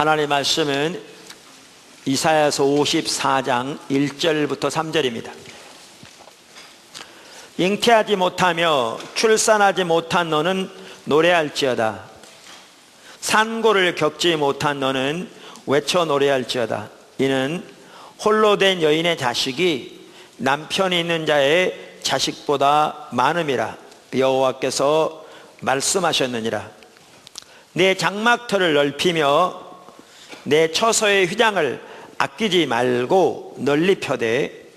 하나님의 말씀은 이사야서 54장 1절부터 3절입니다. 잉태하지 못하며 출산하지 못한 너는 노래할지어다. 산고를 겪지 못한 너는 외쳐 노래할지어다. 이는 홀로 된 여인의 자식이 남편이 있는 자의 자식보다 많음이라 여호와께서 말씀하셨느니라. 내 장막터를 넓히며 내 처소의 휘장을 아끼지 말고 널리 펴되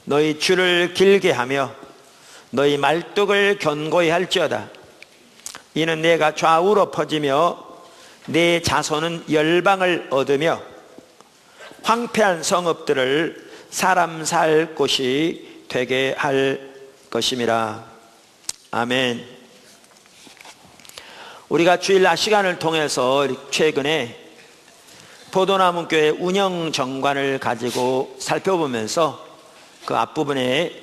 너희 줄을 길게 하며 너희 말뚝을 견고히 할지어다. 이는 내가 좌우로 퍼지며 내 자손은 열방을 얻으며 황폐한 성읍들을 사람 살 곳이 되게 할 것임이라. 아멘. 우리가 주일 낮 시간을 통해서 최근에 포도나무 교회 운영 정관을 가지고 살펴보면서 그 앞부분에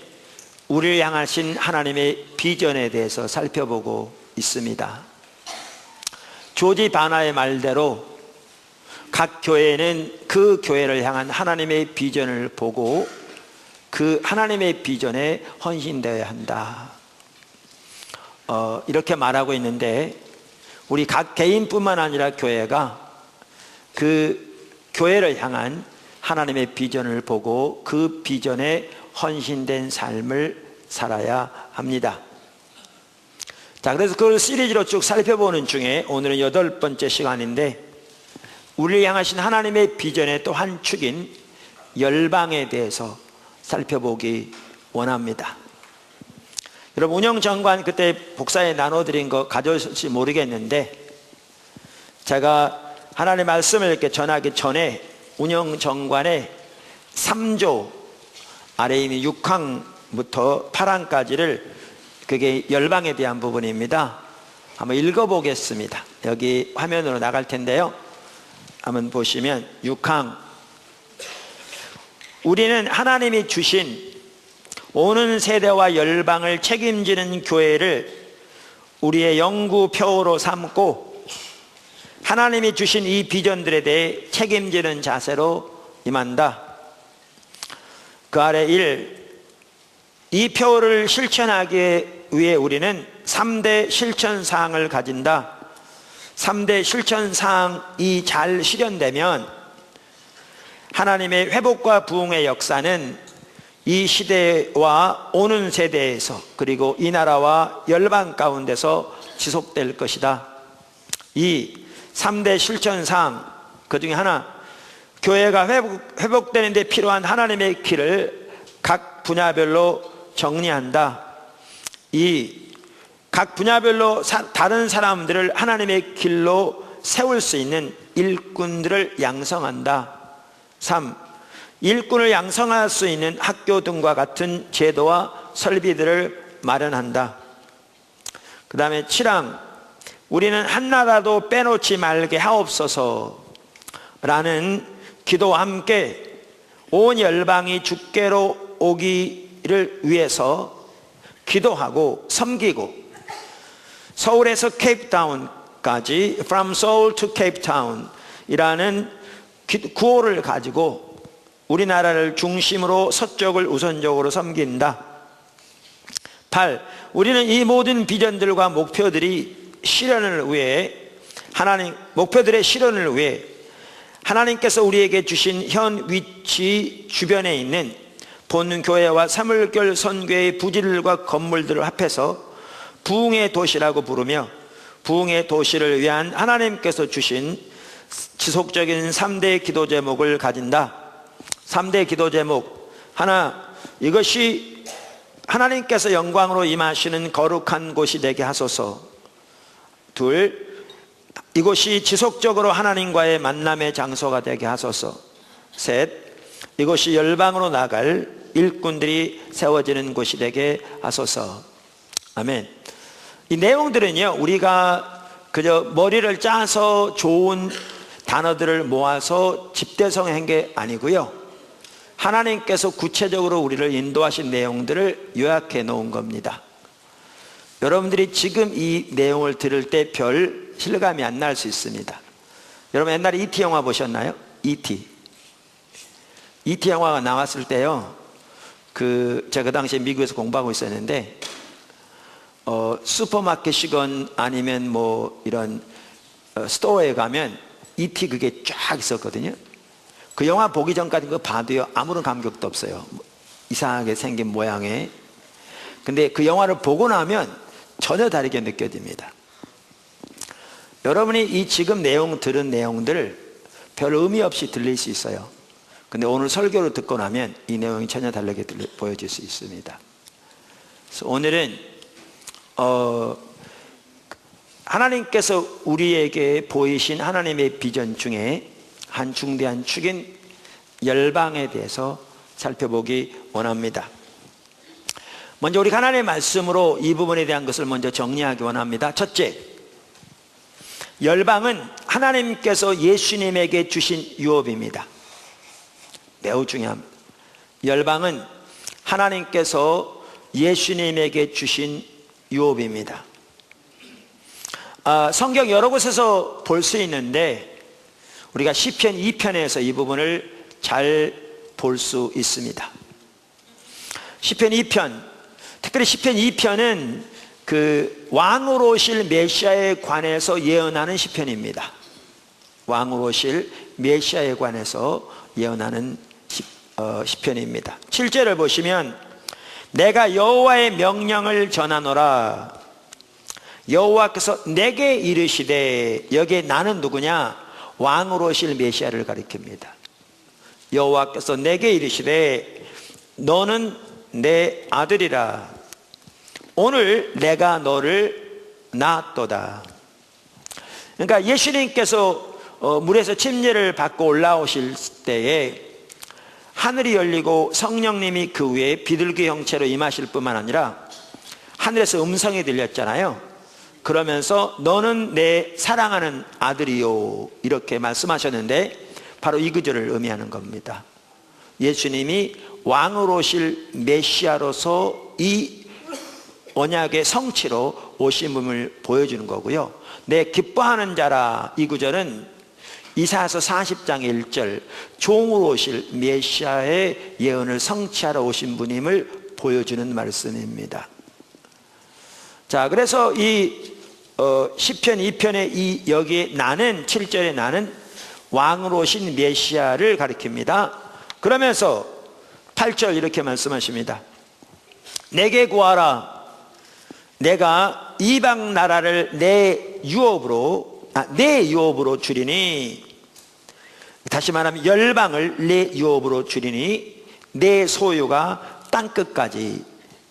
우리를 향하신 하나님의 비전에 대해서 살펴보고 있습니다. 조지 바나의 말대로 각 교회는 그 교회를 향한 하나님의 비전을 보고 그 하나님의 비전에 헌신되어야 한다, 이렇게 말하고 있는데, 우리 각 개인뿐만 아니라 교회가 그 교회를 향한 하나님의 비전을 보고 그 비전에 헌신된 삶을 살아야 합니다. 자, 그래서 그걸 시리즈로 쭉 살펴보는 중에 오늘은 8번째 시간인데, 우리를 향하신 하나님의 비전의 또 한 축인 열방에 대해서 살펴보기 원합니다. 여러분, 운영정관 그때 복사에 나눠드린 거 가져오실지 모르겠는데, 제가 하나님의 말씀을 이렇게 전하기 전에 운영정관의 3조 아래 이미 6항부터 8항까지를, 그게 열방에 대한 부분입니다. 한번 읽어보겠습니다. 여기 화면으로 나갈 텐데요, 한번 보시면 6항, 우리는 하나님이 주신 오는 세대와 열방을 책임지는 교회를 우리의 영구표어로 삼고 하나님이 주신 이 비전들에 대해 책임지는 자세로 임한다. 그 아래 1, 이 표어를 실천하기 위해 우리는 3대 실천사항을 가진다. 3대 실천사항이 잘 실현되면 하나님의 회복과 부흥의 역사는 이 시대와 오는 세대에서, 그리고 이 나라와 열방 가운데서 지속될 것이다. 이 3대 실천사항, 그 중에 하나, 교회가 회복되는 데 필요한 하나님의 길을 각 분야별로 정리한다. 이 각 분야별로 다른 사람들을 하나님의 길로 세울 수 있는 일꾼들을 양성한다. 3, 일꾼을 양성할 수 있는 학교 등과 같은 제도와 설비들을 마련한다. 그 다음에 7항, 우리는 한나라도 빼놓지 말게 하옵소서 라는 기도와 함께 온 열방이 주께로 오기를 위해서 기도하고 섬기고, 서울에서 케이프타운까지 From Seoul to Cape Town 이라는 구호를 가지고 우리나라를 중심으로 서쪽을 우선적으로 섬긴다. 8, 우리는 이 모든 비전들과 목표들의 실현을 위해 하나님께서 우리에게 주신 현 위치 주변에 있는 본교회와 사물결 선교의 부지들과 건물들을 합해서 부흥의 도시라고 부르며, 부흥의 도시를 위한 하나님께서 주신 지속적인 3대 기도 제목을 가진다. 3대 기도 제목, 하나, 이것이 하나님께서 영광으로 임하시는 거룩한 곳이 되게 하소서. 둘, 이곳이 지속적으로 하나님과의 만남의 장소가 되게 하소서. 셋, 이곳이 열방으로 나갈 일꾼들이 세워지는 곳이 되게 하소서. 아멘. 이 내용들은요, 우리가 그저 머리를 짜서 좋은 단어들을 모아서 집대성한 게 아니고요, 하나님께서 구체적으로 우리를 인도하신 내용들을 요약해 놓은 겁니다. 여러분들이 지금 이 내용을 들을 때 별 실감이 안 날 수 있습니다. 여러분 옛날에 E.T. 영화 보셨나요? E.T. E.T. 영화가 나왔을 때요, 제가 그 당시에 미국에서 공부하고 있었는데, 슈퍼마켓이건 아니면 뭐 이런 스토어에 가면 E.T. 그게 쫙 있었거든요. 그 영화 보기 전까지 그거 봐도요, 아무런 감격도 없어요. 이상하게 생긴 모양에. 근데 그 영화를 보고 나면 전혀 다르게 느껴집니다. 여러분이 이 지금 들은 내용들 별 의미 없이 들릴 수 있어요. 근데 오늘 설교를 듣고 나면 이 내용이 전혀 다르게 보여질 수 있습니다. 그래서 오늘은 하나님께서 우리에게 보이신 하나님의 비전 중에 한 중대한 축인 열방에 대해서 살펴보기 원합니다. 먼저 우리 하나님의 말씀으로 이 부분에 대한 것을 먼저 정리하기 원합니다. 첫째, 열방은 하나님께서 예수님에게 주신 유업입니다. 매우 중요합니다. 열방은 하나님께서 예수님에게 주신 유업입니다. 성경 여러 곳에서 볼 수 있는데 우리가 시편 2편에서 이 부분을 잘 볼 수 있습니다. 시편 2편, 특별히 시편 2편은 그 왕으로 오실 메시아에 관해서 예언하는 시편입니다. 왕으로 오실 메시아에 관해서 예언하는 시편입니다. 7절을 보시면 내가 여호와의 명령을 전하노라. 여호와께서 내게 이르시되, 여기에 나는 누구냐? 왕으로 오실 메시아를 가리킵니다. 여호와께서 내게 이르시되 너는 내 아들이라. 오늘 내가 너를 낳았도다. 그러니까 예수님께서 물에서 침례를 받고 올라오실 때에 하늘이 열리고 성령님이 그 위에 비둘기 형체로 임하실 뿐만 아니라 하늘에서 음성이 들렸잖아요. 그러면서 너는 내 사랑하는 아들이요, 이렇게 말씀하셨는데 바로 이 구절을 의미하는 겁니다. 예수님이 왕으로 오실 메시아로서 이 언약의 성취로 오신 분을 보여주는 거고요. 내 기뻐하는 자라, 이 구절은 이사야서 40장 1절 종으로 오실 메시아의 예언을 성취하러 오신 분임을 보여주는 말씀입니다. 자, 그래서 이 시편 2편의 여기에 나는, 7절에 나는 왕으로 오신 메시아를 가리킵니다. 그러면서 8절 이렇게 말씀하십니다. 내게 구하라. 내가 이방 나라를 내 유업으로 주리니, 다시 말하면 열방을 내 유업으로 주리니 내 소유가 땅끝까지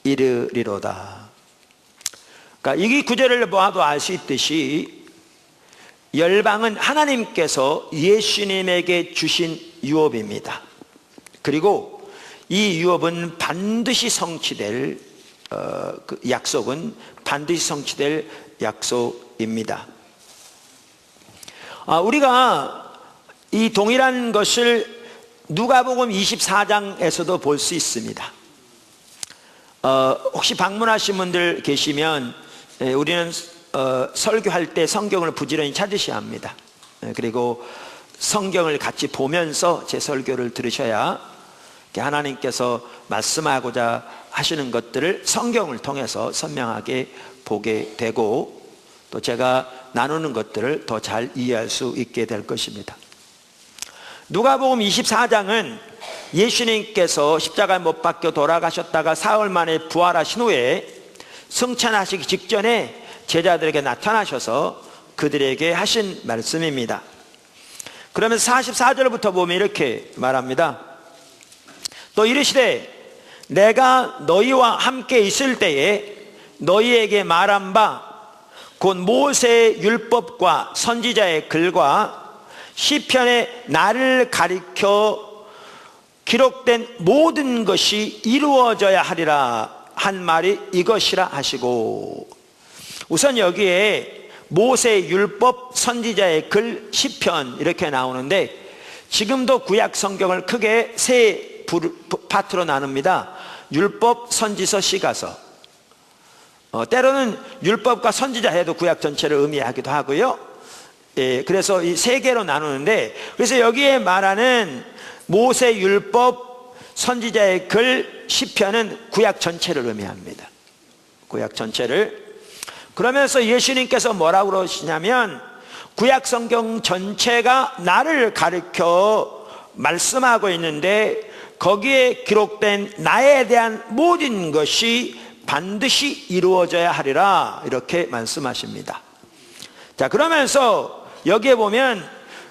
이르리로다. 그러니까 이 구절을 보아도 알 수 있듯이 열방은 하나님께서 예수님에게 주신 유업입니다. 그리고 이 유업은 반드시 성취될 그 약속은 반드시 성취될 약속입니다. 우리가 이 동일한 것을 누가복음 24장에서도 볼 수 있습니다. 혹시 방문하신 분들 계시면 우리는 설교할 때 성경을 부지런히 찾으셔야 합니다. 그리고 성경을 같이 보면서 제 설교를 들으셔야 하나님께서 말씀하고자 하시는 것들을 성경을 통해서 선명하게 보게 되고 또 제가 나누는 것들을 더 잘 이해할 수 있게 될 것입니다. 누가복음 24장은 예수님께서 십자가에 못 박혀 돌아가셨다가 사흘 만에 부활하신 후에 승천하시기 직전에 제자들에게 나타나셔서 그들에게 하신 말씀입니다. 그러면서 44절부터 보면 이렇게 말합니다. 또 이르시되 내가 너희와 함께 있을 때에 너희에게 말한 바 곧 모세의 율법과 선지자의 글과 시편에 나를 가리켜 기록된 모든 것이 이루어져야 하리라 한 말이 이것이라 하시고, 우선 여기에 모세의 율법, 선지자의 글, 시편 이렇게 나오는데 지금도 구약 성경을 크게 세 파트로 나눕니다. 율법, 선지서, 시가서. 때로는 율법과 선지자 해도 구약 전체를 의미하기도 하고요. 그래서 이 세 개로 나누는데, 그래서 여기에 말하는 모세 율법, 선지자의 글, 시편은 구약 전체를 의미합니다. 구약 전체를. 그러면서 예수님께서 뭐라고 그러시냐면, 구약 성경 전체가 나를 가르쳐 말씀하고 있는데, 거기에 기록된 나에 대한 모든 것이 반드시 이루어져야 하리라, 이렇게 말씀하십니다. 자, 그러면서 여기에 보면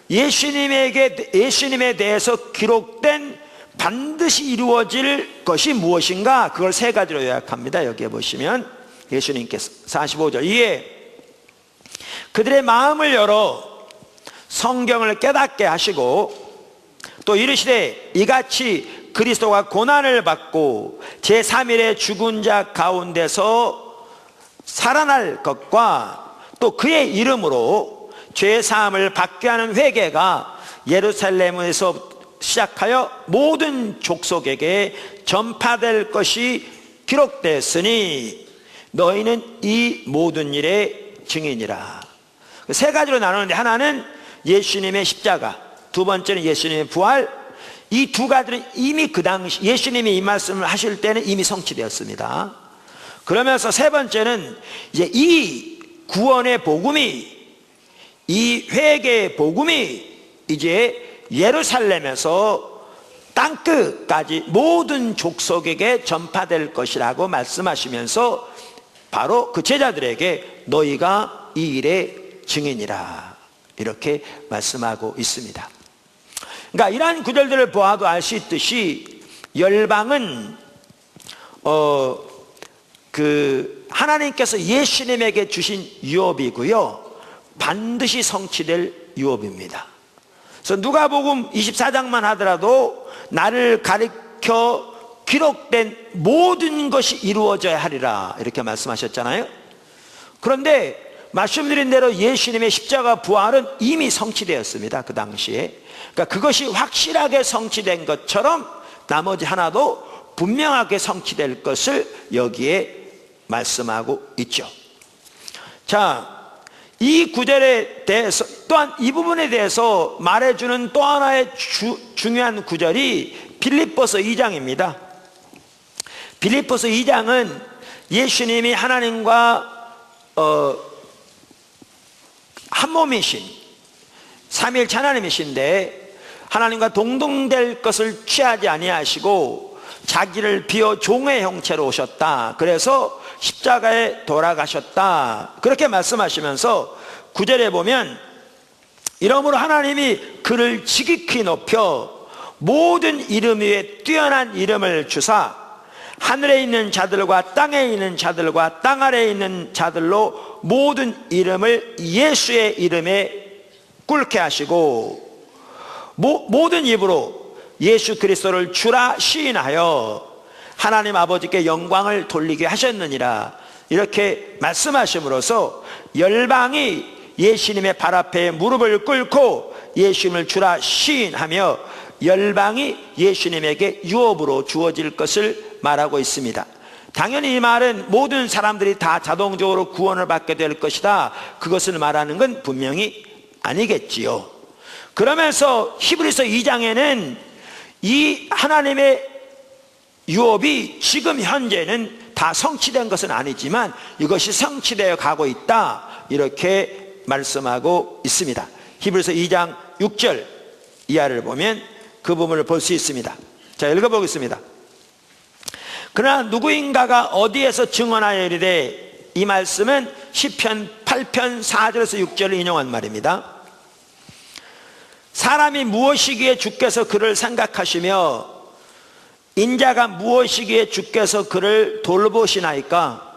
예수님에 대해서 기록된 반드시 이루어질 것이 무엇인가, 그걸 세 가지로 요약합니다. 여기에 보시면 예수님께서 45절, 이에 그들의 마음을 열어 성경을 깨닫게 하시고, 또 이르시되 이같이 그리스도가 고난을 받고 제3일에 죽은 자 가운데서 살아날 것과, 또 그의 이름으로 죄사함을 받게 하는 회개가 예루살렘에서 시작하여 모든 족속에게 전파될 것이 기록되었으니 너희는 이 모든 일의 증인이라. 세 가지로 나누는데, 하나는 예수님의 십자가, 두 번째는 예수님의 부활. 이 두 가지는 이미 그 당시 예수님이 이 말씀을 하실 때는 이미 성취되었습니다. 그러면서 세 번째는 이제 이 구원의 복음이, 이 회개의 복음이 이제 예루살렘에서 땅끝까지 모든 족속에게 전파될 것이라고 말씀하시면서 바로 그 제자들에게 너희가 이 일의 증인이라, 이렇게 말씀하고 있습니다. 그러니까 이러한 구절들을 보아도 알 수 있듯이 열방은 하나님께서 예수님에게 주신 유업이고요, 반드시 성취될 유업입니다. 그래서 누가복음 24장만 하더라도 나를 가리켜 기록된 모든 것이 이루어져야 하리라, 이렇게 말씀하셨잖아요. 그런데 말씀드린 대로 예수님의 십자가 부활은 이미 성취되었습니다. 그 당시에. 그러니까 그것이 확실하게 성취된 것처럼 나머지 하나도 분명하게 성취될 것을 여기에 말씀하고 있죠. 자, 이 구절에 대해서, 또한 이 부분에 대해서 말해주는 또 하나의 중요한 구절이 빌립보서 2장입니다. 빌립보서 2장은 예수님이 하나님과 한 몸이신 삼위일체 하나님이신데, 하나님과 동등될 것을 취하지 아니하시고 자기를 비워 종의 형체로 오셨다. 그래서 십자가에 돌아가셨다. 그렇게 말씀하시면서 9절에 보면, 이러므로 하나님이 그를 지극히 높여 모든 이름 위에 뛰어난 이름을 주사 하늘에 있는 자들과 땅에 있는 자들과 땅 아래에 있는 자들로 모든 이름을 예수의 이름에 꿇게 하시고 모든 입으로 예수 그리스도를 주라 시인하여 하나님 아버지께 영광을 돌리게 하셨느니라, 이렇게 말씀하심으로써 열방이 예수님의 발 앞에 무릎을 꿇고 예수님을 주라 시인하며 열방이 예수님에게 유업으로 주어질 것을 말하고 있습니다. 당연히 이 말은 모든 사람들이 다 자동적으로 구원을 받게 될 것이다, 그것을 말하는 건 분명히 아니겠지요. 그러면서 히브리서 2장에는 이 하나님의 유업이 지금 현재는 다 성취된 것은 아니지만 이것이 성취되어 가고 있다, 이렇게 말씀하고 있습니다. 히브리서 2장 6절 이하를 보면 그 부분을 볼 수 있습니다. 자, 읽어보겠습니다. 그러나 누구인가가 어디에서 증언하여 이르되, 이 말씀은 시편 8편 4절에서 6절을 인용한 말입니다. 사람이 무엇이기에 주께서 그를 생각하시며 인자가 무엇이기에 주께서 그를 돌보시나이까.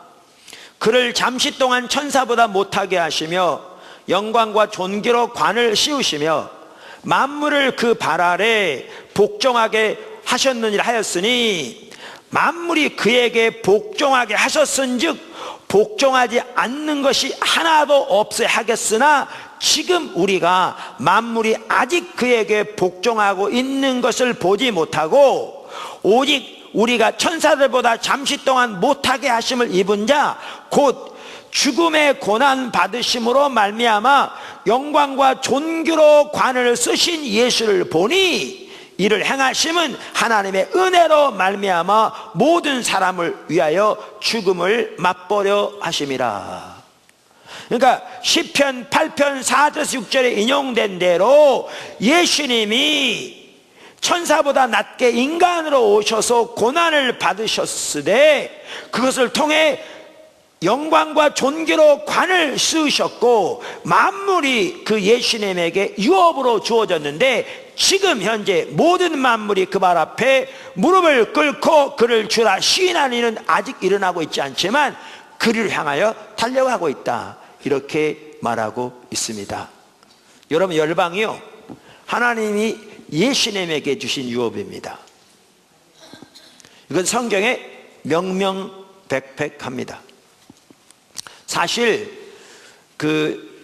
그를 잠시 동안 천사보다 못하게 하시며 영광과 존귀로 관을 씌우시며 만물을 그 발 아래 복종하게 하셨느니라 하였으니, 만물이 그에게 복종하게 하셨은즉 복종하지 않는 것이 하나도 없어야 하겠으나, 지금 우리가 만물이 아직 그에게 복종하고 있는 것을 보지 못하고 오직 우리가 천사들보다 잠시 동안 못하게 하심을 입은 자 곧 죽음의 고난 받으심으로 말미암아 영광과 존귀로 관을 쓰신 예수를 보니 이를 행하심은 하나님의 은혜로 말미암아 모든 사람을 위하여 죽음을 맛보려 하심이라. 그러니까 시편 8편 4절에서 6절에 인용된 대로 예수님이 천사보다 낮게 인간으로 오셔서 고난을 받으셨으되 그것을 통해 영광과 존귀로 관을 씌우셨고 만물이 그 예수님에게 유업으로 주어졌는데 지금 현재 모든 만물이 그 발 앞에 무릎을 꿇고 그를 주라 시인하는 일은 아직 일어나고 있지 않지만 그를 향하여 달려가고 있다, 이렇게 말하고 있습니다. 여러분, 열방이요, 하나님이 예수님에게 주신 유업입니다. 이건 성경에 명명백백합니다. 사실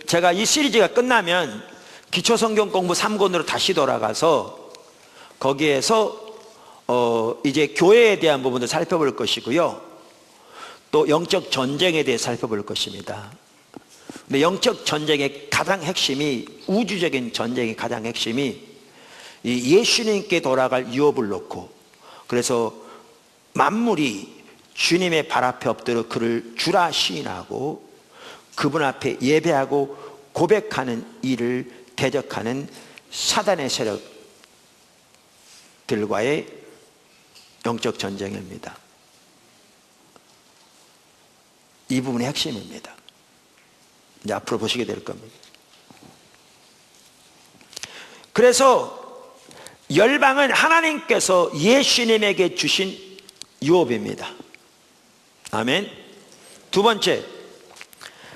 제가 이 시리즈가 끝나면 기초성경 공부 3권으로 다시 돌아가서 거기에서 이제 교회에 대한 부분도 살펴볼 것이고요, 또 영적 전쟁에 대해 살펴볼 것입니다. 근데 영적 전쟁의 가장 핵심이, 우주적인 전쟁의 가장 핵심이 이 예수님께 돌아갈 유업을 놓고, 그래서 만물이 주님의 발 앞에 엎드려 그를 주라 시인하고 그분 앞에 예배하고 고백하는 일을 대적하는 사단의 세력들과의 영적 전쟁입니다. 이 부분이 핵심입니다. 이제 앞으로 보시게 될 겁니다. 그래서 열방은 하나님께서 예수님에게 주신 유업입니다. 아멘. 두 번째,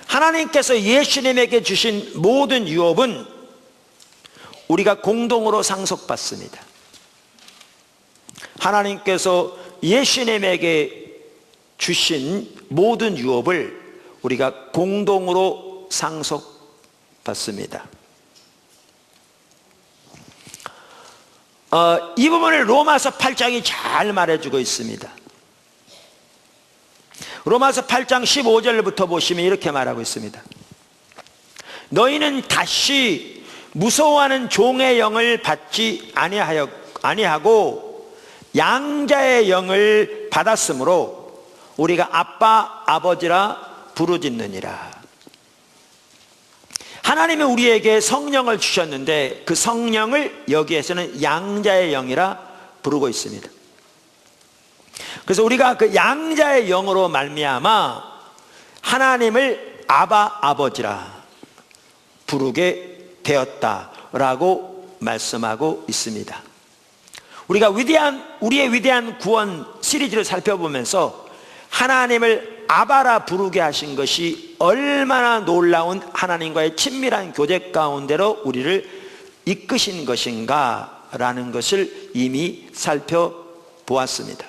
하나님께서 예수님에게 주신 모든 유업은 우리가 공동으로 상속받습니다. 하나님께서 예수님에게 주신 모든 유업을 우리가 공동으로 상속받습니다. 이 부분을 로마서 8장이 잘 말해주고 있습니다. 로마서 8장 15절부터 보시면 이렇게 말하고 있습니다. 너희는 다시 무서워하는 종의 영을 받지 아니하고 양자의 영을 받았으므로 우리가 아빠 아버지라 부르짖느니라. 하나님이 우리에게 성령을 주셨는데 그 성령을 여기에서는 양자의 영이라 부르고 있습니다. 그래서 우리가 그 양자의 영으로 말미암아 하나님을 아바 아버지라 부르게 되었다라고 말씀하고 있습니다. 우리가 우리의 위대한 구원 시리즈를 살펴보면서 하나님을 아바라 부르게 하신 것이 얼마나 놀라운 하나님과의 친밀한 교제 가운데로 우리를 이끄신 것인가라는 것을 이미 살펴보았습니다.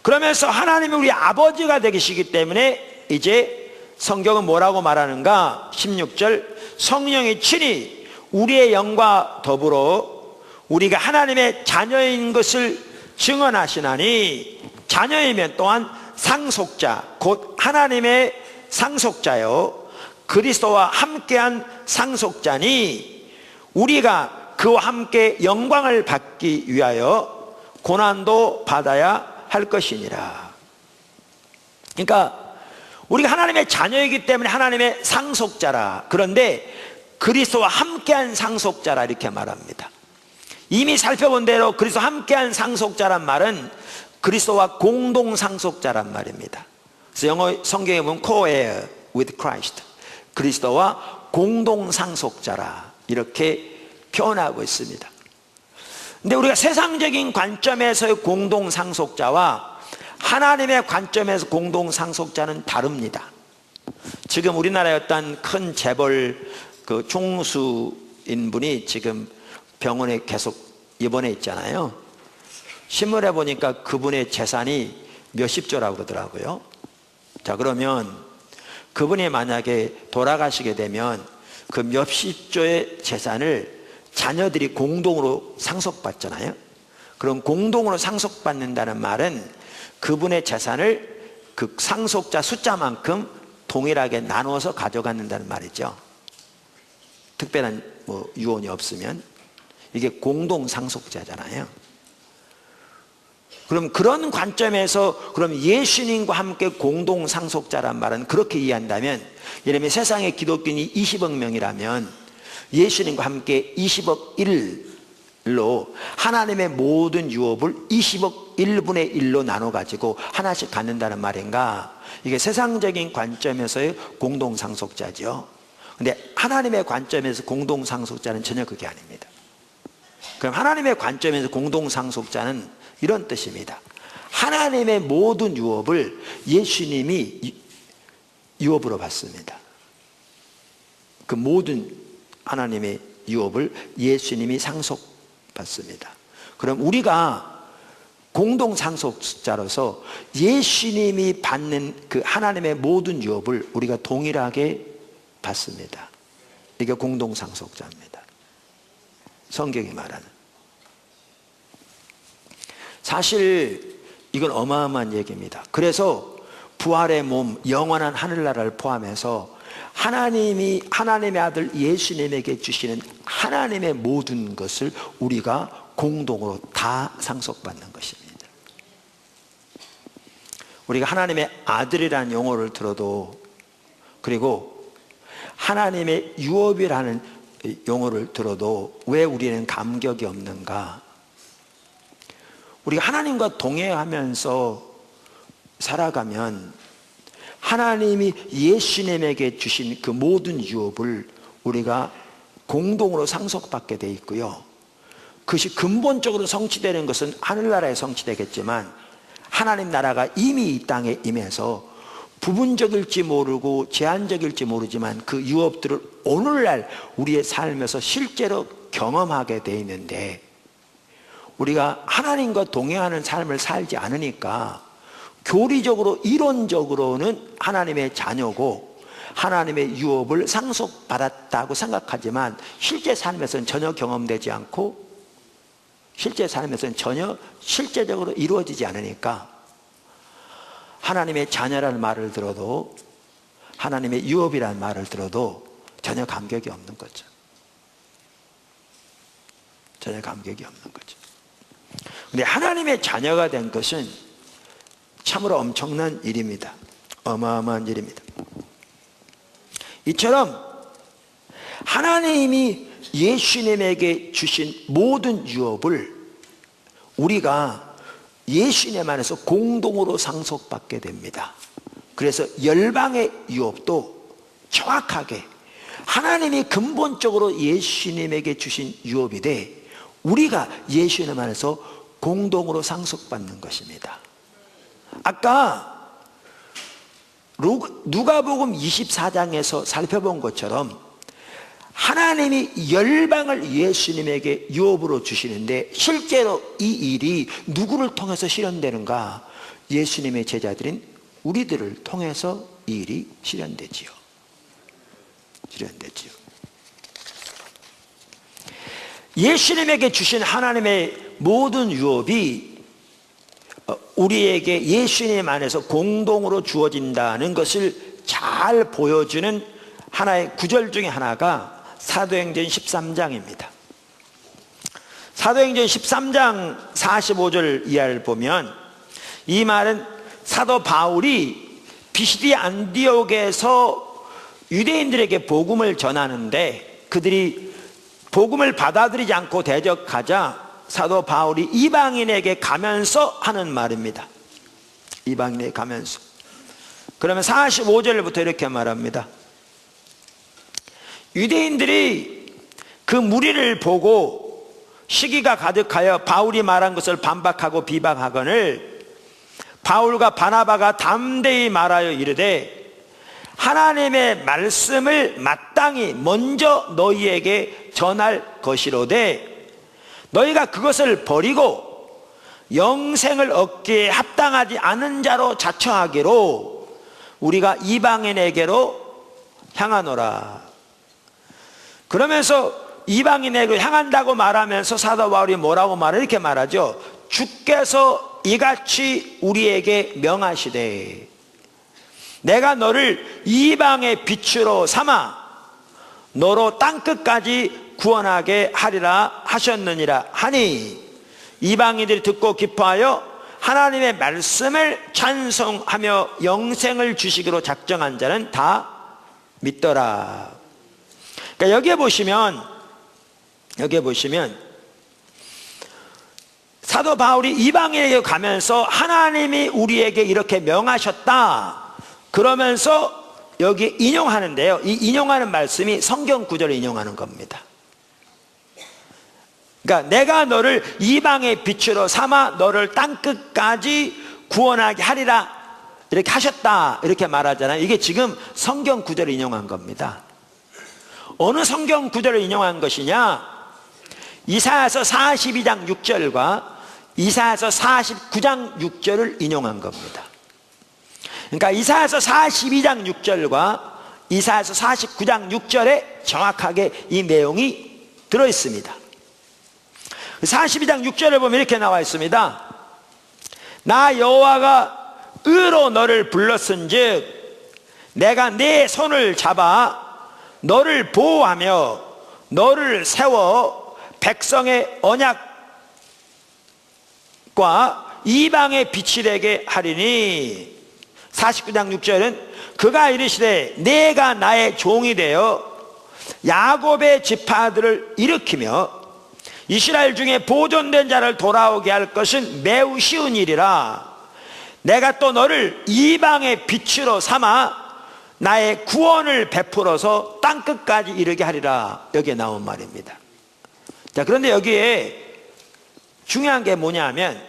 그러면서 하나님이 우리 아버지가 되시기 때문에 이제 성경은 뭐라고 말하는가? 16절, 성령이 친히 우리의 영과 더불어 우리가 하나님의 자녀인 것을 증언하시나니, 자녀이면 또한 상속자, 곧 하나님의 상속자요 그리스도와 함께한 상속자니 우리가 그와 함께 영광을 받기 위하여 고난도 받아야 할 것이니라. 그러니까 우리가 하나님의 자녀이기 때문에 하나님의 상속자라. 그런데 그리스도와 함께한 상속자라 이렇게 말합니다. 이미 살펴본 대로 그리스도와 함께한 상속자란 말은 그리스도와 공동 상속자란 말입니다. 그래서 영어 성경에 보면 co-heir with Christ, 그리스도와 공동 상속자라 이렇게 표현하고 있습니다. 근데 우리가 세상적인 관점에서의 공동 상속자와 하나님의 관점에서 공동 상속자는 다릅니다. 지금 우리나라의 어떤 큰 재벌 그 총수인 분이 지금 병원에 계속 입원해 있잖아요. 신문에 보니까 그분의 재산이 몇십조라고 그러더라고요. 자, 그러면 그분이 만약에 돌아가시게 되면 그 몇십조의 재산을 자녀들이 공동으로 상속받잖아요. 그럼 공동으로 상속받는다는 말은 그분의 재산을 그 상속자 숫자만큼 동일하게 나눠서 가져간다는 말이죠. 특별한 유언이 없으면. 이게 공동 상속자잖아요. 그럼 그런 관점에서 그럼 예수님과 함께 공동 상속자란 말은 그렇게 이해한다면, 예를 들면 세상의 기독교인이 20억 명이라면 예수님과 함께 20억 1로 하나님의 모든 유업을 20억 1분의 1로 나눠 가지고 하나씩 갖는다는 말인가? 이게 세상적인 관점에서의 공동 상속자죠. 근데 하나님의 관점에서 공동 상속자는 전혀 그게 아닙니다. 그럼 하나님의 관점에서 공동 상속자는 이런 뜻입니다. 하나님의 모든 유업을 예수님이 유업으로 받습니다. 그 모든 하나님의 유업을 예수님이 상속받습니다. 그럼 우리가 공동 상속자로서 예수님이 받는 그 하나님의 모든 유업을 우리가 동일하게 받습니다. 이게 공동 상속자입니다. 성경이 말하는. 사실 이건 어마어마한 얘기입니다. 그래서 부활의 몸, 영원한 하늘나라를 포함해서 하나님의 아들 예수님에게 주시는 하나님의 모든 것을 우리가 공동으로 다 상속받는 것입니다. 우리가 하나님의 아들이라는 용어를 들어도, 그리고 하나님의 유업이라는 용어를 들어도 왜 우리는 감격이 없는가? 우리가 하나님과 동행하면서 살아가면 하나님이 예수님에게 주신 그 모든 유업을 우리가 공동으로 상속받게 돼 있고요. 그것이 근본적으로 성취되는 것은 하늘나라에 성취되겠지만, 하나님 나라가 이미 이 땅에 임해서 부분적일지 모르고 제한적일지 모르지만 그 유업들을 오늘날 우리의 삶에서 실제로 경험하게 돼 있는데, 우리가 하나님과 동행하는 삶을 살지 않으니까 교리적으로 이론적으로는 하나님의 자녀고 하나님의 유업을 상속받았다고 생각하지만 실제 삶에서는 전혀 경험되지 않고 실제 삶에서는 전혀 실제적으로 이루어지지 않으니까 하나님의 자녀라는 말을 들어도, 하나님의 유업이라는 말을 들어도 전혀 감격이 없는 거죠. 전혀 감격이 없는 거죠. 근데 하나님의 자녀가 된 것은 참으로 엄청난 일입니다. 어마어마한 일입니다. 이처럼 하나님이 예수님에게 주신 모든 유업을 우리가 예수님 안에서 공동으로 상속받게 됩니다. 그래서 열방의 유업도 정확하게 하나님이 근본적으로 예수님에게 주신 유업이되 우리가 예수님 안에서 공동으로 상속받는 것입니다. 아까 누가복음 24장에서 살펴본 것처럼 하나님이 열방을 예수님에게 유업으로 주시는데 실제로 이 일이 누구를 통해서 실현되는가? 예수님의 제자들인 우리들을 통해서 이 일이 실현되지요. 실현되지요. 예수님에게 주신 하나님의 모든 유업이 우리에게 예수님 안에서 공동으로 주어진다는 것을 잘 보여주는 하나의 구절 중에 하나가 사도행전 13장입니다. 사도행전 13장 45절 이하를 보면 이 말은 사도 바울이 비시디 안디옥에서 유대인들에게 복음을 전하는데 그들이 복음을 받아들이지 않고 대적하자 사도 바울이 이방인에게 가면서 하는 말입니다. 이방인에게 가면서. 그러면 45절부터 이렇게 말합니다. 유대인들이 그 무리를 보고 시기가 가득하여 바울이 말한 것을 반박하고 비방하거늘 바울과 바나바가 담대히 말하여 이르되 하나님의 말씀을 마땅히 먼저 너희에게 전할 것이로되 너희가 그것을 버리고 영생을 얻기에 합당하지 않은 자로 자처하기로 우리가 이방인에게로 향하노라. 그러면서 이방인에게로 향한다고 말하면서 사도 바울이 뭐라고 말을 이렇게 말하죠. 주께서 이같이 우리에게 명하시되 내가 너를 이방의 빛으로 삼아 너로 땅끝까지 구원하게 하리라 하셨느니라 하니, 이방인들이 듣고 기뻐하여 하나님의 말씀을 찬송하며 영생을 주시기로 작정한 자는 다 믿더라. 그러니까 여기에 보시면 사도 바울이 이방인에게 가면서 하나님이 우리에게 이렇게 명하셨다 그러면서 여기 인용하는데요, 이 인용하는 말씀이 성경 구절을 인용하는 겁니다. 그러니까 내가 너를 이방의 빛으로 삼아 너를 땅끝까지 구원하게 하리라 이렇게 하셨다 이렇게 말하잖아요. 이게 지금 성경 구절을 인용한 겁니다. 어느 성경 구절을 인용한 것이냐? 이사야서 42장 6절과 이사야서 49장 6절을 인용한 겁니다. 그러니까 이사야서 42장 6절과 이사야서 49장 6절에 정확하게 이 내용이 들어있습니다. 42장 6절을 보면 이렇게 나와 있습니다. 나 여호와가 의로 너를 불렀은즉 내가 네 손을 잡아 너를 보호하며 너를 세워 백성의 언약과 이방의 빛이 되게 하리니. 49장 6절은 그가 이르시되 내가 나의 종이 되어 야곱의 지파들을 일으키며 이스라엘 중에 보존된 자를 돌아오게 할 것은 매우 쉬운 일이라. 내가 또 너를 이방의 빛으로 삼아 나의 구원을 베풀어서 땅끝까지 이르게 하리라. 여기에 나온 말입니다. 자, 그런데 여기에 중요한 게 뭐냐 하면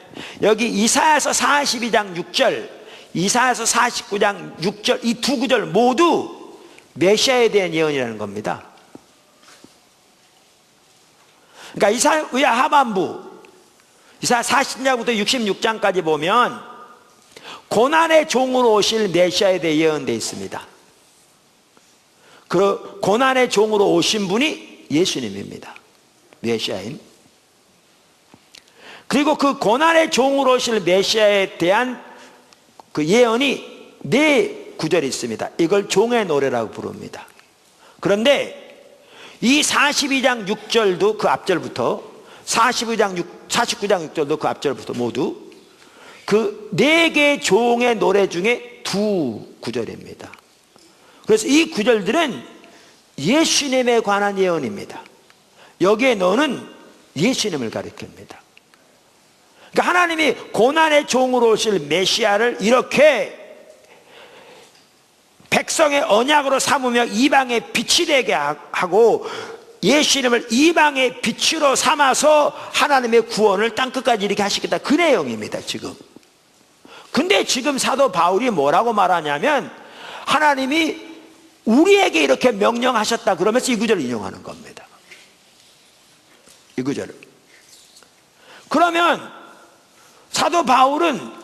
여기 이사야서 42장 6절, 이사야서 49장 6절 이 두 구절 모두 메시아에 대한 예언이라는 겁니다. 그러니까 이사야 하반부, 이사야 40장부터 66장까지 보면 고난의 종으로 오실 메시아에 대해 예언되어 있습니다. 그 고난의 종으로 오신 분이 예수님입니다. 메시아인. 그리고 그 고난의 종으로 오실 메시아에 대한 그 예언이 네 구절이 있습니다. 이걸 종의 노래라고 부릅니다. 그런데 이 42장 6절도 그 앞절부터 49장 6절도 그 앞절부터 모두 그 네 개의 종의 노래 중에 두 구절입니다. 그래서 이 구절들은 예수님에 관한 예언입니다. 여기에 너는 예수님을 가리킵니다. 그러니까 하나님이 고난의 종으로 오실 메시아를 이렇게 백성의 언약으로 삼으며 이방의 빛이 되게 하고 예수님을 이방의 빛으로 삼아서 하나님의 구원을 땅끝까지 이렇게 하시겠다, 그 내용입니다 지금. 근데 지금 사도 바울이 뭐라고 말하냐면 하나님이 우리에게 이렇게 명령하셨다 그러면서 이 구절을 인용하는 겁니다. 이 구절을. 그러면 사도 바울은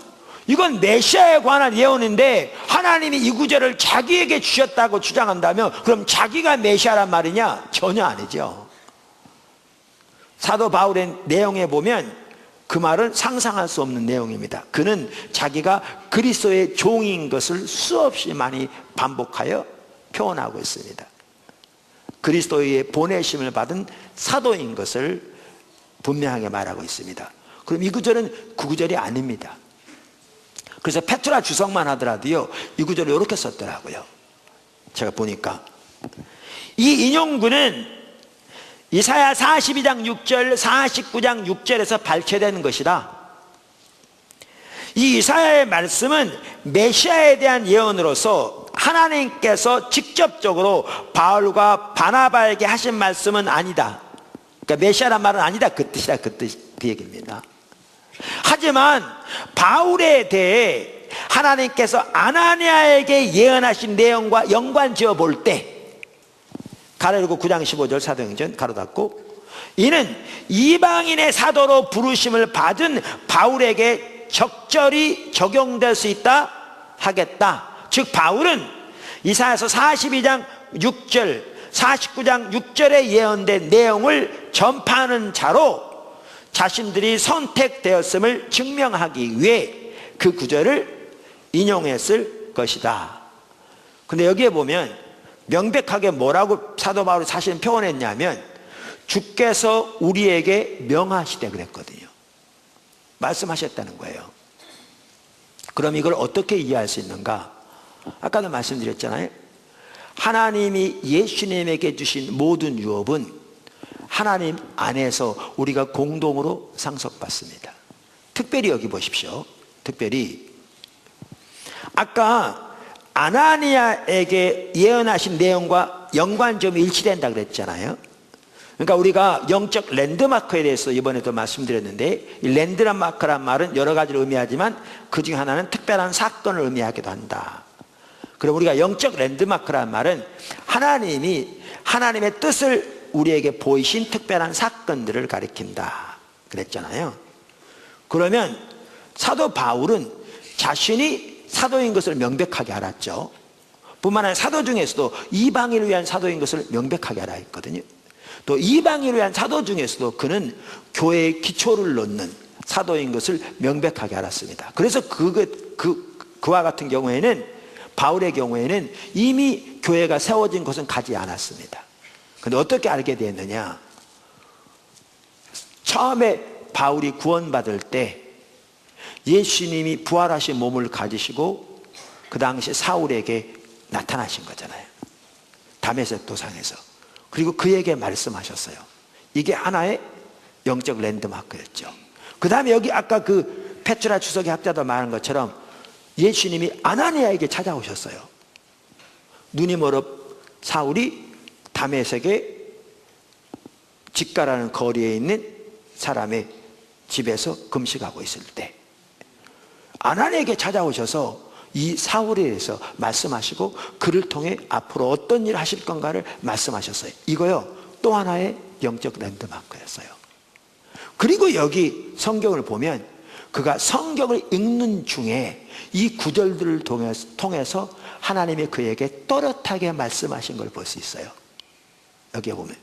이건 메시아에 관한 예언인데 하나님이 이 구절을 자기에게 주셨다고 주장한다면 그럼 자기가 메시아란 말이냐? 전혀 아니죠. 사도 바울의 내용에 보면 그 말은 상상할 수 없는 내용입니다. 그는 자기가 그리스도의 종인 것을 수없이 많이 반복하여 표현하고 있습니다. 그리스도의 보내심을 받은 사도인 것을 분명하게 말하고 있습니다. 그럼 이 구절은 그 구절이 아닙니다. 그래서 페트라 주석만 하더라도요 이 구절을 이렇게 썼더라고요. 제가 보니까 이 인용구는 이사야 42장 6절 49장 6절에서 발췌되는 것이다. 이 이사야의 말씀은 메시아에 대한 예언으로서 하나님께서 직접적으로 바울과 바나바에게 하신 말씀은 아니다. 그러니까 메시아란 말은 아니다, 그 뜻이다, 그 얘기입니다. 하지만 바울에 대해 하나님께서 아나니아에게 예언하신 내용과 연관지어 볼 때 가로 열고 9장 15절 사도행전 가로 닫고 이는 이방인의 사도로 부르심을 받은 바울에게 적절히 적용될 수 있다 하겠다. 즉 바울은 이사야서 42장 6절 49장 6절에 예언된 내용을 전파하는 자로 자신들이 선택되었음을 증명하기 위해 그 구절을 인용했을 것이다. 근데 여기에 보면 명백하게 뭐라고 사도 바울이 사실은 표현했냐면 주께서 우리에게 명하시되 그랬거든요. 말씀하셨다는 거예요. 그럼 이걸 어떻게 이해할 수 있는가? 아까도 말씀드렸잖아요. 하나님이 예수님에게 주신 모든 유업은 하나님 안에서 우리가 공동으로 상속받습니다. 특별히 여기 보십시오. 특별히 아까 아나니아에게 예언하신 내용과 연관점이 일치된다 그랬잖아요. 그러니까 우리가 영적 랜드마크에 대해서 이번에도 말씀드렸는데, 이 랜드마크란 말은 여러 가지를 의미하지만 그 중에 하나는 특별한 사건을 의미하기도 한다. 그럼 우리가 영적 랜드마크란 말은 하나님이 하나님의 뜻을 우리에게 보이신 특별한 사건들을 가리킨다 그랬잖아요. 그러면 사도 바울은 자신이 사도인 것을 명백하게 알았죠. 뿐만 아니라 사도 중에서도 이방인을 위한 사도인 것을 명백하게 알아 있거든요. 또 이방인을 위한 사도 중에서도 그는 교회의 기초를 놓는 사도인 것을 명백하게 알았습니다. 그래서 그와 같은 경우에는, 바울의 경우에는 이미 교회가 세워진 곳은 가지 않았습니다. 그런데 어떻게 알게 됐느냐? 처음에 바울이 구원받을 때 예수님이 부활하신 몸을 가지시고 그 당시 사울에게 나타나신 거잖아요. 다메섹 도상에서. 그리고 그에게 말씀하셨어요. 이게 하나의 영적 랜드마크였죠. 그 다음에 여기 아까 그 페트라 주석의 학자도 말한 것처럼 예수님이 아나니아에게 찾아오셨어요. 눈이 멀어 사울이 다메섹의 직가라는 거리에 있는 사람의 집에서 금식하고 있을 때 아나니아에게 찾아오셔서 이 사울에 대해서 말씀하시고 그를 통해 앞으로 어떤 일을 하실 건가를 말씀하셨어요. 이거요, 또 하나의 영적 랜드마크였어요. 그리고 여기 성경을 보면 그가 성경을 읽는 중에 이 구절들을 통해서 하나님이 그에게 또렷하게 말씀하신 걸 볼 수 있어요. 여기에 보면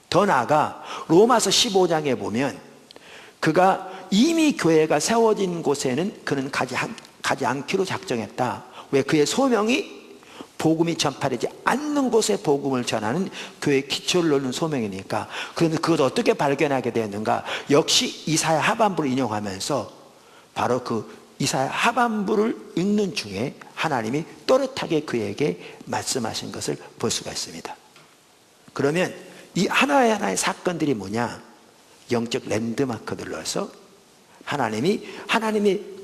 더 나아가 로마서 15장에 보면 그가 이미 교회가 세워진 곳에는 그는 가지 않기로 작정했다. 왜? 그의 소명이 복음이 전파되지 않는 곳에 복음을 전하는 교회의 기초를 놓는 소명이니까. 그런데 그것을 어떻게 발견하게 되었는가? 역시 이사야 하반부를 인용하면서 바로 그 이사야 하반부를 읽는 중에 하나님이 또렷하게 그에게 말씀하신 것을 볼 수가 있습니다. 그러면 이 하나의 사건들이 뭐냐? 영적 랜드마크들로서 하나님의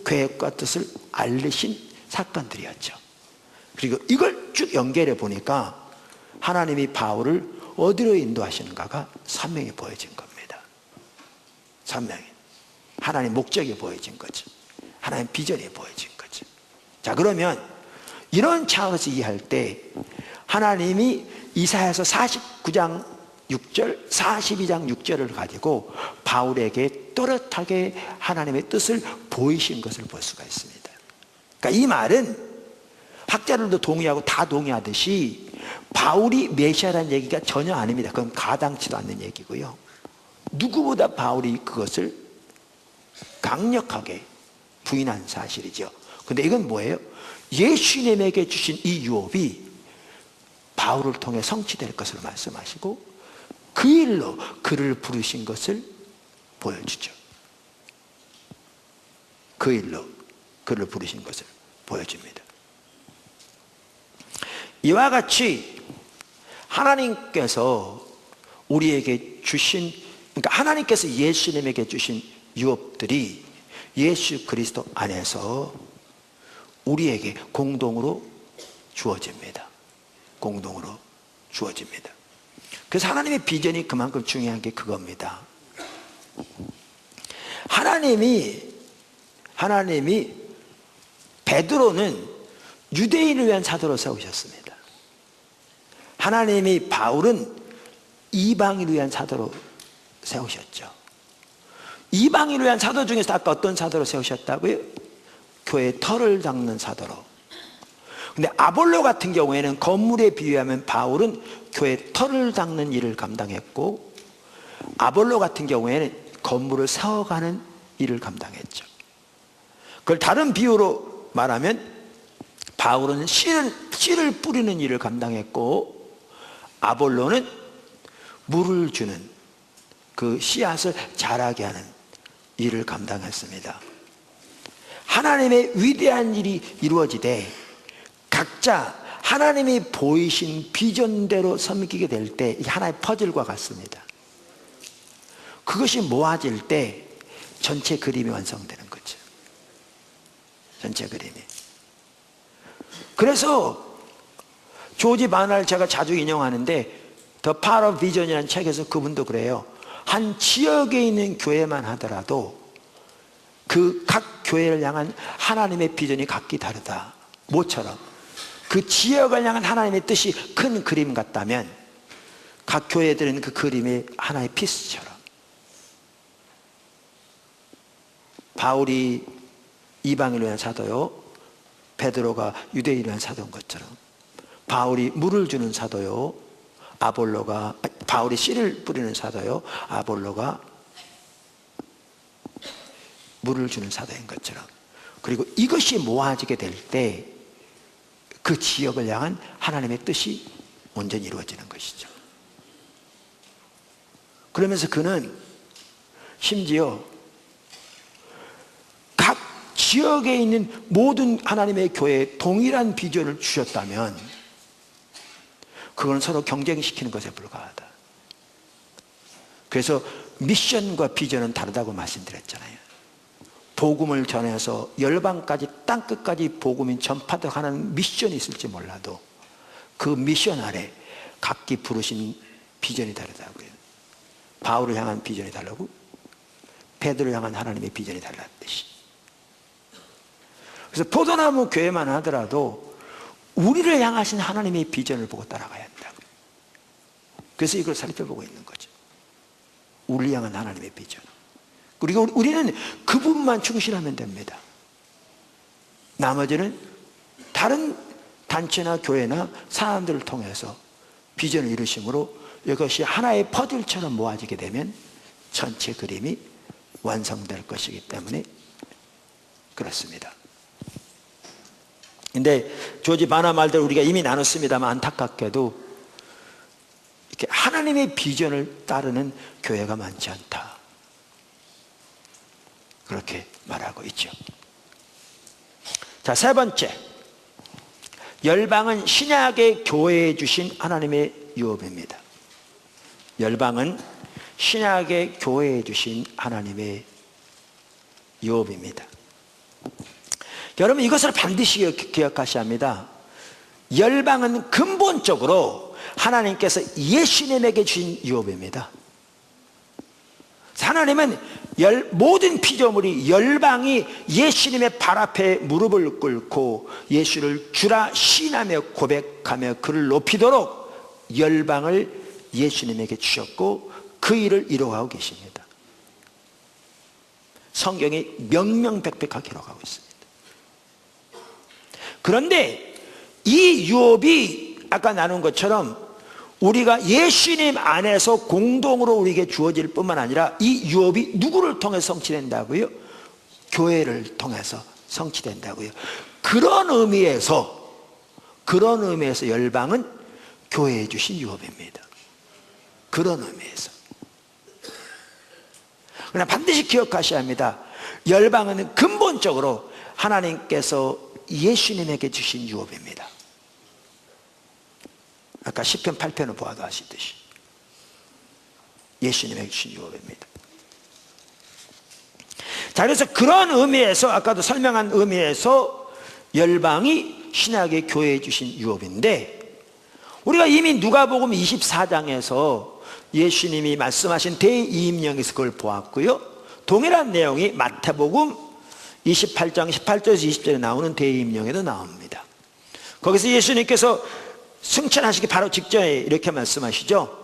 계획과 뜻을 알리신 사건들이었죠. 그리고 이걸 쭉 연결해 보니까 하나님이 바울을 어디로 인도하시는가가 선명히 보여진 겁니다. 선명히. 하나님 목적이 보여진 거죠. 하나님 비전이 보여진 거죠. 자, 그러면 이런 차원에서 이해할 때 하나님이 이사야서 49장 6절, 42장 6절을 가지고 바울에게 또렷하게 하나님의 뜻을 보이신 것을 볼 수가 있습니다. 그러니까 이 말은 학자들도 동의하고 다 동의하듯이 바울이 메시아라는 얘기가 전혀 아닙니다. 그건 가당치도 않는 얘기고요. 누구보다 바울이 그것을 강력하게 부인한 사실이죠. 근데 이건 뭐예요? 예수님에게 주신 이 유업이 바울을 통해 성취될 것을 말씀하시고 그 일로 그를 부르신 것을 보여주죠. 그 일로 그를 부르신 것을 보여줍니다. 이와 같이 하나님께서 우리에게 주신, 그러니까 하나님께서 예수님에게 주신 유업들이 예수 그리스도 안에서 우리에게 공동으로 주어집니다. 공동으로 주어집니다. 그래서 하나님의 비전이 그만큼 중요한 게 그겁니다. 하나님이 베드로는 유대인을 위한 사도로 세우셨습니다. 하나님이 바울은 이방인을 위한 사도로 세우셨죠. 이방인을 위한 사도 중에서 아까 어떤 사도로 세우셨다고요? 교회의 털을 닦는 사도로. 근데 아볼로 같은 경우에는 건물에 비유하면 바울은 교회의 털을 닦는 일을 감당했고, 아볼로 같은 경우에는 건물을 세워가는 일을 감당했죠. 그걸 다른 비유로 말하면 바울은 씨를 뿌리는 일을 감당했고, 아볼로는 물을 주는, 그 씨앗을 자라게 하는 일을 감당했습니다. 하나님의 위대한 일이 이루어지되 각자 하나님이 보이신 비전대로 섬기게 될 때 하나의 퍼즐과 같습니다. 그것이 모아질 때 전체 그림이 완성되는 거죠. 전체 그림이. 그래서 조지 바나를 제가 자주 인용하는데 The Power of Vision이라는 책에서 그분도 그래요. 한 지역에 있는 교회만 하더라도 그 각 교회를 향한 하나님의 비전이 각기 다르다. 뭐처럼 그 지역을 향한 하나님의 뜻이 큰 그림 같다면 각 교회들은 그 그림이 하나의 피스처럼, 바울이 이방인을 위한 사도요, 베드로가 유대인을 위한 사도인 것처럼, 바울이 물을 주는 사도요, 바울이 씨를 뿌리는 사도요, 아볼로가 물을 주는 사도인 것처럼, 그리고 이것이 모아지게 될 때 그 지역을 향한 하나님의 뜻이 온전히 이루어지는 것이죠. 그러면서 그는 심지어 각 지역에 있는 모든 하나님의 교회에 동일한 비전을 주셨다면 그건 서로 경쟁시키는 것에 불과하다. 그래서 미션과 비전은 다르다고 말씀드렸잖아요. 복음을 전해서 열방까지 땅끝까지 복음이 전파되고 하는 미션이 있을지 몰라도 그 미션 아래 각기 부르신 비전이 다르다고요. 바울을 향한 비전이 다르고 베드로를 향한 하나님의 비전이 달랐듯이. 그래서 포도나무 교회만 하더라도 우리를 향하신 하나님의 비전을 보고 따라가야 한다고요. 그래서 이걸 살펴보고 있는 거죠. 우리를 향한 하나님의 비전. 그리고 우리는 그 부분만 충실하면 됩니다. 나머지는 다른 단체나 교회나 사람들을 통해서 비전을 이루심으로 이것이 하나의 퍼즐처럼 모아지게 되면 전체 그림이 완성될 것이기 때문에 그렇습니다. 근데 조지 바나 말대로 우리가 이미 나눴습니다만 안타깝게도 이렇게 하나님의 비전을 따르는 교회가 많지 않다. 그렇게 말하고 있죠. 자, 세 번째, 열방은 신약의 교회에 주신 하나님의 유업입니다. 열방은 신약의 교회에 주신 하나님의 유업입니다. 여러분, 이것을 반드시 기억하셔야 합니다. 열방은 근본적으로 하나님께서 예수님에게 주신 유업입니다. 하나님은 모든 피조물이 열방이 예수님의 발 앞에 무릎을 꿇고 예수를 주라 시인하며 고백하며 그를 높이도록 열방을 예수님에게 주셨고 그 일을 이루어가고 계십니다. 성경이 명명백백하게 기록하고 있습니다. 그런데 이 유업이 아까 나눈 것처럼 우리가 예수님 안에서 공동으로 우리에게 주어질 뿐만 아니라 이 유업이 누구를 통해서 성취된다고요? 교회를 통해서 성취된다고요. 그런 의미에서 열방은 교회에 주신 유업입니다. 그런 의미에서. 그러나 반드시 기억하셔야 합니다. 열방은 근본적으로 하나님께서 예수님에게 주신 유업입니다. 아까 시편 8편을 보아도 아시듯이 예수님에게 주신 유업입니다. 자, 그래서 그런 의미에서 아까도 설명한 의미에서 열방이 신약의 교회에 주신 유업인데 우리가 이미 누가복음 24장에서 예수님이 말씀하신 대이임령에서 그걸 보았고요. 동일한 내용이 마태복음 28장 18절에서 20절에 나오는 대이임령에도 나옵니다. 거기서 예수님께서 승천하시기 바로 직전에 이렇게 말씀하시죠.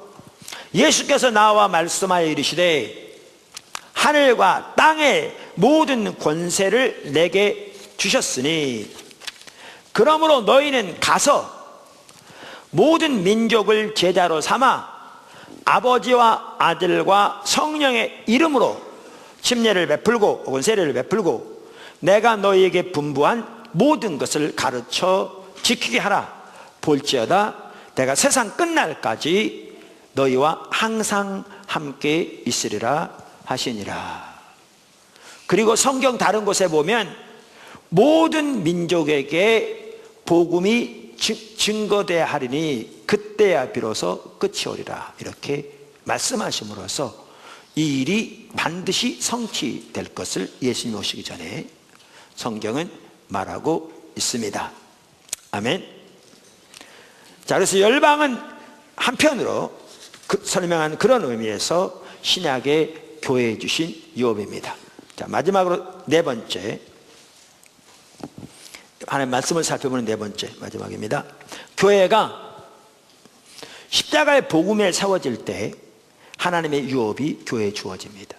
예수께서 나와 말씀하여 이르시되 하늘과 땅의 모든 권세를 내게 주셨으니 그러므로 너희는 가서 모든 민족을 제자로 삼아 아버지와 아들과 성령의 이름으로 침례를 베풀고 혹은 세례를 베풀고 내가 너희에게 분부한 모든 것을 가르쳐 지키게 하라. 볼지어다 내가 세상 끝날까지 너희와 항상 함께 있으리라 하시니라. 그리고 성경 다른 곳에 보면 모든 민족에게 복음이 증거되어야 하리니 그때야 비로소 끝이 오리라. 이렇게 말씀하심으로써 이 일이 반드시 성취될 것을 예수님이 오시기 전에 성경은 말하고 있습니다. 아멘. 자, 그래서 열방은 한편으로 설명한 그런 의미에서 신약의 교회에 주신 유업입니다. 자, 마지막으로 네 번째, 하나님의 말씀을 살펴보는 네 번째 마지막입니다. 교회가 십자가의 복음에 세워질 때 하나님의 유업이 교회에 주어집니다.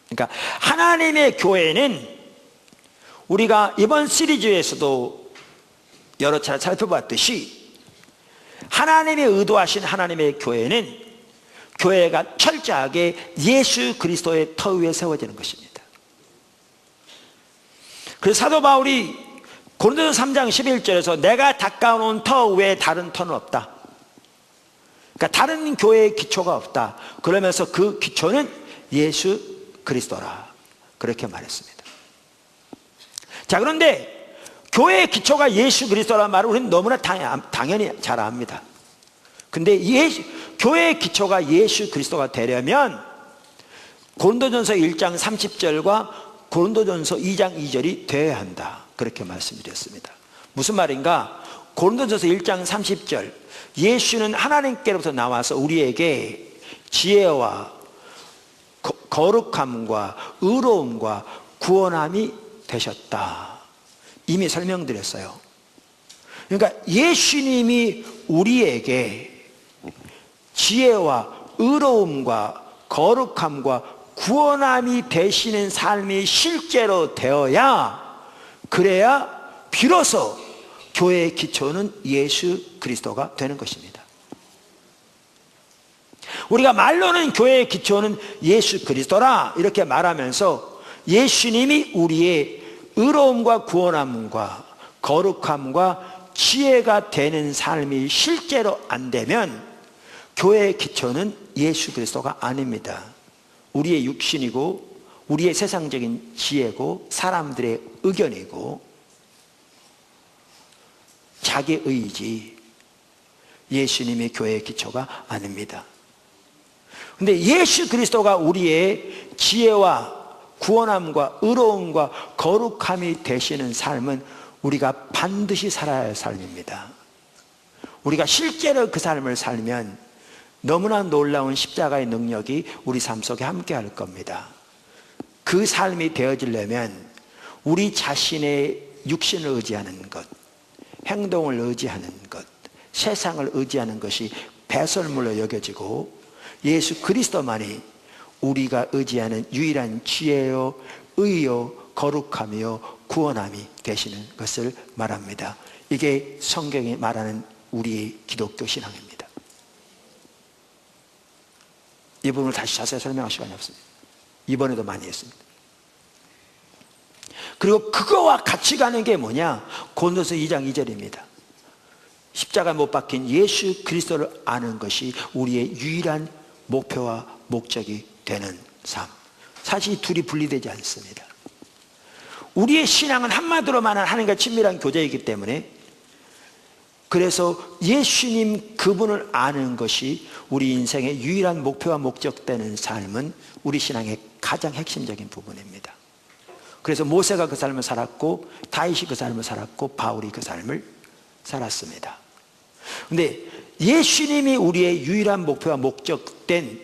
그러니까 하나님의 교회는 우리가 이번 시리즈에서도 여러 차례 살펴봤듯이 하나님이 의도하신 하나님의 교회는 교회가 철저하게 예수 그리스도의 터 위에 세워지는 것입니다. 그래서 사도 바울이 고린도서 3장 11절에서 내가 닦아놓은 터 외에 다른 터는 없다. 그러니까 다른 교회의 기초가 없다. 그러면서 그 기초는 예수 그리스도라. 그렇게 말했습니다. 자, 그런데 교회의 기초가 예수 그리스도라는 말을 우리는 너무나 당연히 잘 압니다. 근데 교회의 기초가 예수 그리스도가 되려면 고린도전서 1장 30절과 고린도전서 2장 2절이 되어야 한다. 그렇게 말씀드렸습니다. 무슨 말인가? 고린도전서 1장 30절, 예수는 하나님께로부터 나와서 우리에게 지혜와 거룩함과 의로움과 구원함이 되셨다. 이미 설명드렸어요. 그러니까 예수님이 우리에게 지혜와 의로움과 거룩함과 구원함이 되시는 삶이 실제로 되어야, 그래야 비로소 교회의 기초는 예수 그리스도가 되는 것입니다. 우리가 말로는 교회의 기초는 예수 그리스도라 이렇게 말하면서 예수님이 우리의 의로움과 구원함과 거룩함과 지혜가 되는 삶이 실제로 안 되면 교회의 기초는 예수 그리스도가 아닙니다. 우리의 육신이고 우리의 세상적인 지혜고 사람들의 의견이고 자기 의지, 예수님의 교회의 기초가 아닙니다. 근데 예수 그리스도가 우리의 지혜와 구원함과 의로움과 거룩함이 되시는 삶은 우리가 반드시 살아야 할 삶입니다. 우리가 실제로 그 삶을 살면 너무나 놀라운 십자가의 능력이 우리 삶 속에 함께 할 겁니다. 그 삶이 되어지려면 우리 자신의 육신을 의지하는 것, 행동을 의지하는 것, 세상을 의지하는 것이 배설물로 여겨지고 예수 그리스도만이 우리가 의지하는 유일한 지혜요, 의요, 거룩함이요, 구원함이 되시는 것을 말합니다. 이게 성경이 말하는 우리의 기독교 신앙입니다. 이 부분을 다시 자세히 설명할 시간이 없습니다. 이번에도 많이 했습니다. 그리고 그거와 같이 가는 게 뭐냐? 고린도서 2장 2절입니다. 십자가 못 박힌 예수 그리스도를 아는 것이 우리의 유일한 목표와 목적이 되는 삶. 사실 이 둘이 분리되지 않습니다. 우리의 신앙은 한마디로 말하는 하나님과 친밀한 교제이기 때문에, 그래서 예수님 그분을 아는 것이 우리 인생의 유일한 목표와 목적되는 삶은 우리 신앙의 가장 핵심적인 부분입니다. 그래서 모세가 그 삶을 살았고 다윗이 그 삶을 살았고 바울이 그 삶을 살았습니다. 그런데 예수님이 우리의 유일한 목표와 목적된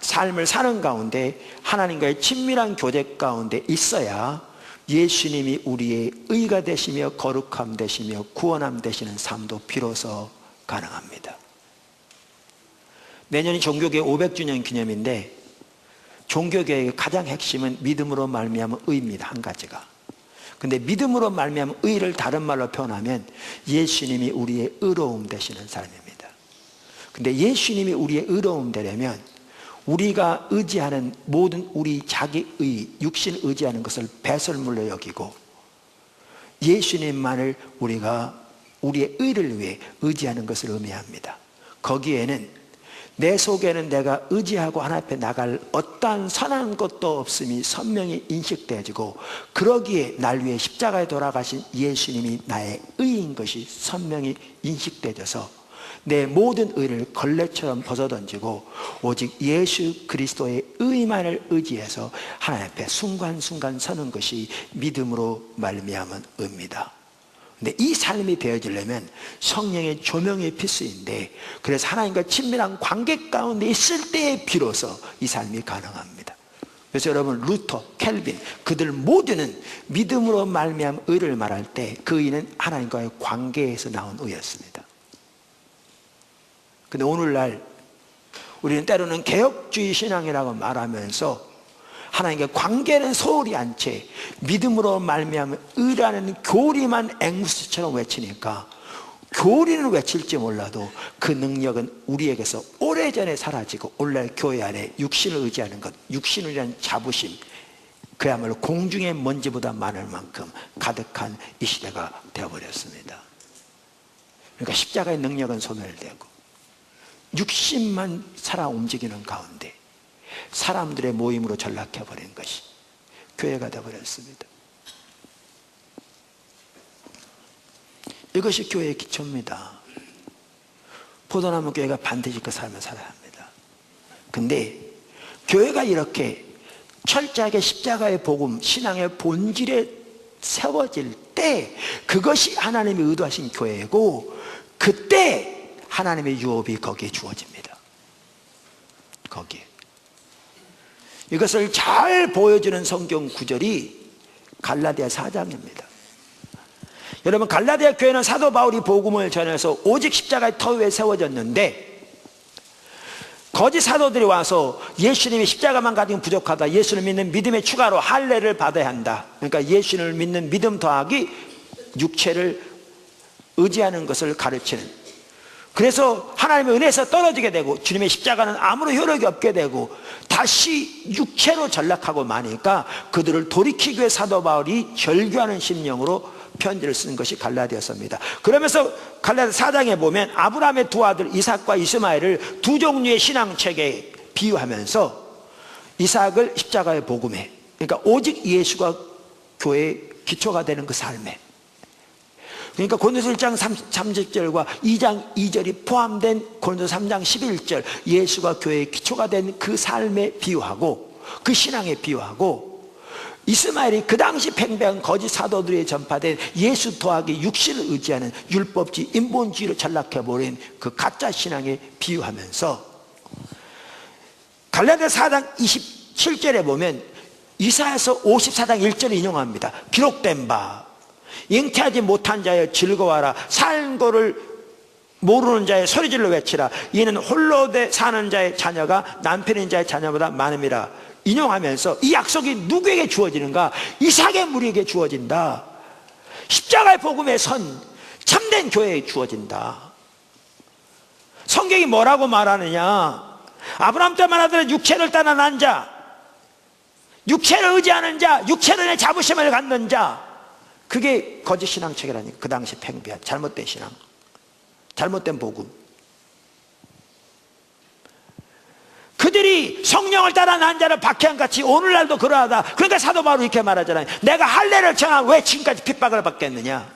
삶을 사는 가운데 하나님과의 친밀한 교제 가운데 있어야 예수님이 우리의 의가 되시며 거룩함 되시며 구원함 되시는 삶도 비로소 가능합니다. 내년이 종교개혁 500주년 기념인데 종교개혁의 가장 핵심은 믿음으로 말미암은 의입니다. 한 가지가. 근데 믿음으로 말미암은 의를 다른 말로 표현하면 예수님이 우리의 의로움 되시는 사람입니다. 근데 예수님이 우리의 의로움 되려면 우리가 의지하는 모든 우리 자기의 육신 의지하는 것을 배설물로 여기고 예수님만을 우리가 우리의 의를 위해 의지하는 것을 의미합니다. 거기에는 내 속에는 내가 의지하고 하나님 앞에 나갈 어떠한 선한 것도 없음이 선명히 인식되어지고, 그러기에 날 위해 십자가에 돌아가신 예수님이 나의 의인 것이 선명히 인식되어져서 내 모든 의를 걸레처럼 벗어던지고 오직 예수 그리스도의 의만을 의지해서 하나님 앞에 순간순간 서는 것이 믿음으로 말미암은 의입니다. 근데 이 삶이 되어지려면 성령의 조명이 필수인데, 그래서 하나님과 친밀한 관계 가운데 있을 때에 비로소 이 삶이 가능합니다. 그래서 여러분, 루터, 켈빈, 그들 모두는 믿음으로 말미암은 의를 말할 때 그 의는 하나님과의 관계에서 나온 의였습니다. 근데 오늘날 우리는 때로는 개혁주의 신앙이라고 말하면서 하나님과 관계는 소홀히 한 채 믿음으로 말미암은 의라는 교리만 앵무새처럼 외치니까, 교리는 외칠지 몰라도 그 능력은 우리에게서 오래전에 사라지고 오늘날 교회 안에 육신을 의지하는 것, 육신을 위한 자부심, 그야말로 공중의 먼지보다 많을 만큼 가득한 이 시대가 되어버렸습니다. 그러니까 십자가의 능력은 소멸되고 육신만 살아 움직이는 가운데 사람들의 모임으로 전락해버린 것이 교회가 되어버렸습니다. 이것이 교회의 기초입니다. 포도나무 교회가 반드시 그 삶을 살아야 합니다. 근데 교회가 이렇게 철저하게 십자가의 복음, 신앙의 본질에 세워질 때 그것이 하나님이 의도하신 교회고, 그때 하나님의 유업이 거기에 주어집니다. 거기에. 이것을 잘 보여주는 성경 구절이 갈라디아 4장입니다. 여러분, 갈라디아 교회는 사도 바울이 복음을 전해서 오직 십자가의 터 위에 세워졌는데, 거짓 사도들이 와서 예수님이 십자가만 가지고 부족하다, 예수를 믿는 믿음의 추가로 할례를 받아야 한다, 그러니까 예수를 믿는 믿음 더하기 육체를 의지하는 것을 가르치는, 그래서 하나님의 은혜에서 떨어지게 되고 주님의 십자가는 아무런 효력이 없게 되고 다시 육체로 전락하고 마니까 그들을 돌이키기 위해 사도 바울이 절규하는 심령으로 편지를 쓴 것이 갈라디아서입니다. 그러면서 갈라디아 4장에 보면 아브라함의 두 아들 이삭과 이스마엘을 두 종류의 신앙책에 비유하면서 이삭을 십자가의 복음에, 그러니까 오직 예수가 교회의 기초가 되는 그 삶에, 그러니까 고린도서 1장 30절과 2장 2절이 포함된 고린도서 3장 11절, 예수가 교회의 기초가 된 그 삶에 비유하고 그 신앙에 비유하고, 이스마엘이 그 당시 팽배한 거짓 사도들에 전파된 예수 더하기 육신을 의지하는 율법주의, 인본주의로 전락해버린 그 가짜 신앙에 비유하면서 갈라디아 4장 27절에 보면 이사야서 54장 1절을 인용합니다. 기록된 바 잉태하지 못한 자여 즐거워하라, 산 거를 모르는 자의 소리질러 외치라, 이는 홀로 사는 자의 자녀가 남편인 자의 자녀보다 많음이라. 인용하면서 이 약속이 누구에게 주어지는가? 이삭의 무리에게 주어진다. 십자가의 복음의 선, 참된 교회에 주어진다. 성경이 뭐라고 말하느냐? 아브라함 때 말하던 육체를 따라 난 자, 육체를 의지하는 자, 육체를 자부심을 갖는 자, 그게 거짓 신앙책이라니까. 그 당시 팽배한 잘못된 신앙, 잘못된 복음. 그들이 성령을 따라 난 자를 박해한같이 오늘날도 그러하다. 그러니까 사도 바울이 이렇게 말하잖아요. 내가 할례를 청한 왜 지금까지 핍박을 받겠느냐.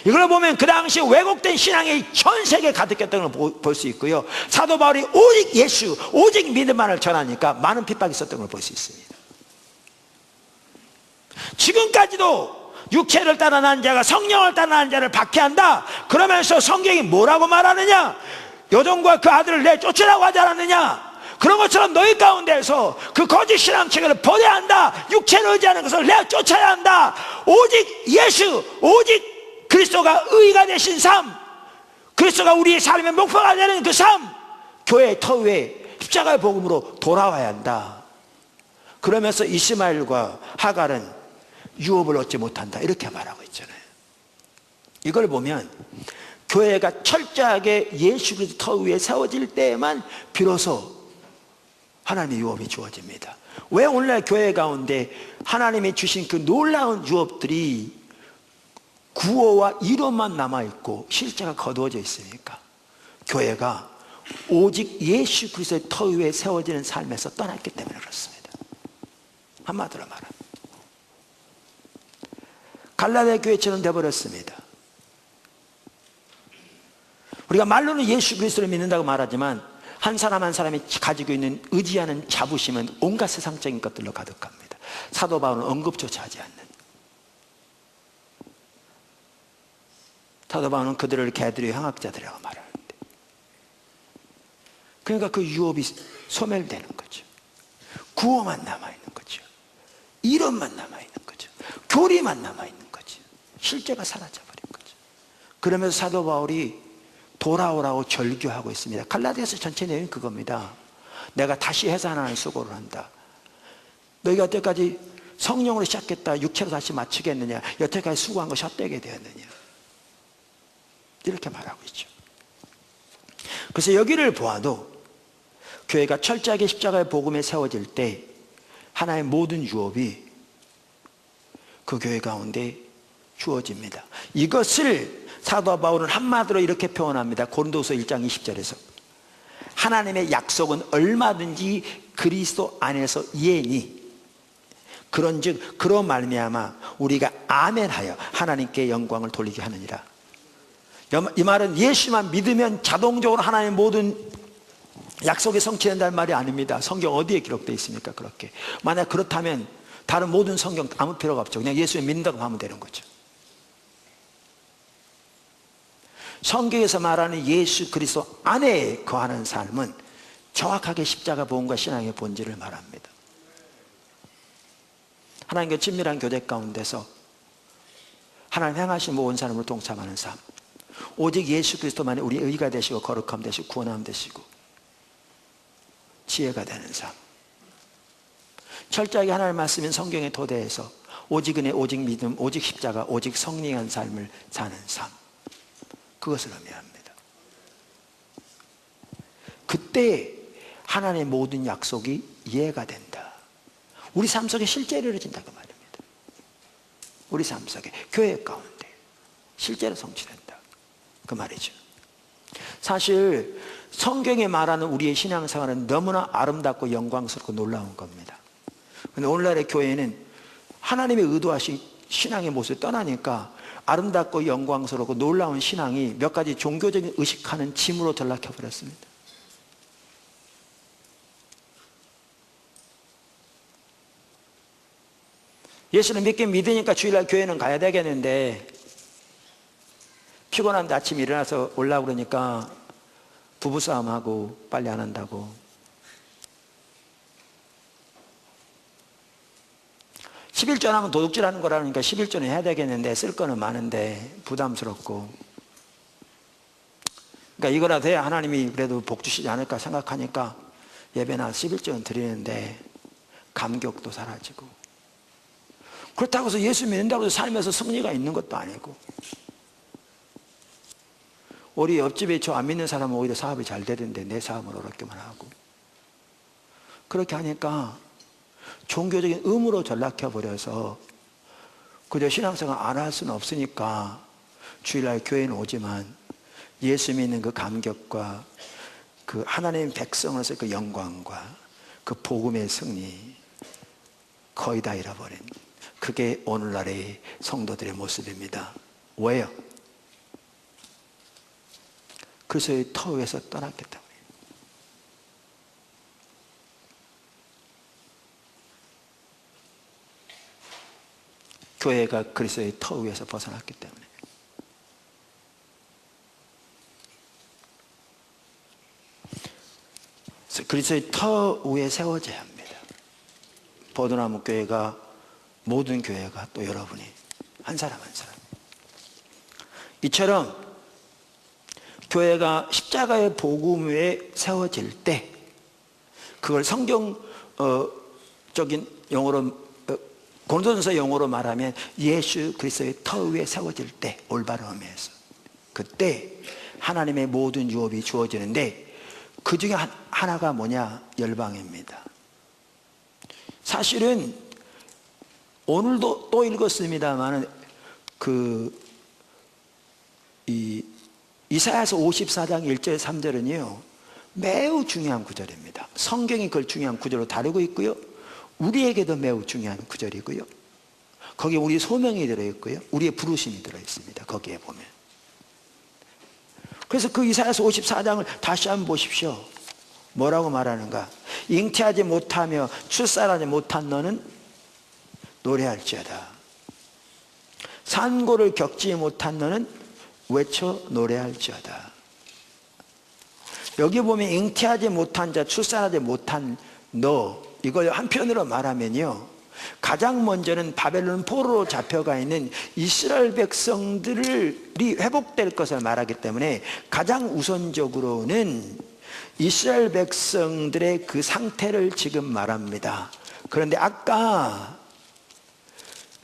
이걸 보면 그 당시 왜곡된 신앙이 전 세계에 가득했던 걸 볼 수 있고요, 사도 바울이 오직 예수, 오직 믿음만을 전하니까 많은 핍박이 있었던 걸 볼 수 있습니다. 지금까지도 육체를 따라 난 자가 성령을 따라 난 자를 박해한다. 그러면서 성경이 뭐라고 말하느냐? 여종과 그 아들을 내쫓으라고 하지 않았느냐? 그런 것처럼 너희 가운데서 그 거짓 신앙책을 버려야 한다. 육체를 의지하는 것을 내쫓아야 한다. 오직 예수, 오직 그리스도가 의가 되신 삶, 그리스도가 우리의 삶의 목표가 되는 그 삶, 교회의 터 위에 십자가의 복음으로 돌아와야 한다. 그러면서 이스마엘과 하갈은 유업을 얻지 못한다, 이렇게 말하고 있잖아요. 이걸 보면 교회가 철저하게 예수 그리스도 터 위에 세워질 때에만 비로소 하나님의 유업이 주어집니다. 왜 오늘날 교회 가운데 하나님이 주신 그 놀라운 유업들이 구호와 이론만 남아있고 실제가 거두어져 있으니까 교회가 오직 예수 그리스도의 터 위에 세워지는 삶에서 떠났기 때문에 그렇습니다. 한마디로 말합니다. 갈라디아 교회처럼 되어버렸습니다. 우리가 말로는 예수 그리스도를 믿는다고 말하지만 한 사람 한 사람이 가지고 있는 의지하는 자부심은 온갖 세상적인 것들로 가득합니다. 사도 바울은 언급조차 하지 않는, 사도 바울은 그들을 개들의 향학자들이라고 말하는데, 그러니까 그 유업이 소멸되는 거죠. 구호만 남아있는 거죠. 이론만 남아있는 거죠. 교리만 남아있는 거죠. 실제가 사라져버린 거죠. 그러면서 사도 바울이 돌아오라고 절규하고 있습니다. 갈라디아서 전체 내용이 그겁니다. 내가 다시 해산하는 수고를 한다. 너희가 여태까지 성령으로 시작했다 육체로 다시 마치겠느냐, 여태까지 수고한 것이 헛되게 되었느냐, 이렇게 말하고 있죠. 그래서 여기를 보아도 교회가 철저하게 십자가의 복음에 세워질 때 하나의 모든 유업이 그 교회 가운데 주어집니다. 이것을 사도 바울은 한마디로 이렇게 표현합니다. 고린도서 1장 20절에서 하나님의 약속은 얼마든지 그리스도 안에서 예니 그런즉 그로 말미암아 우리가 아멘하여 하나님께 영광을 돌리게 하느니라. 이 말은 예수만 믿으면 자동적으로 하나님의 모든 약속이 성취된다는 말이 아닙니다. 성경 어디에 기록되어 있습니까? 그렇게 만약 그렇다면 다른 모든 성경 아무 필요가 없죠. 그냥 예수를 믿는다고 하면 되는 거죠. 성경에서 말하는 예수 그리스도 안에 거하는 삶은 정확하게 십자가 복음과 신앙의 본질을 말합니다. 하나님과 친밀한 교제 가운데서 하나님 행하신 모든 사람으로 동참하는 삶, 오직 예수 그리스도만이 우리 의가 되시고 거룩함 되시고 구원함 되시고 지혜가 되는 삶, 철저하게 하나님의 말씀인 성경의 토대에서 오직 은혜, 오직 믿음, 오직 십자가, 오직 성령한 삶을 사는 삶, 그것을 의미합니다. 그때 하나님의 모든 약속이 이해가 된다. 우리 삶 속에 실제로 이루어진다고 말입니다. 우리 삶 속에 교회 가운데 실제로 성취된다, 그 말이죠. 사실 성경에 말하는 우리의 신앙생활은 너무나 아름답고 영광스럽고 놀라운 겁니다. 그런데 오늘날의 교회는 하나님의 의도하신 신앙의 모습을 떠나니까 아름답고 영광스럽고 놀라운 신앙이 몇 가지 종교적인 의식하는 짐으로 전락해버렸습니다. 예수를 믿긴 믿으니까 주일날 교회는 가야 되겠는데 피곤한데 아침 일어나서 오려고 그러니까 부부싸움하고 빨리 안 한다고, 11조 하면 도둑질하는 거라니까 11조는 해야 되겠는데 쓸 거는 많은데 부담스럽고, 그러니까 이거라도 해야 하나님이 그래도 복 주시지 않을까 생각하니까 예배나 11조는 드리는데 감격도 사라지고, 그렇다고 해서 예수 믿는다고 해서 삶에서 승리가 있는 것도 아니고, 우리 옆집에 저 안 믿는 사람은 오히려 사업이 잘 되던데 내 사업을 어렵게만 하고, 그렇게 하니까 종교적인 의무로 전락해버려서 그저 신앙생활 안 할 수는 없으니까 주일날 교회는 오지만 예수 믿는 그 감격과 그 하나님 백성으로서 그 영광과 그 복음의 승리 거의 다 잃어버린, 그게 오늘날의 성도들의 모습입니다. 왜요? 그리스도의 터 위에서 떠났기 때문에. 교회가 그리스도의 터 위에서 벗어났기 때문에. 그리스도의 터 위에 세워져야 합니다. 버드나무 교회가, 모든 교회가, 또 여러분이 한 사람 한 사람, 이처럼 교회가 십자가의 복음 위에 세워질 때 그걸 성경적인 용어로, 고린도전서 용어로 말하면 예수 그리스도의 터 위에 세워질 때, 올바른 의미에서 그때 하나님의 모든 유업이 주어지는데 그 중에 하나가 뭐냐? 열방입니다. 사실은 오늘도 또 읽었습니다만 그 이사야서 54장 1절 3절은요 매우 중요한 구절입니다. 성경이 그걸 중요한 구절로 다루고 있고요, 우리에게도 매우 중요한 구절이고요, 거기에 우리 소명이 들어있고요, 우리의 부르심이 들어있습니다. 거기에 보면. 그래서 그 이사야서 54장을 다시 한번 보십시오. 뭐라고 말하는가? 잉태하지 못하며 출산하지 못한 너는 노래할지어다. 산고를 겪지 못한 너는 외쳐 노래할지어다. 여기 보면 잉태하지 못한 자, 출산하지 못한 너, 이걸 한편으로 말하면요, 가장 먼저는 바벨론 포로로 잡혀가 있는 이스라엘 백성들이 회복될 것을 말하기 때문에 가장 우선적으로는 이스라엘 백성들의 그 상태를 지금 말합니다. 그런데 아까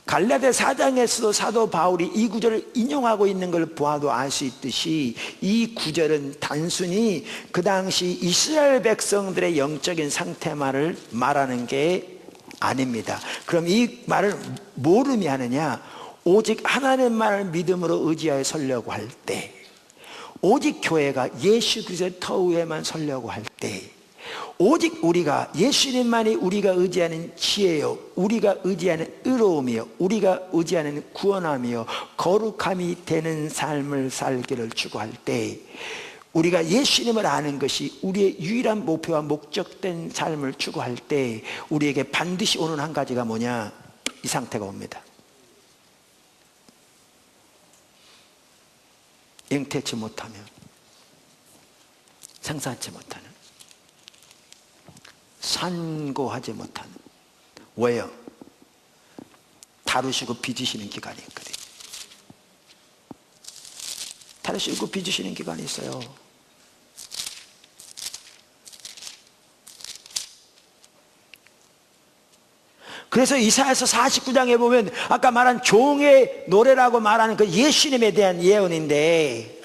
갈라디아 4장에서도 사도 바울이 이 구절을 인용하고 있는 걸 보아도 알 수 있듯이 이 구절은 단순히 그 당시 이스라엘 백성들의 영적인 상태만을 말하는 게 아닙니다. 그럼 이 말을 뭘 의미하느냐? 오직 하나님만을 믿음으로 의지하여 서려고 할 때, 오직 교회가 예수 그리스도의 터 위에만 서려고 할 때, 오직 우리가 예수님만이 우리가 의지하는 지혜요, 우리가 의지하는 의로움이요, 우리가 의지하는 구원함이요 거룩함이 되는 삶을 살기를 추구할 때, 우리가 예수님을 아는 것이 우리의 유일한 목표와 목적된 삶을 추구할 때 우리에게 반드시 오는 한 가지가 뭐냐? 이 상태가 옵니다. 잉태치 못하며 생산치 못하는, 산고하지 못하는. 왜요? 다루시고 빚으시는 기간이 있거든요. 다루시고 빚으시는 기간이 있어요. 그래서 이사야서 49장에 보면 아까 말한 종의 노래라고 말하는 그 예수님에 대한 예언인데,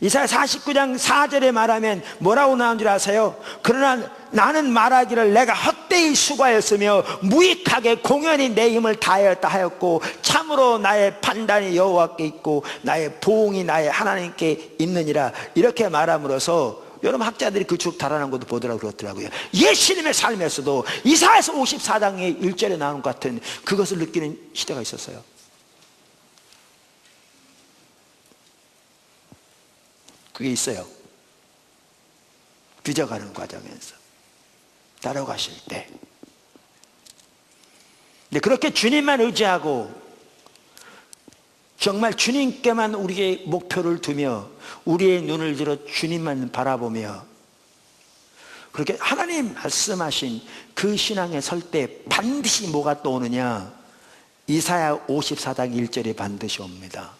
이사야 49장 4절에 말하면 뭐라고 나온 줄 아세요? 그러나 나는 말하기를 내가 헛되이 수고하였으며 무익하게 공연히 내 힘을 다하였다 하였고 참으로 나의 판단이 여호와께 있고 나의 보응이 나의 하나님께 있느니라. 이렇게 말함으로써 여러분 학자들이 그 쭉 달아난 것도 보더라고 그렇더라고요. 예수님의 삶에서도 이사야서 54장의 1절에 나오는 것 같은 그것을 느끼는 시대가 있었어요. 그게 있어요. 빚어가는 과정에서 따라가실 때. 근데 그렇게 주님만 의지하고 정말 주님께만 우리의 목표를 두며 우리의 눈을 들어 주님만 바라보며 그렇게 하나님 말씀하신 그 신앙에 설 때 반드시 뭐가 또 오느냐? 이사야 54장 1절이 반드시 옵니다.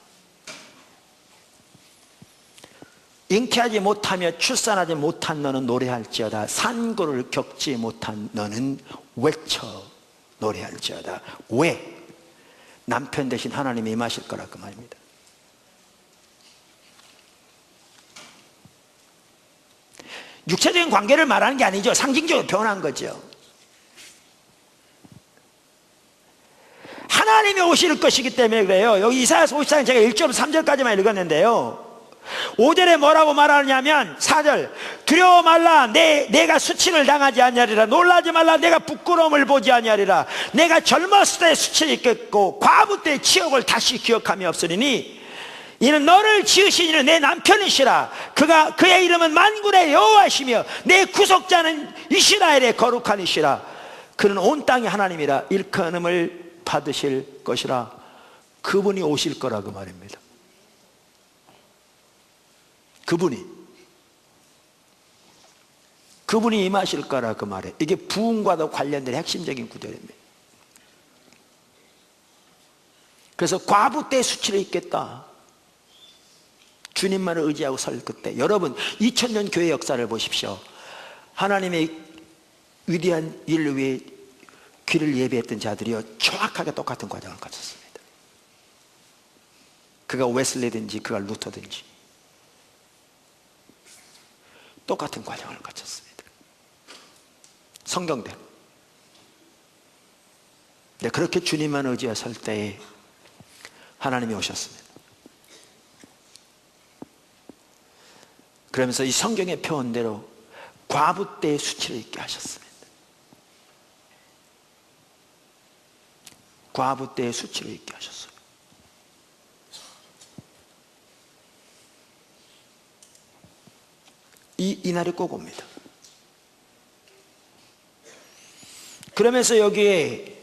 잉태하지 못하며 출산하지 못한 너는 노래할지어다. 산고를 겪지 못한 너는 외쳐 노래할지어다. 왜? 남편 대신 하나님이 임하실 거라 그 말입니다. 육체적인 관계를 말하는 게 아니죠. 상징적으로 표현한 거죠. 하나님이 오실 것이기 때문에 그래요. 여기 이사야서 54장 제가 1절 3절까지만 읽었는데요, 5절에 뭐라고 말하냐면 4절, 두려워 말라 내가 수치를 당하지 아니하리라. 놀라지 말라 내가 부끄러움을 보지 아니하리라. 내가 젊었을 때 수치를 입겠고 과부 때 치욕을 다시 기억함이 없으리니 이는 너를 지으신 이는 내 남편이시라. 그의 이름은 만군의 여호와시며 내 구속자는 이스라엘의 거룩한 이시라. 그는 온 땅의 하나님이라. 일컬음을 받으실 것이라. 그분이 오실 거라 그 말입니다. 그분이 임하실 거라 그 말이에요. 이게 부흥과도 관련된 핵심적인 구절입니다. 그래서 과부 때 수치를 입겠다. 주님만을 의지하고 설 그때. 여러분 2000년 교회 역사를 보십시오. 하나님의 위대한 일을 위해 귀를 예비했던 자들이요 정확하게 똑같은 과정을 거쳤습니다. 그가 웨슬리든지 그가 루터든지 똑같은 과정을 거쳤습니다. 성경대로. 네, 그렇게 주님만 의지해 설 때에 하나님이 오셨습니다. 그러면서 이 성경의 표현대로 과부 때의 수치를 잊게 하셨습니다. 과부 때의 수치를 잊게 하셨어요. 이 날이 꼭 옵니다. 그러면서 여기에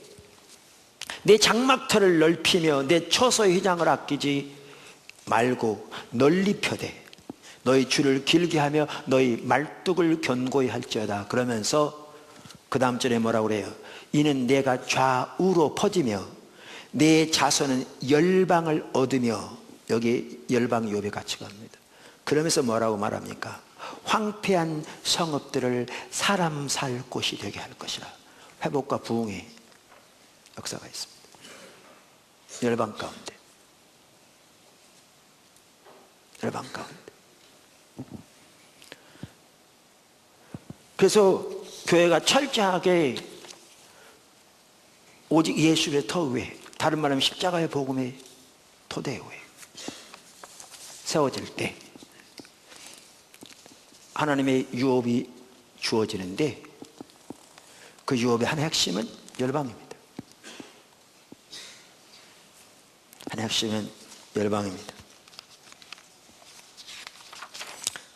내 장막터를 넓히며 내 처소의 휘장을 아끼지 말고 널리 펴되 너희 줄을 길게 하며 너희 말뚝을 견고히 할지어다. 그러면서 그 다음 절에 뭐라고 그래요? 이는 내가 좌우로 퍼지며 내 자손은 열방을 얻으며, 여기 열방 유업에 같이 갑니다. 그러면서 뭐라고 말합니까? 황폐한 성읍들을 사람 살 곳이 되게 할 것이라. 회복과 부흥의 역사가 있습니다. 열방 가운데, 열방 가운데. 그래서 교회가 철저하게 오직 예수의 터 위에, 다른 말하면 십자가의 복음의 토대 위에 세워질 때 하나님의 유업이 주어지는데, 그 유업의 한 핵심은 열방입니다. 한 핵심은 열방입니다.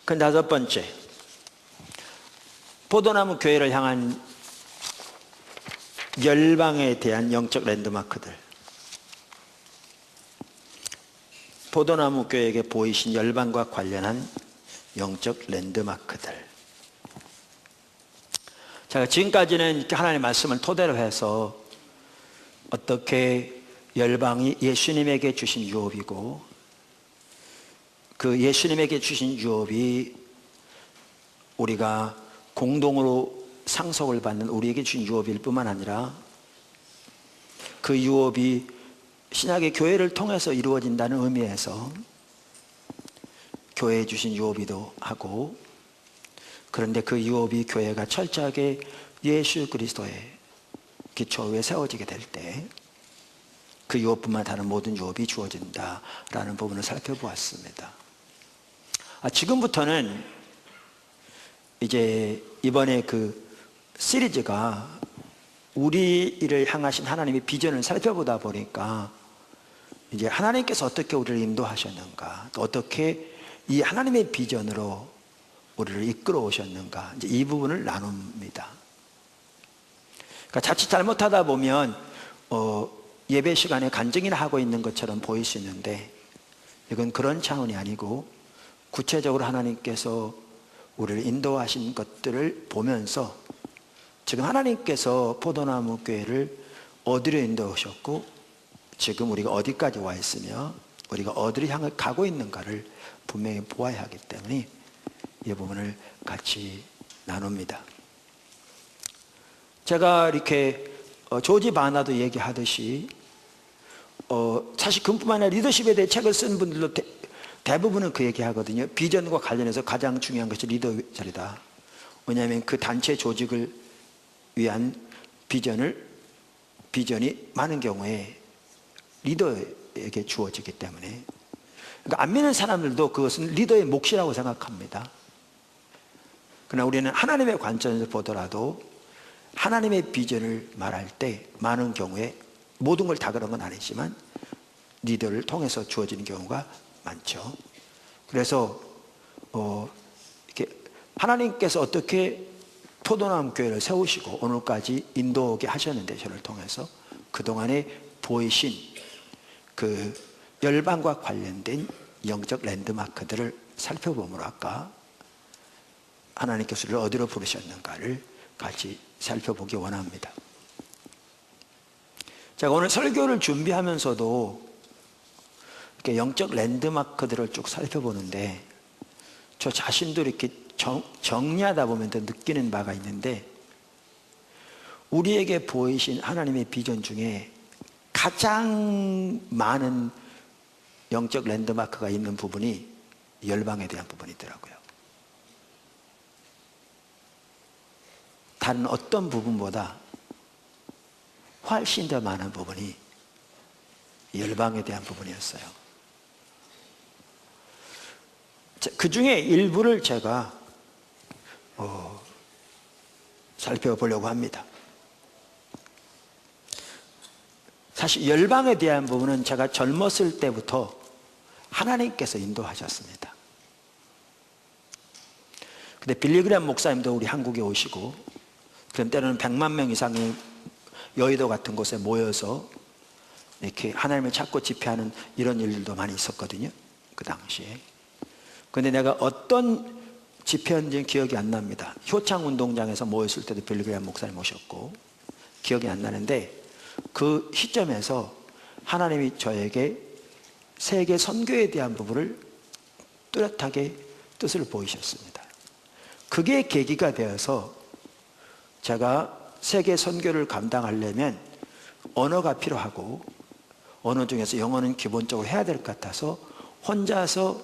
그 다섯 번째, 포도나무 교회를 향한 열방에 대한 영적 랜드마크들. 포도나무 교회에게 보이신 열방과 관련한 영적 랜드마크들. 자, 지금까지는 이렇게 하나님의 말씀을 토대로 해서 어떻게 열방이 예수님에게 주신 유업이고, 그 예수님에게 주신 유업이 우리가 공동으로 상속을 받는 우리에게 주신 유업일 뿐만 아니라 그 유업이 신약의 교회를 통해서 이루어진다는 의미에서 교회에 주신 유업이기도 하고, 그런데 그 유업이 교회가 철저하게 예수 그리스도의 기초 위에 세워지게 될 때 그 유업뿐만 다른 모든 유업이 주어진다라는 부분을 살펴보았습니다. 지금부터는 이제 이번에 그 시리즈가 우리를 향하신 하나님의 비전을 살펴보다 보니까 이제 하나님께서 어떻게 우리를 인도하셨는가, 또 어떻게 이 하나님의 비전으로 우리를 이끌어 오셨는가, 이제 이 부분을 나눕니다. 그러니까 자칫 잘못하다 보면 예배 시간에 간증이나 하고 있는 것처럼 보일 수 있는데, 이건 그런 차원이 아니고 구체적으로 하나님께서 우리를 인도하신 것들을 보면서 지금 하나님께서 포도나무 교회를 어디로 인도하셨고 지금 우리가 어디까지 와 있으며 우리가 어디를 향해 가고 있는가를 분명히 보아야 하기 때문에 이 부분을 같이 나눕니다. 제가 이렇게 조지 바나도 얘기하듯이 사실 그뿐만 아니라 리더십에 대해 책을 쓴 분들도 대부분은 그 얘기하거든요. 비전과 관련해서 가장 중요한 것이 리더십이다. 왜냐하면 그 단체 조직을 위한 비전이 많은 경우에 리더에게 주어지기 때문에, 그러니까 안 믿는 사람들도 그것은 리더의 몫이라고 생각합니다. 그러나 우리는 하나님의 관점에서 보더라도 하나님의 비전을 말할 때 많은 경우에 모든 걸 다 그런 건 아니지만 리더를 통해서 주어지는 경우가 많죠. 그래서 이렇게 하나님께서 어떻게 포도나무 교회를 세우시고 오늘까지 인도하게 하셨는데, 저를 통해서 그동안에 보이신 그 열방과 관련된 영적 랜드마크들을 살펴보므로 아까 하나님께서 우리를 어디로 부르셨는가를 같이 살펴보기 원합니다. 제가 오늘 설교를 준비하면서도 이렇게 영적 랜드마크들을 쭉 살펴보는데 저 자신도 이렇게 정리하다 보면 더 느끼는 바가 있는데, 우리에게 보이신 하나님의 비전 중에 가장 많은 영적 랜드마크가 있는 부분이 열방에 대한 부분이더라고요. 다른 어떤 부분보다 훨씬 더 많은 부분이 열방에 대한 부분이었어요. 그 중에 일부를 제가 살펴보려고 합니다. 사실 열방에 대한 부분은 제가 젊었을 때부터 하나님께서 인도하셨습니다. 근데 빌리그램 목사님도 우리 한국에 오시고, 그런 때는 100만 명 이상이 여의도 같은 곳에 모여서 이렇게 하나님을 찾고 집회하는 이런 일들도 많이 있었거든요, 그 당시에. 근데 내가 어떤 집회였는지는 기억이 안 납니다. 효창 운동장에서 모였을 때도 빌리그램 목사님 오셨고, 기억이 안 나는데, 그 시점에서 하나님이 저에게 세계 선교에 대한 부분을 뚜렷하게 뜻을 보이셨습니다. 그게 계기가 되어서 제가 세계 선교를 감당하려면 언어가 필요하고, 언어 중에서 영어는 기본적으로 해야 될 것 같아서 혼자서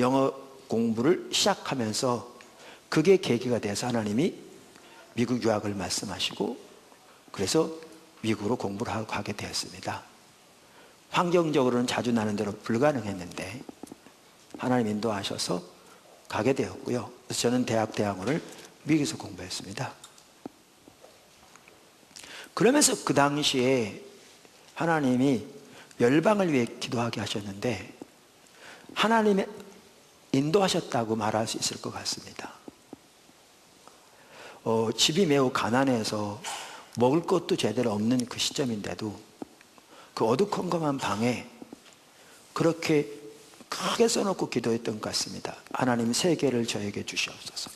영어 공부를 시작하면서, 그게 계기가 돼서 하나님이 미국 유학을 말씀하시고, 그래서 미국으로 공부를 하고 가게 되었습니다. 환경적으로는 자주 나는 대로 불가능했는데 하나님 인도하셔서 가게 되었고요. 그래서 저는 대학원을 미국에서 공부했습니다. 그러면서 그 당시에 하나님이 열방을 위해 기도하게 하셨는데, 하나님의 인도하셨다고 말할 수 있을 것 같습니다. 집이 매우 가난해서 먹을 것도 제대로 없는 그 시점인데도 그 어두컴컴한 방에 그렇게 크게 써놓고 기도했던 것 같습니다. 하나님 세계를 저에게 주시옵소서.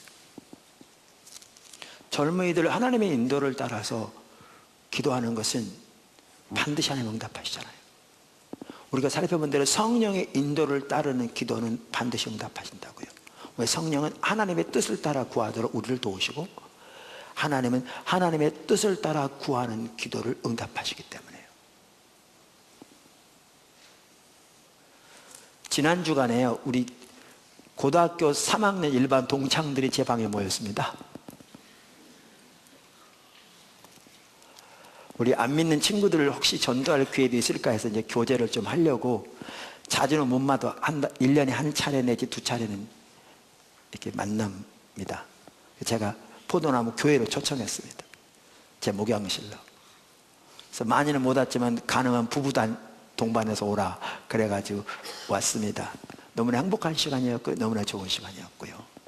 젊은이들 하나님의 인도를 따라서 기도하는 것은 반드시 하나님 응답하시잖아요. 우리가 살펴본 대로 성령의 인도를 따르는 기도는 반드시 응답하신다고요. 왜? 성령은 하나님의 뜻을 따라 구하도록 우리를 도우시고, 하나님은 하나님의 뜻을 따라 구하는 기도를 응답하시기 때문에요. 지난 주간에요, 우리 고등학교 3학년 일반 동창들이 제 방에 모였습니다. 우리 안 믿는 친구들을 혹시 전도할 기회도 있을까 해서 이제 교제를 좀 하려고, 자주는 못 만나도 1년에 한 차례 내지 2차례는 이렇게 만납니다. 제가 포도나무 교회로 초청했습니다. 제 목양실로. 그래서 많이는 못 왔지만 가능한 부부단 동반해서 오라 그래가지고 왔습니다. 너무나 행복한 시간이었고 너무나 좋은 시간이었고요.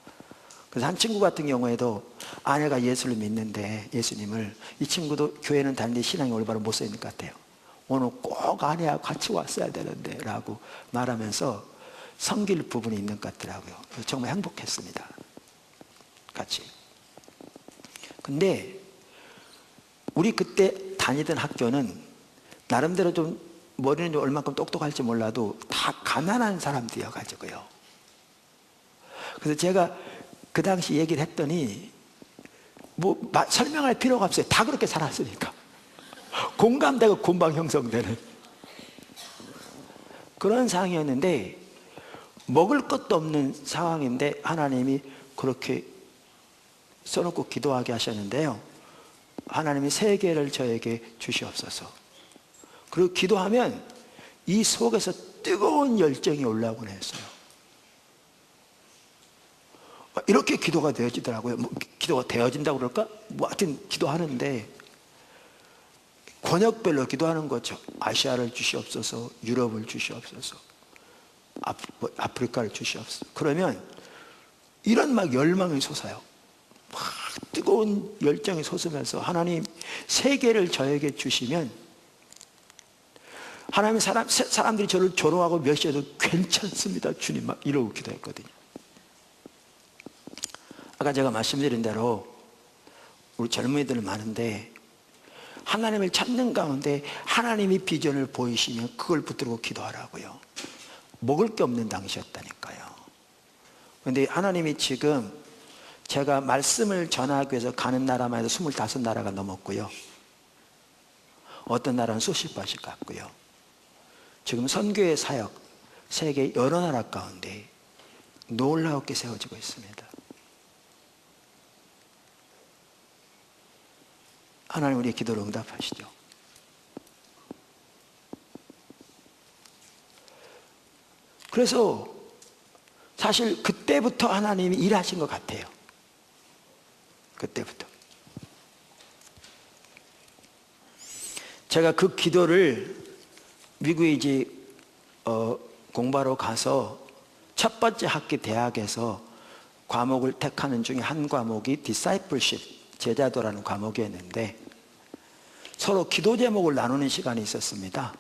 그래서 한 친구 같은 경우에도 아내가 예수를 믿는데, 예수님을, 이 친구도 교회는 다니는데 신앙이 올바로 못 서 있는 것 같아요. 오늘 꼭 아내하고 같이 왔어야 되는데 라고 말하면서 섬길 부분이 있는 것 같더라고요. 그래서 정말 행복했습니다, 같이. 근데 우리 그때 다니던 학교는 나름대로 좀 머리는 좀 얼마큼 똑똑할지 몰라도 다 가난한 사람들이어가지고요. 그래서 제가 그 당시 얘기를 했더니 설명할 필요가 없어요. 다 그렇게 살았으니까. 공감대가 금방 형성되는 그런 상황이었는데, 먹을 것도 없는 상황인데 하나님이 그렇게 써놓고 기도하게 하셨는데요, 하나님이 세계를 저에게 주시옵소서. 그리고 기도하면 이 속에서 뜨거운 열정이 올라오곤 했어요. 이렇게 기도가 되어지더라고요. 기도가 되어진다고 그럴까? 하여튼 기도하는데 권역별로 기도하는 거죠. 아시아를 주시옵소서, 유럽을 주시옵소서, 아프리카를 주시옵소서. 그러면 이런 막 열망이 솟아요. 막 뜨거운 열정이 솟으면서 하나님 세계를 저에게 주시면, 하나님 사람들이 저를 조롱하고 멸시해도 괜찮습니다 주님, 막 이러고 기도했거든요. 아까 제가 말씀드린 대로 우리 젊은이들 많은데 하나님을 찾는 가운데 하나님이 비전을 보이시면 그걸 붙들고 기도하라고요. 먹을 게 없는 당시였다니까요. 그런데 하나님이 지금 제가 말씀을 전하기 위해서 가는 나라만 해도 25나라가 넘었고요. 어떤 나라는 수십 번씩 갔고요. 지금 선교의 사역 세계 여러 나라 가운데 놀라웠게 세워지고 있습니다. 하나님 우리의 기도를 응답하시죠. 그래서 사실 그때부터 하나님이 일하신 것 같아요. 그때부터. 제가 그 기도를 미국에 이제 공부하러 가서 첫 번째 학기 대학에서 과목을 택하는 중에 한 과목이 discipleship, 제자도라는 과목이었는데 서로 기도 제목을 나누는 시간이 있었습니다.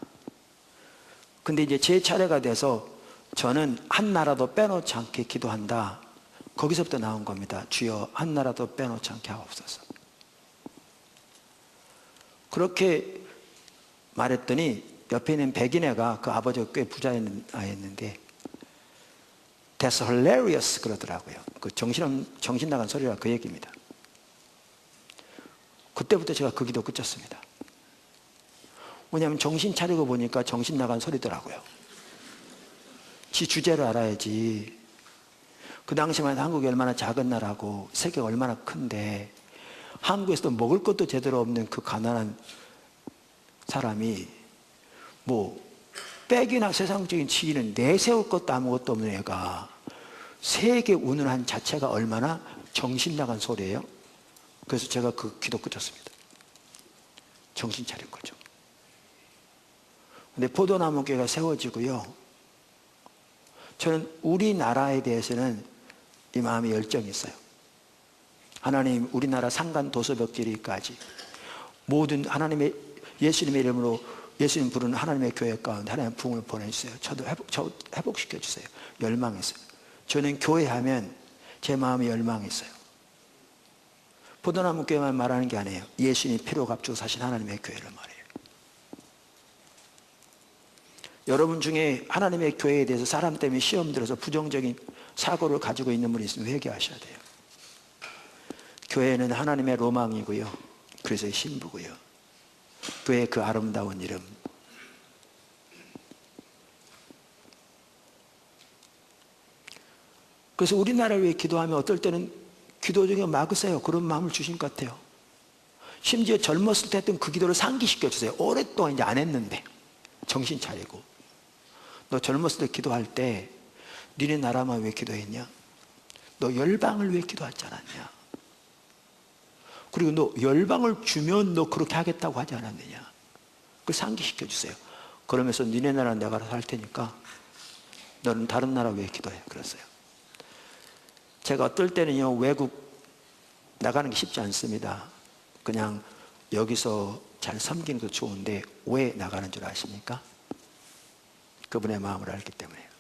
근데 이제 제 차례가 돼서 저는 한 나라도 빼놓지 않게 기도한다. 거기서부터 나온 겁니다. 주여 한 나라도 빼놓지 않게 하옵소서. 그렇게 말했더니 옆에 있는 백인애가 그 아버지가 꽤 부자였는데 That's hilarious 그러더라고요. 그 정신 나간 소리라 그 얘기입니다. 그때부터 제가 그 기도 그쳤습니다. 왜냐하면 정신 차리고 보니까 정신 나간 소리더라고요. 지 주제를 알아야지. 그 당시만 해도 한국이 얼마나 작은 나라고 세계가 얼마나 큰데 한국에서도 먹을 것도 제대로 없는 그 가난한 사람이 뭐 빽이나 세상적인 지위는 내세울 것도 아무것도 없는 애가 세계 운을 한 자체가 얼마나 정신 나간 소리예요. 그래서 제가 그 기도 끝쳤습니다. 정신 차린 거죠. 근데 포도나무 교회가 세워지고요. 저는 우리나라에 대해서는 이 마음에 열정이 있어요. 하나님, 우리나라 산간 도서벽지리까지 모든 하나님의 예수님의 이름으로 예수님 부르는 하나님의 교회 가운데 하나님의 부흥을 보내주세요. 저도 회복시켜 주세요. 열망했어요. 저는 교회하면 제 마음에 열망이 있어요. 포도나무 교회만 말하는 게 아니에요. 예수님 피로 값주고 사신 하나님의 교회를 말해요. 여러분 중에 하나님의 교회에 대해서 사람 때문에 시험 들어서 부정적인 사고를 가지고 있는 분이 있으면 회개하셔야 돼요. 교회는 하나님의 로망이고요. 그래서 신부고요. 교회의 그 아름다운 이름. 그래서 우리나라를 위해 기도하면 어떨 때는 기도 중에 막으세요. 그런 마음을 주신 것 같아요. 심지어 젊었을 때 했던 그 기도를 상기시켜 주세요. 오랫동안 이제 안 했는데 정신 차리고. 너 젊었을 때 기도할 때 니네 나라만 왜 기도했냐? 너 열방을 왜 기도하지 않았냐? 그리고 너 열방을 주면 너 그렇게 하겠다고 하지 않았느냐? 그걸 상기시켜 주세요. 그러면서 니네 나라 내가 알아서 할 테니까 너는 다른 나라 왜 기도해? 그랬어요. 제가 어떨 때는요, 외국 나가는 게 쉽지 않습니다. 그냥 여기서 잘 섬기는 것도 좋은데 왜 나가는 줄 아십니까? 그분의 마음을 알기 때문에요.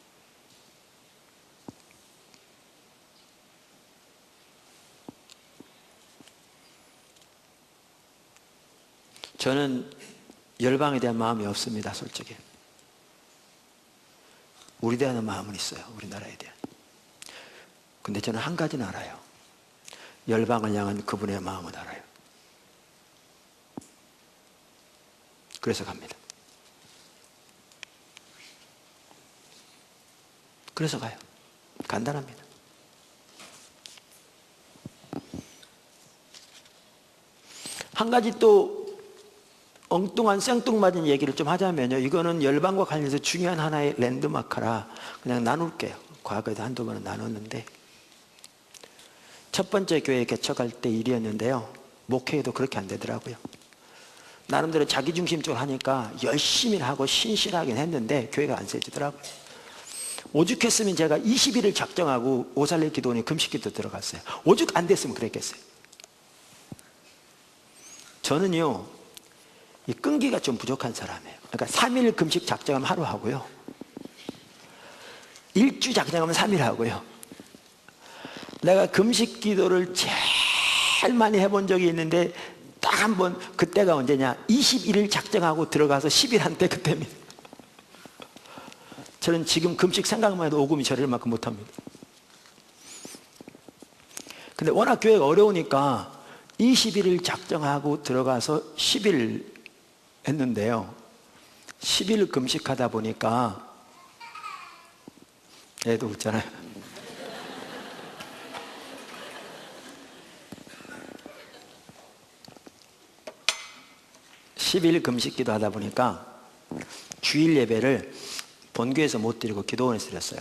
저는 열방에 대한 마음이 없습니다, 솔직히. 우리에 대한 마음은 있어요, 우리나라에 대한. 근데 저는 한 가지는 알아요. 열방을 향한 그분의 마음은 알아요. 그래서 갑니다. 그래서 가요. 간단합니다. 한 가지 또 엉뚱한 생뚱맞은 얘기를 좀 하자면요. 이거는 열방과 관련해서 중요한 하나의 랜드마크라 그냥 나눌게요. 과거에도 한두 번은 나눴는데 첫 번째 교회 개척할 때 일이었는데요. 목회에도 그렇게 안 되더라고요. 나름대로 자기중심적으로 하니까 열심히 하고 신실하긴 했는데 교회가 안 세지더라고요. 오죽했으면 제가 20일을 작정하고 오살레 기도원에 금식기도 들어갔어요. 오죽 안 됐으면 그랬겠어요. 저는요, 이 끈기가 좀 부족한 사람이에요. 그러니까 3일 금식 작정하면 하루 하고요. 일주 작정하면 3일 하고요. 내가 금식 기도를 제일 많이 해본 적이 있는데 딱 한 번, 그때가 언제냐? 21일 작정하고 들어가서 10일 한 때 그때입니다. 저는 지금 금식 생각만 해도 오금이 저릴 만큼 못합니다. 근데 워낙 교회가 어려우니까 21일 작정하고 들어가서 10일 했는데요. 10일 금식하다 보니까 애도 웃잖아요. 10일 금식기도 하다 보니까 주일 예배를 본교에서 못 드리고 기도원에서 드렸어요.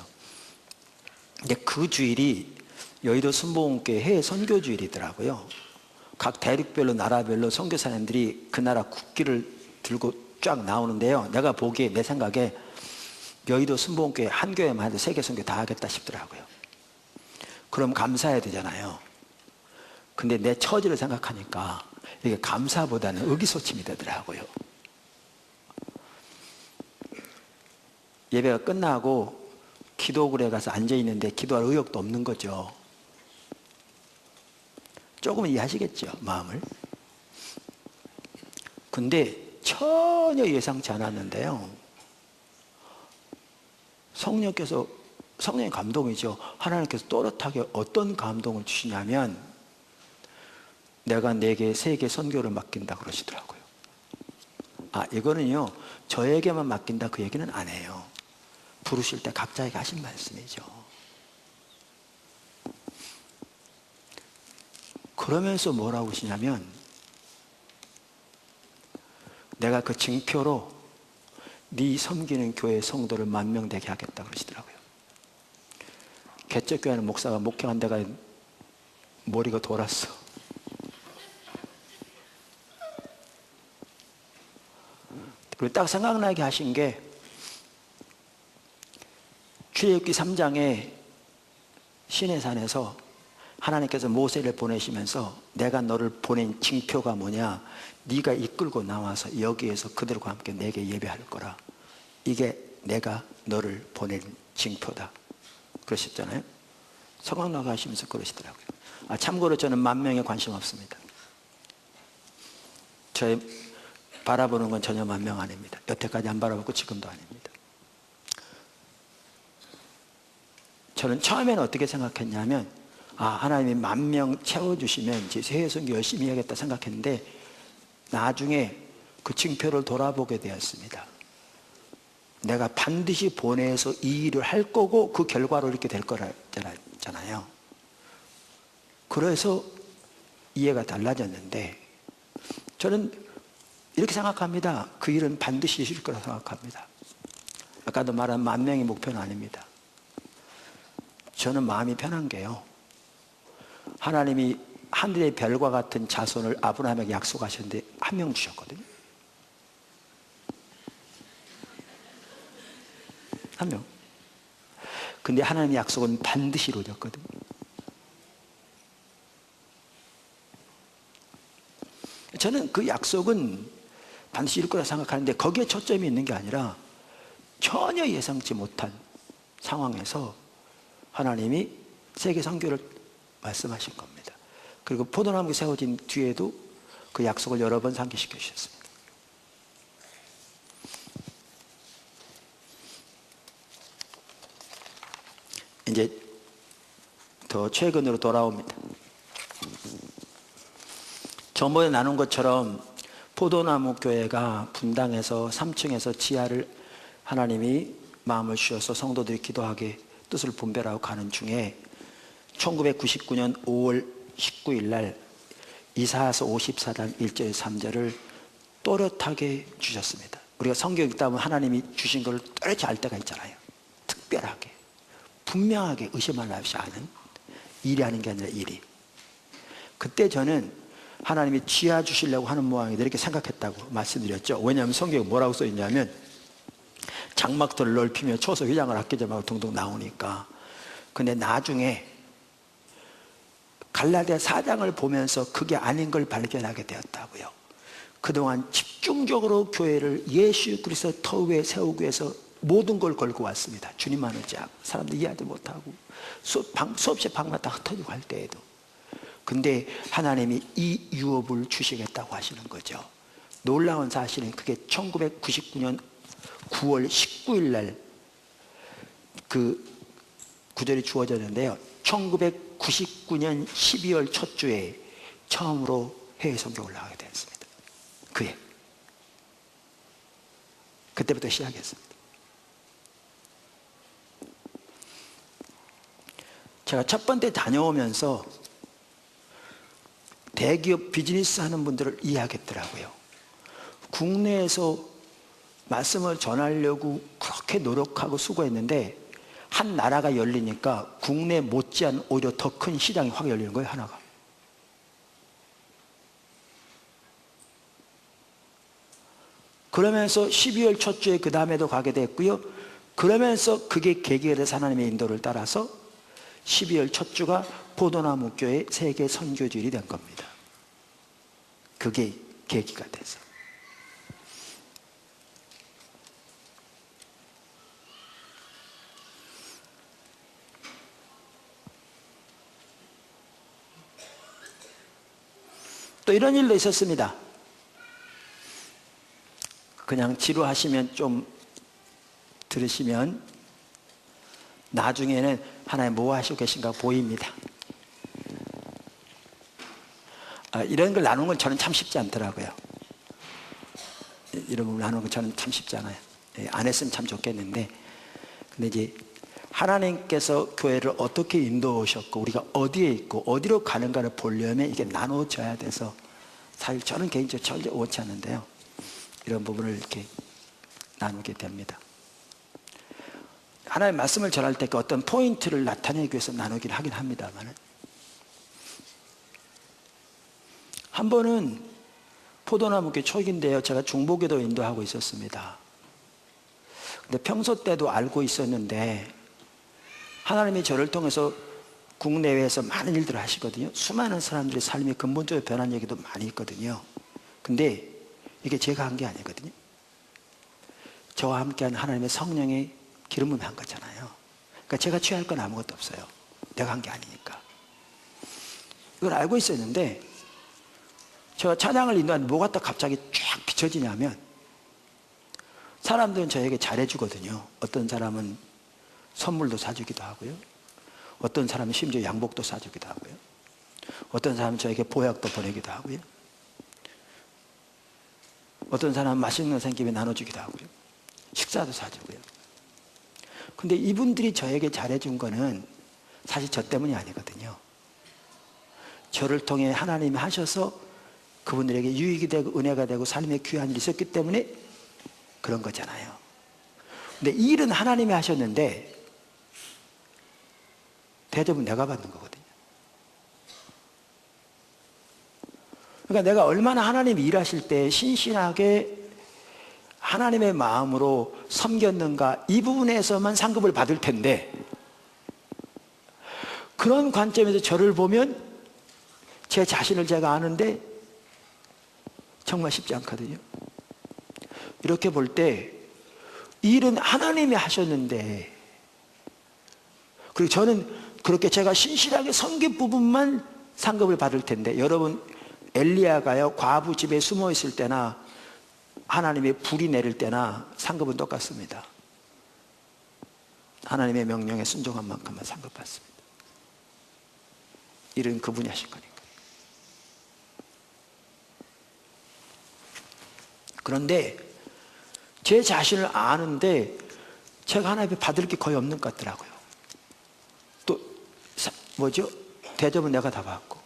근데 그 주일이 여의도 순복음교회 해외 선교 주일이더라고요. 각 대륙별로 나라별로 선교사님들이 그 나라 국기를 들고 쫙 나오는데요. 내가 보기에 내 생각에 여의도 순복음교회 한 교회만 해도 세계 선교 다 하겠다 싶더라고요. 그럼 감사해야 되잖아요. 근데 내 처지를 생각하니까 이게 감사보다는 의기소침이 되더라고요. 예배가 끝나고 기도굴에 가서 앉아있는데 기도할 의욕도 없는 거죠. 조금은 이해하시겠죠, 마음을. 근데 전혀 예상치 않았는데요, 성령의 감동이죠. 하나님께서 또렷하게 어떤 감동을 주시냐면, 내가 내게 세계 선교를 맡긴다 그러시더라고요. 이거는요, 저에게만 맡긴다 그 얘기는 안 해요. 부르실 때 각자에게 하신 말씀이죠. 그러면서 뭐라고 하시냐면, 내가 그 징표로 네 섬기는 교회 성도를 10,000명 되게 하겠다 그러시더라고요. 개척교회는 목사가 목회한 데가 머리가 돌았어. 그리고 딱 생각나게 하신 게, 출애굽기 3장에 시내산에서 하나님께서 모세를 보내시면서 내가 너를 보낸 징표가 뭐냐, 네가 이끌고 나와서 여기에서 그들과 함께 내게 예배할 거라, 이게 내가 너를 보낸 징표다 그러셨잖아요. 성황나가 하시면서 그러시더라고요. 참고로 저는 10,000명에 관심 없습니다. 저의 바라보는 건 전혀 10,000명 아닙니다. 여태까지 안 바라봤고 지금도 아닙니다. 저는 처음에는 어떻게 생각했냐면, 하나님이 10,000명 채워주시면 이제 세계선교 열심히 해야겠다 생각했는데, 나중에 그 징표를 돌아보게 되었습니다. 내가 반드시 보내서 이 일을 할 거고 그 결과로 이렇게 될 거잖아요. 그래서 이해가 달라졌는데, 저는 이렇게 생각합니다. 그 일은 반드시 이실 거라고 생각합니다. 아까도 말한 10,000명이 목표는 아닙니다. 저는 마음이 편한 게요, 하나님이 하늘의 별과 같은 자손을 아브라함에게 약속하셨는데 1명 주셨거든요. 1명. 근데 하나님의 약속은 반드시 이루어졌거든요. 저는 그 약속은 반드시 이룰 거라 생각하는데, 거기에 초점이 있는 게 아니라 전혀 예상치 못한 상황에서 하나님이 세계 선교를 말씀하신 겁니다. 그리고 포도나무가 세워진 뒤에도 그 약속을 여러 번 상기시켜 주셨습니다. 이제 더 최근으로 돌아옵니다. 전번에 나눈 것처럼 포도나무 교회가 분당해서 3층에서 지하를 하나님이 마음을 주셔서 성도들이 기도하게 뜻을 분별하고 가는 중에 1999년 5월 19일 날 이사야서 54장 1절 3절을 또렷하게 주셨습니다. 우리가 성경 읽다 보면 하나님이 주신 걸 또렷이 알 때가 있잖아요. 특별하게, 분명하게 의심할 없이 아는, 일이 아닌 게 아니라 일이. 그때 저는 하나님이 지하 주시려고 하는 모양이다 이렇게 생각했다고 말씀드렸죠. 왜냐하면 성경에 뭐라고 써 있냐면, 장막들을 넓히며 초소 휘장을 아끼지 말고 동동 나오니까. 근데 나중에 갈라디아 4장을 보면서 그게 아닌 걸 발견하게 되었다고요. 그동안 집중적으로 교회를 예수 그리스도 터 위에 세우기 위해서 모든 걸 걸고 왔습니다. 주님만 의지하고, 사람들 이해하지 못하고 수없이 방만 다 흩어지고 할 때에도. 근데 하나님이 이 유업을 주시겠다고 하시는 거죠. 놀라운 사실은 그게 1999년 9월 19일 날 그 구절이 주어졌는데요, 1999년 12월 첫 주에 처음으로 해외 선교 올라가게 되었습니다. 그해 그때부터 시작했습니다. 제가 첫 번째 다녀오면서 대기업 비즈니스 하는 분들을 이해하겠더라고요. 국내에서 말씀을 전하려고 그렇게 노력하고 수고했는데 한 나라가 열리니까 국내 못지않은 오히려 더 큰 시장이 확 열리는 거예요, 하나가. 그러면서 12월 첫 주에 그 다음에도 가게 됐고요. 그러면서 그게 계기가 돼서 하나님의 인도를 따라서 12월 첫 주가 포도나무 교회 세계 선교주일이 된 겁니다. 그게 계기가 돼서. 또 이런 일도 있었습니다. 그냥 지루하시면 좀 들으시면 나중에는 하나님 뭐 하시고 계신가 보입니다. 이런 걸 나누는 건 저는 참 쉽지 않더라고요. 이런 걸 나누는 건 저는 참 쉽지 않아요. 안 했으면 참 좋겠는데, 근데 이제 하나님께서 교회를 어떻게 인도하셨고 우리가 어디에 있고 어디로 가는가를 보려면 이게 나눠져야 돼서, 사실 저는 개인적으로 전혀 원치 않는데요, 이런 부분을 이렇게 나누게 됩니다. 하나님의 말씀을 전할 때 그 어떤 포인트를 나타내기 위해서 나누긴 하긴 합니다만, 한 번은 포도나무교 초기인데요, 제가 중보기도 인도하고 있었습니다. 근데 평소 때도 알고 있었는데 하나님이 저를 통해서 국내외에서 많은 일들을 하시거든요. 수많은 사람들의 삶이 근본적으로 변한 얘기도 많이 있거든요. 근데 이게 제가 한 게 아니거든요. 저와 함께한 하나님의 성령의 기름 부음이 한 거잖아요. 그러니까 제가 취할 건 아무것도 없어요. 내가 한 게 아니니까. 이걸 알고 있었는데 제가 찬양을 인도하는데 뭐가 딱 갑자기 쫙 비춰지냐면, 사람들은 저에게 잘해주거든요. 어떤 사람은 선물도 사주기도 하고요, 어떤 사람은 심지어 양복도 사주기도 하고요, 어떤 사람은 저에게 보약도 보내기도 하고요, 어떤 사람은 맛있는 거 생기면 나눠주기도 하고요, 식사도 사주고요. 근데 이분들이 저에게 잘해준 거는 사실 저 때문이 아니거든요. 저를 통해 하나님이 하셔서 그분들에게 유익이 되고 은혜가 되고 삶의 귀한 일이 있었기 때문에 그런 거잖아요. 근데 이 일은 하나님이 하셨는데 대접은 내가 받는 거거든요. 그러니까 내가 얼마나 하나님이 일하실 때 신실하게 하나님의 마음으로 섬겼는가, 이 부분에서만 상급을 받을 텐데, 그런 관점에서 저를 보면 제 자신을 제가 아는데 정말 쉽지 않거든요. 이렇게 볼 때 이 일은 하나님이 하셨는데, 그리고 저는 그렇게 제가 신실하게 섬긴 부분만 상급을 받을 텐데, 여러분 엘리야가요, 과부 집에 숨어 있을 때나 하나님의 불이 내릴 때나 상급은 똑같습니다. 하나님의 명령에 순종한 만큼만 상급 받습니다. 일은 그분이 하신 거니까. 그런데 제 자신을 아는데 제가 하나님 앞에 받을 게 거의 없는 것 같더라고요. 또 뭐죠? 대접은 내가 다 받고.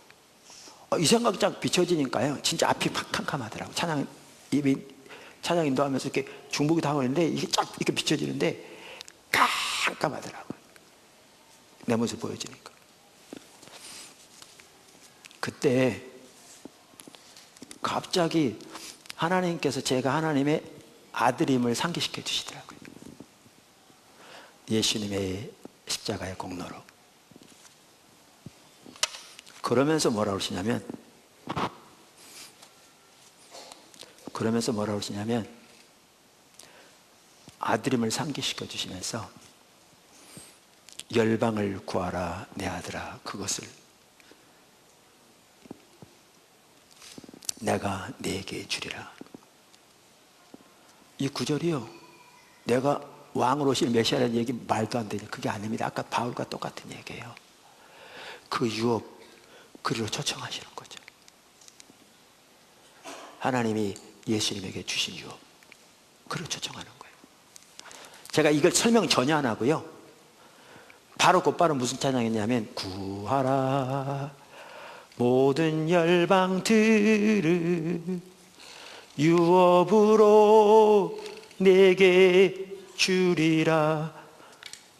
이 생각이 쫙 비춰지니까요, 진짜 앞이 팍 캄캄하더라고요. 찬양 인도하면서 이렇게 중보기도 하고 있는데 이게 쫙 이렇게 비춰지는데 깜깜하더라고요. 내 모습 보여지니까. 그때 갑자기 하나님께서 제가 하나님의 아들임을 상기시켜 주시더라고요. 예수님의 십자가의 공로로. 그러면서 뭐라고 그러시냐면 아들임을 상기시켜 주시면서 열방을 구하라 내 아들아, 그것을 내가 네게 주리라. 이 구절이요, 내가 왕으로 오실 메시아라는 얘기 말도 안 되죠. 그게 아닙니다. 아까 바울과 똑같은 얘기예요. 그 유업, 그리로 초청하시는 거죠. 하나님이 예수님에게 주신 유업, 그를 초청하는 거예요. 제가 이걸 설명 전혀 안 하고요, 바로 곧바로 무슨 찬양이냐면, 구하라 모든 열방들을 유업으로 내게 주리라.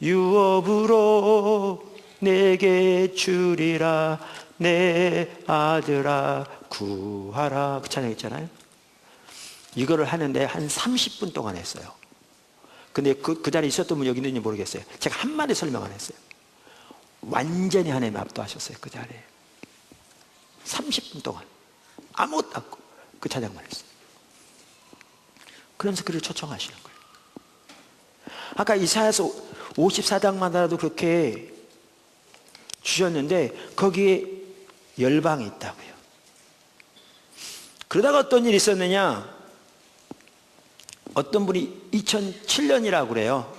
유업으로 내게 주리라. 내 아들아 구하라. 그 찬양 있잖아요. 이거를 하는데 한 30분 동안 했어요. 근데 그 자리에 있었던 분 여기 있는지 모르겠어요. 제가 한마디 설명 안 했어요. 완전히 하나님 압도하셨어요. 그 자리에 30분 동안 아무것도 없고 그 찬양만 했어요. 그러면서 그를 초청하시는 거예요. 아까 이사야서 54장마다도 그렇게 주셨는데 거기에 열방이 있다고요. 그러다가 어떤 일이 있었느냐, 어떤 분이 2007년이라고 그래요.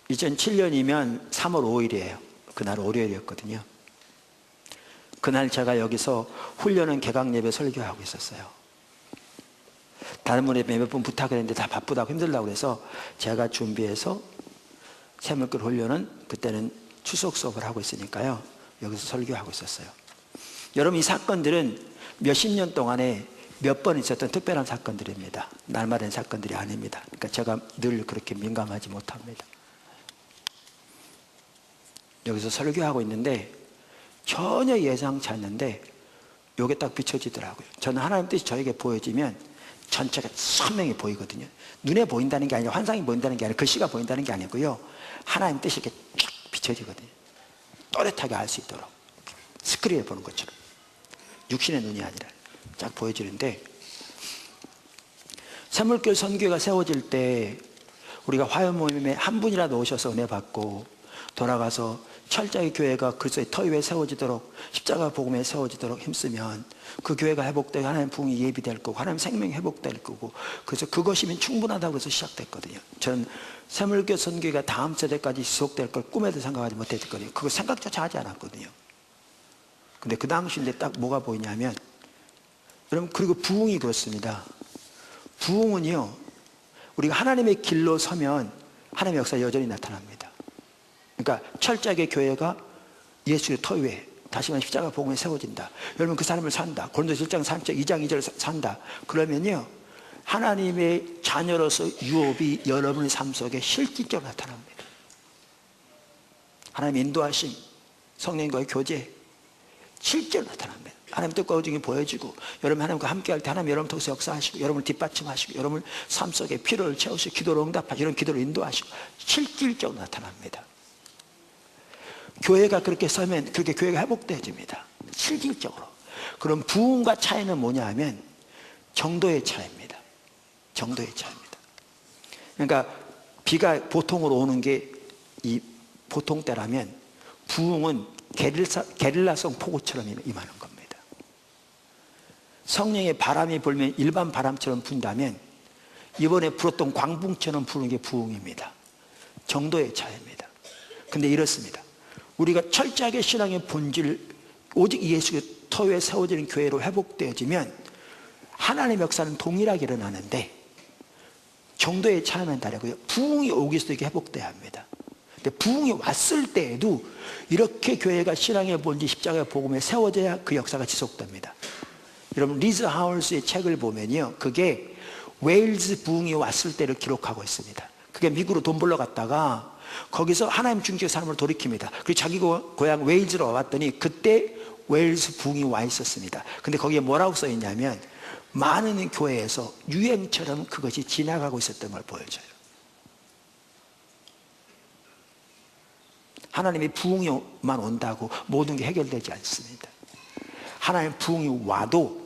2007년이면 3월 5일이에요 그날 월요일이었거든요. 그날 제가 여기서 훈련은 개강 예배 설교하고 있었어요. 다른 분에 몇 분 부탁을 했는데 다 바쁘다고 힘들다고 그래서 제가 준비해서 새물길 훈련은 그때는 추석 수업을 하고 있으니까요, 여기서 설교하고 있었어요. 여러분, 이 사건들은 몇십 년 동안에 몇 번 있었던 특별한 사건들입니다. 날마다의 사건들이 아닙니다. 그러니까 제가 늘 그렇게 민감하지 못합니다. 여기서 설교하고 있는데 전혀 예상치 않는데 요게 딱 비춰지더라고요. 저는 하나님 뜻이 저에게 보여지면 전체가 선명히 보이거든요. 눈에 보인다는 게 아니라, 환상이 보인다는 게 아니라, 글씨가 보인다는 게 아니고요, 하나님 뜻이 이렇게 쫙 비춰지거든요. 또렷하게 알 수 있도록 스크린에 보는 것처럼, 육신의 눈이 아니라 쫙 보여지는데, 새물길 선교회가 세워질 때 우리가 화요 모임에 한 분이라도 오셔서 은혜 받고 돌아가서 철저히 교회가 그리스도의 터 위에 세워지도록, 십자가 복음에 세워지도록 힘쓰면 그 교회가 회복되고 하나님 부흥이 예비될 거고 하나님 생명이 회복될 거고, 그래서 그것이면 충분하다고 해서 시작됐거든요. 저는 새물교 선교회가 다음 세대까지 지속될 걸 꿈에도 생각하지 못했거든요. 그거 생각조차 하지 않았거든요. 근데 그 당시인데 딱 뭐가 보이냐면, 여러분, 그리고 부흥이 그렇습니다. 부흥은요, 우리가 하나님의 길로 서면 하나님의 역사 여전히 나타납니다. 그러니까 철저하게 교회가 예수의 터 위에 다시 말해 십자가 복음에 세워진다. 여러분, 그 사람을 산다. 고린도서 1장 3절 2장 2절 산다. 그러면요, 하나님의 자녀로서 유업이 여러분의 삶 속에 실질적으로 나타납니다. 하나님의 인도하심, 성령과의 교제 실제로 나타납니다. 하나님 뜻과 의중이 보여지고, 여러분 하나님과 함께할 때 하나님 여러분 통해서 역사하시고, 여러분을 뒷받침하시고, 여러분 삶 속에 필요를 채우시고, 기도로 응답하시고, 이런 기도로 인도하시고 실질적으로 나타납니다. 교회가 그렇게 서면 그렇게 교회가 회복되어집니다. 실질적으로. 그럼 부흥과 차이는 뭐냐 하면 정도의 차이입니다. 정도의 차이입니다. 그러니까 비가 보통으로 오는 게 이 보통 때라면, 부흥은 게릴라성 폭우처럼 임하는 겁니다. 성령의 바람이 불면 일반 바람처럼 분다면, 이번에 불었던 광풍처럼 부는 게 부흥입니다. 정도의 차이입니다. 근데 이렇습니다. 우리가 철저하게 신앙의 본질, 오직 예수의 터 위에 세워지는 교회로 회복되어지면 하나님의 역사는 동일하게 일어나는데, 정도의 차이만 다르고요, 부흥이 오기 위해서 이렇게 회복돼야 합니다. 근데 부흥이 왔을 때에도 이렇게 교회가 신앙의 본질, 십자가의 복음에 세워져야 그 역사가 지속됩니다. 여러분, 리즈 하울스의 책을 보면요, 그게 웨일즈 부흥이 왔을 때를 기록하고 있습니다. 그게 미국으로 돈 벌러 갔다가 거기서 하나님 중직의 사람을 돌이킵니다. 그리고 자기 고향 웨일즈로 와봤더니 그때 웨일즈 부흥이 와 있었습니다. 근데 거기에 뭐라고 써 있냐면, 많은 교회에서 유행처럼 그것이 지나가고 있었던 걸 보여줘요. 하나님의 부흥이만 온다고 모든 게 해결되지 않습니다. 하나님의 부흥이 와도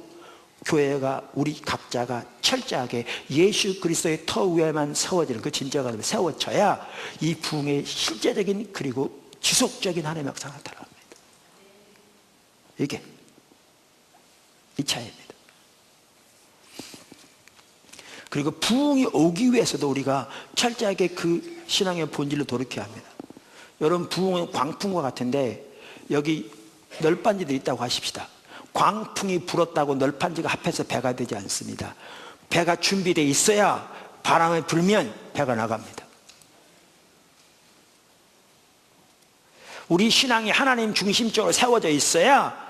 교회가, 우리 각자가 철저하게 예수 그리스도의 터 위에만 세워지는 그 진짜가 세워져야 이 부흥의 실제적인 그리고 지속적인 하나님의 역사가 나타납니다. 이게 이 차이입니다. 그리고 부흥이 오기 위해서도 우리가 철저하게 그 신앙의 본질로 돌이켜야 합니다. 여러분, 부흥은 광풍과 같은데, 여기 널빤지들이 있다고 하십시다. 광풍이 불었다고 널빤지가 합해서 배가 되지 않습니다. 배가 준비되어 있어야 바람이 불면 배가 나갑니다. 우리 신앙이 하나님 중심적으로 세워져 있어야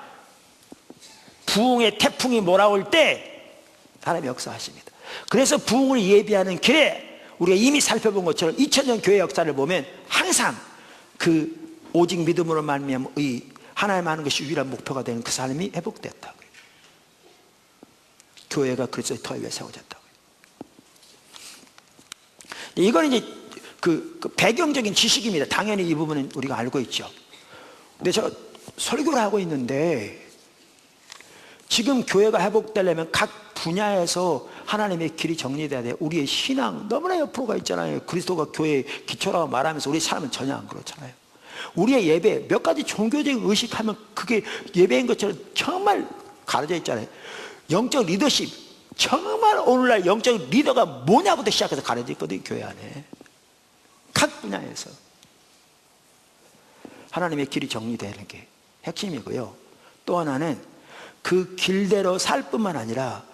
부흥의 태풍이 몰아올 때 하나님이 역사하십니다. 그래서 부흥을 예비하는 길에 우리가 이미 살펴본 것처럼 2000년 교회 역사를 보면 항상 그 오직 믿음으로 말미암아 하나님 하는 것이 유일한 목표가 되는 그 삶이 회복됐다고요. 교회가 그리스도의 터 위에 세워졌다고요. 이거는 이제 그 배경적인 지식입니다. 당연히 이 부분은 우리가 알고 있죠. 근데 제가 설교를 하고 있는데 지금 교회가 회복되려면 각 분야에서 하나님의 길이 정리돼야 돼요. 우리의 신앙 너무나 옆으로 가 있잖아요. 그리스도가 교회의 기초라고 말하면서 우리 삶은 전혀 안 그렇잖아요. 우리의 예배 몇 가지 종교적 의식하면 그게 예배인 것처럼 정말 가려져 있잖아요. 영적 리더십 정말 오늘날 영적 리더가 뭐냐부터 시작해서 가려져 있거든요. 교회 안에 각 분야에서 하나님의 길이 정리되는 게 핵심이고요. 또 하나는 그 길대로 살 뿐만 아니라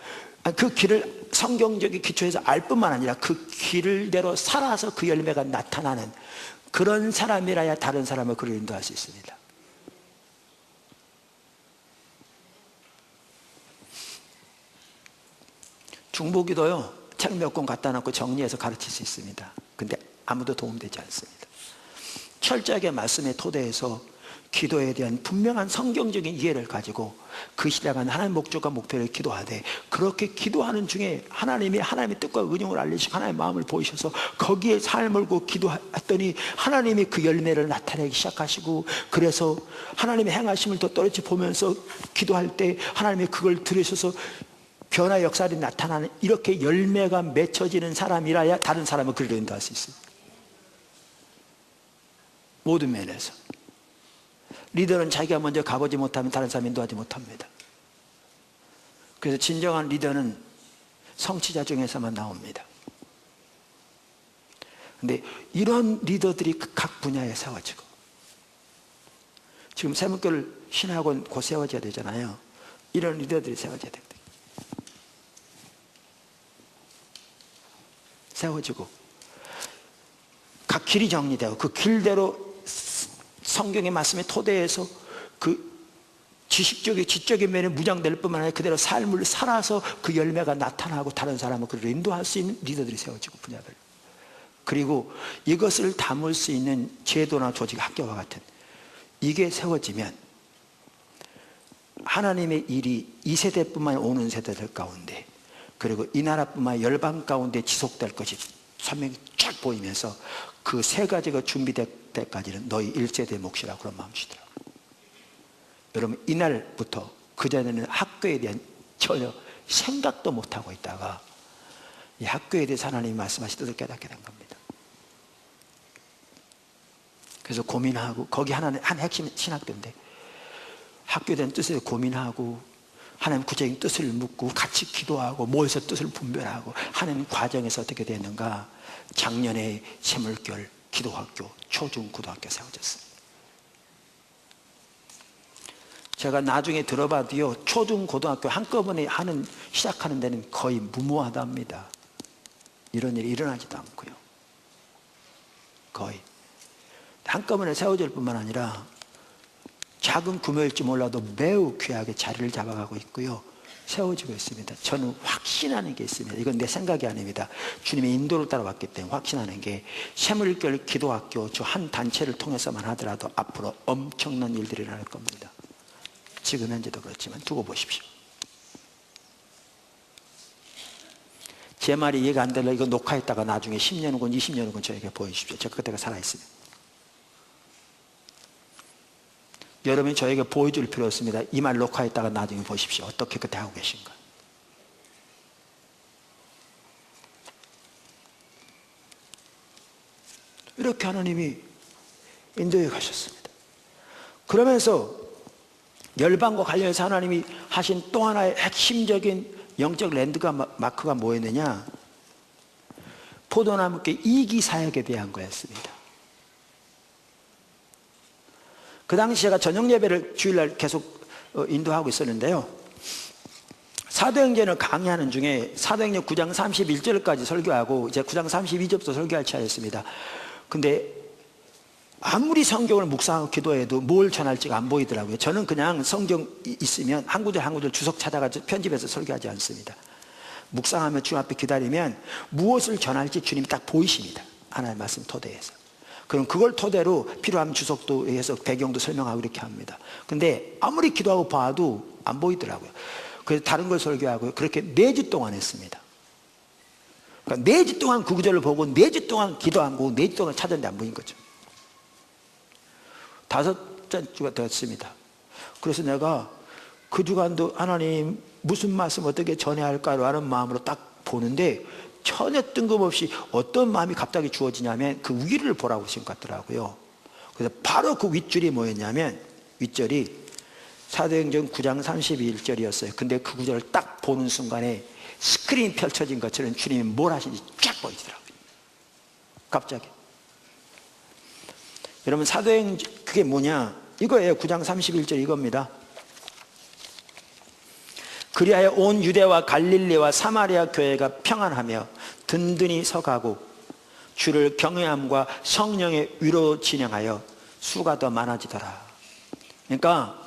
그 길을 성경적인 기초에서 알 뿐만 아니라 그 길대로 살아서 그 열매가 나타나는 그런 사람이라야 다른 사람을 그를 인도할 수 있습니다. 중보기도요 책 몇 권 갖다 놓고 정리해서 가르칠 수 있습니다. 근데 아무도 도움되지 않습니다. 철저하게 말씀의 토대에서 기도에 대한 분명한 성경적인 이해를 가지고 그 시대간 하나님의 목적과 목표를 기도하되 그렇게 기도하는 중에 하나님의 뜻과 은용을 알리시고 하나님의 마음을 보이셔서 거기에 삶을 걸고 기도했더니 하나님이 그 열매를 나타내기 시작하시고 그래서 하나님의 행하심을 더 떨어지 보면서 기도할 때 하나님이 그걸 들으셔서 변화 역사들이 나타나는 이렇게 열매가 맺혀지는 사람이라야 다른 사람을 그리로 인도할 수 있어요. 모든 면에서 리더는 자기가 먼저 가보지 못하면 다른 사람 인도하지 못합니다. 그래서 진정한 리더는 성취자 중에서만 나옵니다. 근데 이런 리더들이 각 분야에 세워지고 지금 세문교를 신학원 곧 세워져야 되잖아요. 이런 리더들이 세워져야 됩니다. 세워지고 각 길이 정리되고 그 길대로 성경의 말씀의 토대에서 그 지식적인 지적인 면에 무장될 뿐만 아니라 그대로 삶을 살아서 그 열매가 나타나고 다른 사람을 그를 인도할 수 있는 리더들이 세워지고 분야별로 그리고 이것을 담을 수 있는 제도나 조직 학교와 같은 이게 세워지면 하나님의 일이 이 세대뿐만 아니라 오는 세대들 가운데 그리고 이 나라뿐만 아니라 열방 가운데 지속될 것이 선명히 쫙 보이면서 그 세 가지가 준비될 때까지는 너희 1세대의 몫이라고 그런 마음이 주더라고요. 여러분 이날부터 그전에는 학교에 대한 전혀 생각도 못하고 있다가 이 학교에 대해서 하나님이 말씀하신 뜻을 깨닫게 된 겁니다. 그래서 고민하고 거기 한 핵심 신학교인데 학교에 대한 뜻을 고민하고 하나님 구체적인 뜻을 묻고 같이 기도하고 모여서 뜻을 분별하고 하는 과정에서 어떻게 되는가 작년에 세물결 기도학교 초중고등학교 세워졌습니다. 제가 나중에 들어봐도요 초중고등학교 한꺼번에 시작하는 데는 거의 무모하답니다. 이런 일이 일어나지도 않고요. 거의 한꺼번에 세워질 뿐만 아니라 작은 규모일지 몰라도 매우 귀하게 자리를 잡아가고 있고요. 세워지고 있습니다. 저는 확신하는 게 있습니다. 이건 내 생각이 아닙니다. 주님의 인도를 따라왔기 때문에 확신하는 게 세물결 기도학교 저 한 단체를 통해서만 하더라도 앞으로 엄청난 일들이 일어날 겁니다. 지금 현재도 그렇지만 두고 보십시오. 제 말이 이해가 안 되려 이거 녹화했다가 나중에 10년 후건 20년 후건 저에게 보여주십시오. 제가 그때가 살아있습니다. 여러분이 저에게 보여줄 필요 없습니다. 이 말 녹화했다가 나중에 보십시오. 어떻게 그때 하고 계신가. 이렇게 하나님이 인도해 가셨습니다. 그러면서 열방과 관련해서 하나님이 하신 또 하나의 핵심적인 영적 랜드가 마크가 뭐였느냐, 포도나무께 이기 사역에 대한 거였습니다. 그 당시 제가 저녁 예배를 주일날 계속 인도하고 있었는데요. 사도행전을 강의하는 중에 사도행전 9장 31절까지 설교하고 이제 9장 32절부터 설교할 차례였습니다. 근데 아무리 성경을 묵상하고 기도해도 뭘 전할지가 안 보이더라고요. 저는 그냥 성경 있으면 한 구절 한 구절 주석 찾아가지고 편집해서 설교하지 않습니다. 묵상하며 주님 앞에 기다리면 무엇을 전할지 주님이 딱 보이십니다. 하나님의 말씀 토대에서. 그럼 그걸 토대로 필요하면 주석도 해서 배경도 설명하고 이렇게 합니다. 근데 아무리 기도하고 봐도 안 보이더라고요. 그래서 다른 걸 설교하고요. 그렇게 4주 동안 했습니다. 그러니까 4주 동안 그 구절을 보고 4주 동안 기도하고 4주 동안 찾았는데 안 보인 거죠. 5주가 됐습니다. 그래서 내가 그 주간도 하나님 무슨 말씀 어떻게 전해야 할까요? 하는 마음으로 딱 보는데 전혀 뜬금없이 어떤 마음이 갑자기 주어지냐면 그 위를 보라고 하신 것 같더라고요. 그래서 바로 그 윗줄이 뭐였냐면 윗절이 사도행전 9장 31절이었어요. 근데 그 구절을 딱 보는 순간에 스크린이 펼쳐진 것처럼 주님이 뭘 하시는지 쫙 보이더라고요. 갑자기. 여러분 사도행전 그게 뭐냐? 이거예요. 9장 31절 이겁니다. 그리하여 온 유대와 갈릴리와 사마리아 교회가 평안하며 든든히 서가고 주를 경외함과 성령의 위로 진행하여 수가 더 많아지더라. 그러니까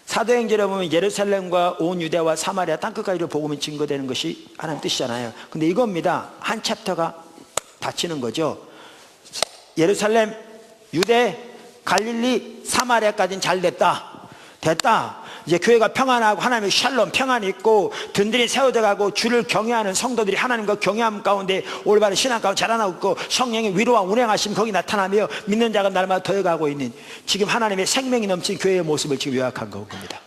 사도행전에 보면 예루살렘과 온 유대와 사마리아 땅끝까지로 복음이 증거되는 것이 하나님 뜻이잖아요. 근데 이겁니다. 한 챕터가 닫히는 거죠. 예루살렘, 유대, 갈릴리, 사마리아까지는 잘 됐다. 이제 교회가 평안하고 하나님의 샬롬 평안이 있고 든든히 세워져 가고 주를 경외하는 성도들이 하나님과 경외함 가운데 올바른 신앙 가운데 자라나고 있고 성령의 위로와 운행하심 거기 나타나며 믿는 자가 날마다 더해가고 있는 지금 하나님의 생명이 넘친 교회의 모습을 지금 요약한 겁니다.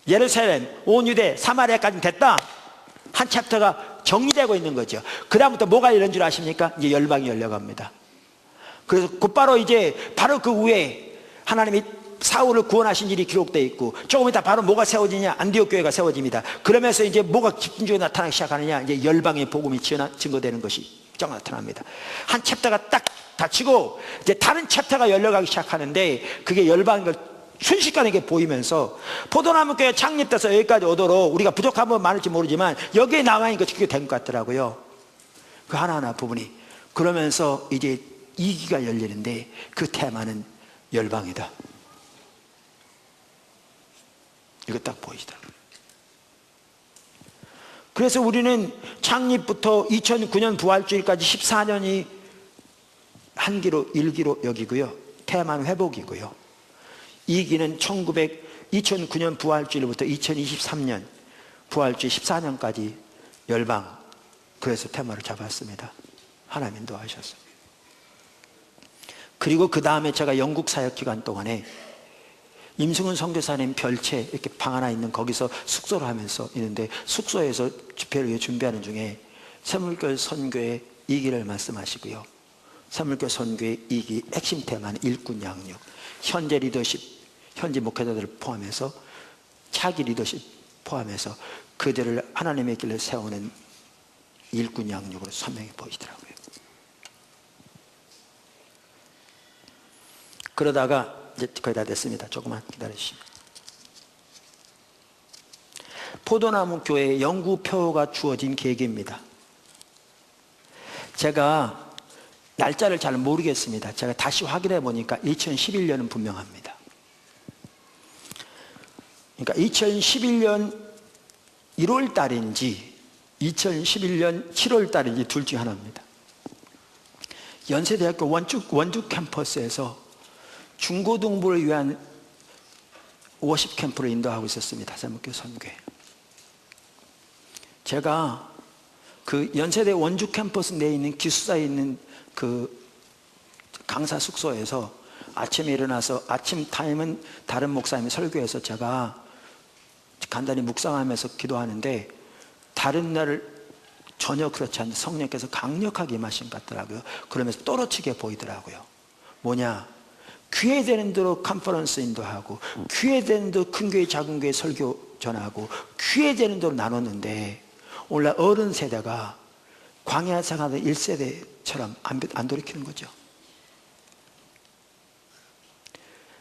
예루살렘, 온 유대, 사마리아까지는 됐다. 한 챕터가 정리되고 있는 거죠. 그 다음부터 뭐가 열린 줄 아십니까? 이제 열방이 열려갑니다. 그래서 곧바로 이제 바로 그 후에 하나님이 사울을 구원하신 일이 기록되어 있고 조금 이따 바로 뭐가 세워지냐? 안디옥 교회가 세워집니다. 그러면서 이제 뭐가 집중적으로 나타나기 시작하느냐? 이제 열방의 복음이 증거되는 것이 쫙 나타납니다. 한 챕터가 딱 닫히고 이제 다른 챕터가 열려가기 시작하는데 그게 열방인 걸 순식간에 보이면서 포도나무 교회 창립돼서 여기까지 오도록 우리가 부족한 건 많을지 모르지만 여기에 나와있는 것이 그게 된 것 같더라고요. 그 하나하나 부분이. 그러면서 이제 2기가 열리는데 그 테마는 열방이다. 이거 딱 보이시더라고요. 그래서 우리는 창립부터 2009년 부활주일까지 14년이 한기로 1기로 여기고요. 테마는 회복이고요. 2기는 2009년 부활주일부터 2023년 부활주일 14년까지 열방. 그래서 테마를 잡았습니다. 하나님 인도하셨어요. 그리고 그 다음에 제가 영국 사역 기간 동안에 임승훈 선교사님 별채 이렇게 방 하나 있는 거기서 숙소를 하면서 있는데 숙소에서 집회를 위해 준비하는 중에 샘물교회 선교의 2기를 말씀하시고요. 샘물교회 선교의 2기 핵심 테마는 일꾼 양육, 현재 리더십, 현지 목회자들을 포함해서 차기 리더십 포함해서 그들을 하나님의 길을 세우는 일꾼 양육으로 선명히 보이더라고요. 그러다가 이제 거의 다 됐습니다. 조금만 기다려주시면. 포도나무 교회에 영구표가 주어진 계기입니다. 제가 날짜를 잘 모르겠습니다. 제가 다시 확인해 보니까 2011년은 분명합니다. 그러니까 2011년 1월 달인지 2011년 7월 달인지 둘 중 하나입니다. 연세대학교 원주 캠퍼스에서 중고등부를 위한 워십 캠프를 인도하고 있었습니다. 샘물교회 선교회. 제가 그 연세대 원주 캠퍼스 내에 있는 기숙사에 있는 그 강사 숙소에서 아침에 일어나서 아침 타임은 다른 목사님이 설교해서 제가 간단히 묵상하면서 기도하는데 다른 날을 전혀 그렇지 않는데 성령께서 강력하게 임하신 것 같더라고요. 그러면서 또렷하게 보이더라고요. 뭐냐? 귀에 되는 대로 컨퍼런스 인도하고 귀에 되는 대로 큰 교회 작은 교회 설교 전하고 귀에 되는 대로 나눴는데 오늘날 어른 세대가 광야 생활의 1세대처럼 안 돌이키는 거죠.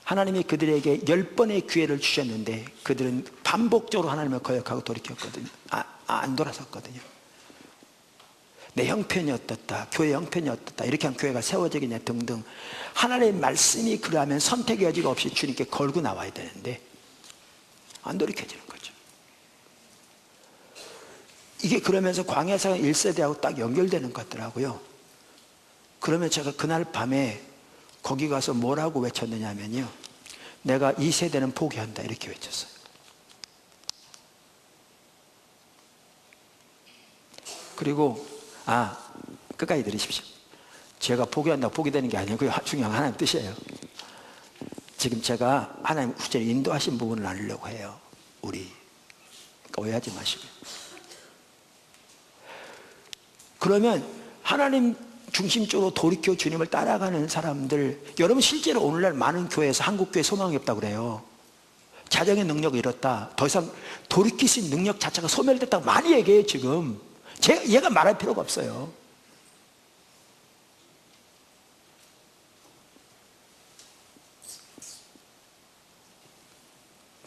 하나님이 그들에게 10번의 기회를 주셨는데 그들은 반복적으로 하나님을 거역하고 돌이켰거든요. 안 돌아섰거든요. 내 형편이 어떻다, 교회 형편이 어떻다, 이렇게 하면 교회가 세워지겠냐 등등. 하나님의 말씀이 그러하면 선택의 여지가 없이 주님께 걸고 나와야 되는데 안 돌이켜지는 거죠. 이게 그러면서 광야사가 1세대하고 딱 연결되는 것 같더라고요. 그러면 제가 그날 밤에 거기 가서 뭐라고 외쳤느냐면요, 내가 이 세대는 포기한다 이렇게 외쳤어요. 그리고 끝까지 들으십시오. 제가 포기한다고 포기되는 게 아니고요, 중요한 하나님 뜻이에요. 지금 제가 하나님 구체적으로 인도하신 부분을 나누려고 해요. 우리 오해하지 마시고요. 그러면 하나님 중심적으로 돌이켜 주님을 따라가는 사람들, 여러분 실제로 오늘날 많은 교회에서 한국교회 소망이 없다고 그래요. 자정의 능력을 잃었다, 더 이상 돌이킬 수 있는 능력 자체가 소멸됐다고 많이 얘기해요. 지금 얘가 말할 필요가 없어요.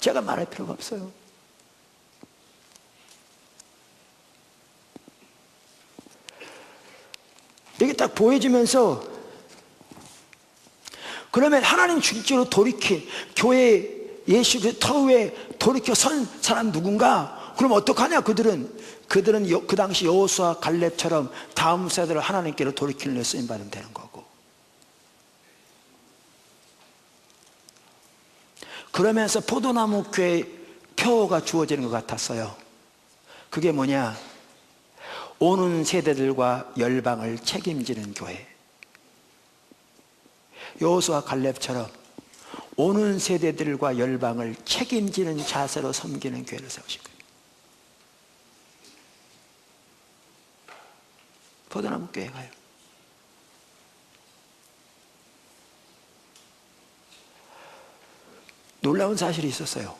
제가 말할 필요가 없어요. 이게 딱 보여지면서, 그러면 하나님 중심으로 돌이킨 교회 예수 그 터위에 돌이켜 선 사람 누군가? 그럼 어떡하냐? 그들은 그 당시 여호수아 갈렙처럼 다음 세대를 하나님께로 돌이키는 데 쓰임받으면 되는 거고, 그러면서 포도나무 교회 표어가 주어지는 것 같았어요. 그게 뭐냐? 오는 세대들과 열방을 책임지는 교회. 여호수아 갈렙처럼 오는 세대들과 열방을 책임지는 자세로 섬기는 교회를 세우신 거예요. 포도나무 교회 가요. 놀라운 사실이 있었어요.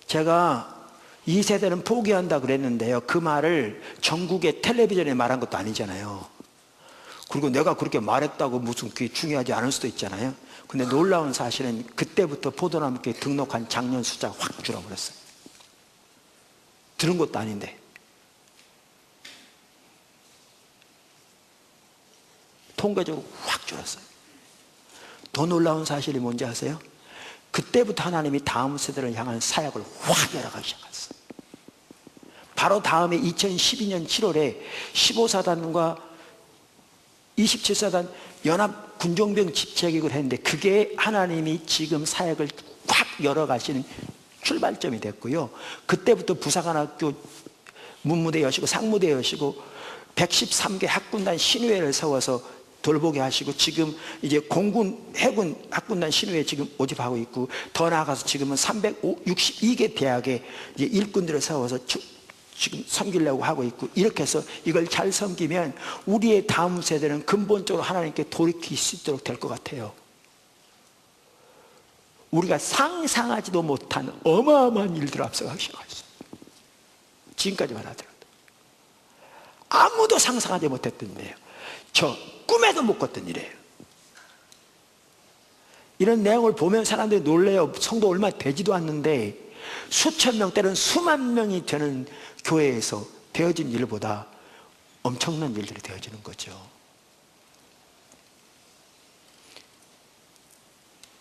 제가 이 세대는 포기한다 그랬는데요, 그 말을 전국의 텔레비전에 말한 것도 아니잖아요. 그리고 내가 그렇게 말했다고 무슨 그게 중요하지 않을 수도 있잖아요. 근데 놀라운 사실은 그때부터 포도나무교회 등록한 장년 숫자가 확 줄어버렸어요. 들은 것도 아닌데. 통계적으로 확 줄었어요. 더 놀라운 사실이 뭔지 아세요? 그때부터 하나님이 다음 세대를 향한 사역을 확 열어가기 시작했어요. 바로 다음에 2012년 7월에 15사단과 27사단 연합 군종병 집체기를 했는데, 그게 하나님이 지금 사역을 확 열어가시는 출발점이 됐고요. 그때부터 부사관학교 문무대 여시고 상무대 여시고 113개 학군단 신의회를 세워서 돌보게 하시고, 지금 이제 공군 해군 학군단 신의회 지금 모집하고 있고, 더 나아가서 지금은 362개 대학에 이제 일꾼들을 세워서 지금 섬기려고 하고 있고, 이렇게 해서 이걸 잘 섬기면 우리의 다음 세대는 근본적으로 하나님께 돌이킬 수 있도록 될 것 같아요. 우리가 상상하지도 못한 어마어마한 일들을 앞서가기 시작했어요. 지금까지만 하더라도 아무도 상상하지 못했던 일이에요. 저 꿈에도 못 꿨던 일이에요. 이런 내용을 보면 사람들이 놀래요. 성도 얼마 되지도 않는데 수천 명 때는 수만 명이 되는 교회에서 되어진 일보다 엄청난 일들이 되어지는 거죠.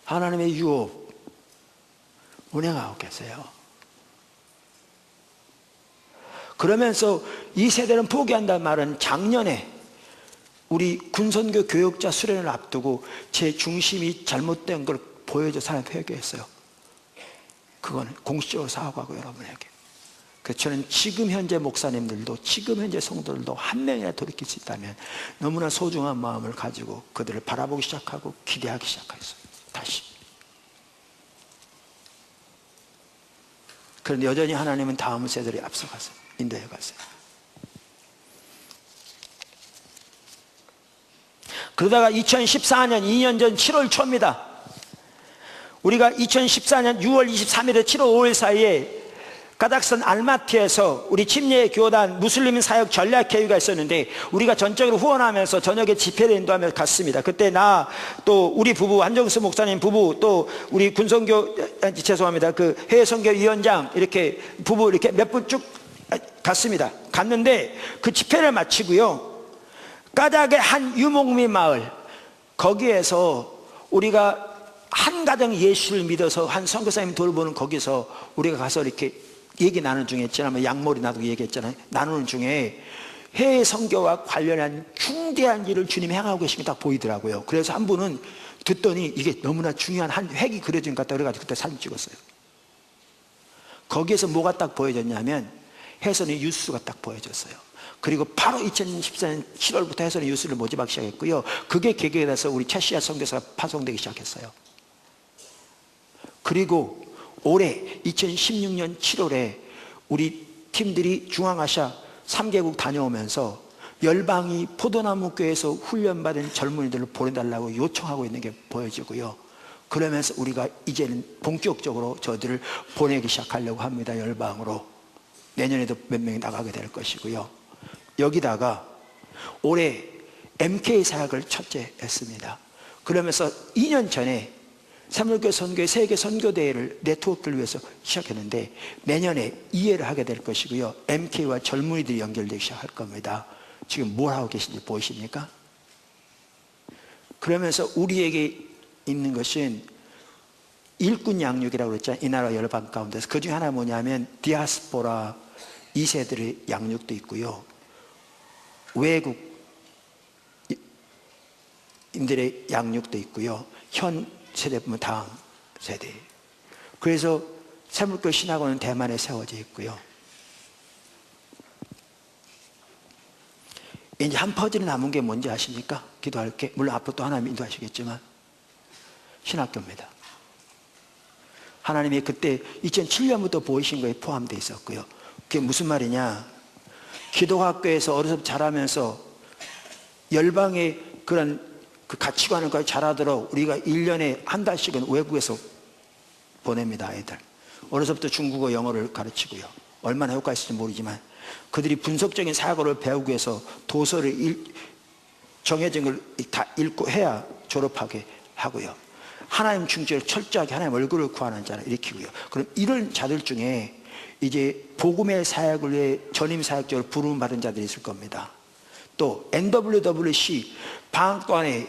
하나님의 유업 운행하고 계세요. 그러면서 이 세대는 포기한다는 말은, 작년에 우리 군선교 교역자 수련을 앞두고 제 중심이 잘못된 걸 보여줘 사람이 회개했어요. 그거는 공식적으로 사과하고 여러분에게. 그래서 저는 지금 현재 목사님들도, 지금 현재 성도들도 한 명이나 돌이킬 수 있다면 너무나 소중한 마음을 가지고 그들을 바라보기 시작하고 기대하기 시작했어요. 다시. 그런데 여전히 하나님은 다음 세대를 앞서가세요. 인도해 가세요. 그러다가 2014년 2년 전 7월 초입니다. 우리가 2014년 6월 23일에 7월 5일 사이에 카자흐스탄 알마티에서 우리 침례 교단 무슬림 사역 전략 회의가 있었는데, 우리가 전적으로 후원하면서 저녁에 집회를 인도하며 갔습니다. 그때 나 또 우리 부부 한정수 목사님 부부, 또 우리 군선교 죄송합니다 그 해외 선교 위원장, 이렇게 부부 이렇게 몇 분 쭉 갔습니다. 갔는데 그 집회를 마치고요, 카자흐의 한 유목민 마을, 거기에서 우리가 한 가정 예수를 믿어서 한 선교사님 돌보는, 거기서 우리가 가서 이렇게 얘기 나누는 중에, 지난번에 양머리 나도 얘기했잖아요. 나누는 중에 해외 선교와 관련한 중대한 일을 주님이 행하고 계신 게 딱 보이더라고요. 그래서 한 분은 듣더니 이게 너무나 중요한 한 획이 그려진 것 같다 그래가지고 그때 사진 찍었어요. 거기에서 뭐가 딱 보여졌냐면 해선의 뉴스가 딱 보여졌어요. 그리고 바로 2014년 7월부터 해선의 뉴스를 모집하기 시작했고요. 그게 계기가 돼서 우리 채시아 선교사가 파송되기 시작했어요. 그리고 올해 2016년 7월에 우리 팀들이 중앙아시아 3개국 다녀오면서 열방이 포도나무 교회에서 훈련받은 젊은이들을 보내달라고 요청하고 있는 게 보여지고요. 그러면서 우리가 이제는 본격적으로 저들을 보내기 시작하려고 합니다. 열방으로. 내년에도 몇 명이 나가게 될 것이고요. 여기다가 올해 MK 사역을 첫째 했습니다. 그러면서 2년 전에 사무엘교회 선교회 세계 선교대회를 네트워크를 위해서 시작했는데 내년에 이해를 하게 될 것이고요. MK와 젊은이들이 연결되기 시작할 겁니다. 지금 뭘 하고 계신지 보이십니까? 그러면서 우리에게 있는 것은 일꾼 양육이라고 그랬잖아요. 이 나라 열방 가운데서. 그 중에 하나 뭐냐면 디아스포라 2세들의 양육도 있고요. 외국 인들의 양육도 있고요. 현 세대 보면 다음 세대. 그래서 사무엘교회 신학원은 대만에 세워져 있고요. 이제 한 퍼즐이 남은 게 뭔지 아십니까? 기도할 게. 물론 앞으로 또 하나님 인도하시겠지만 신학교입니다. 하나님이 그때 2007년부터 보이신 거에 포함되어 있었고요. 그게 무슨 말이냐? 기독학교에서 어려서 자라면서 열방의 그런 그 가치관을 자라도록 우리가 1년에 한 달씩은 외국에서 보냅니다. 아이들. 어려서부터 중국어, 영어를 가르치고요. 얼마나 효과가 있을지 모르지만 그들이 분석적인 사고를 배우기 위해서 도서를 정해진 걸 다 읽고 해야 졸업하게 하고요. 하나님 충실을 철저하게 하나님 얼굴을 구하는 자를 일으키고요. 그럼 이런 자들 중에 이제 복음의 사역을 위해 전임 사역적으로 부름 받은 자들이 있을 겁니다. 또 NWWC 방학간에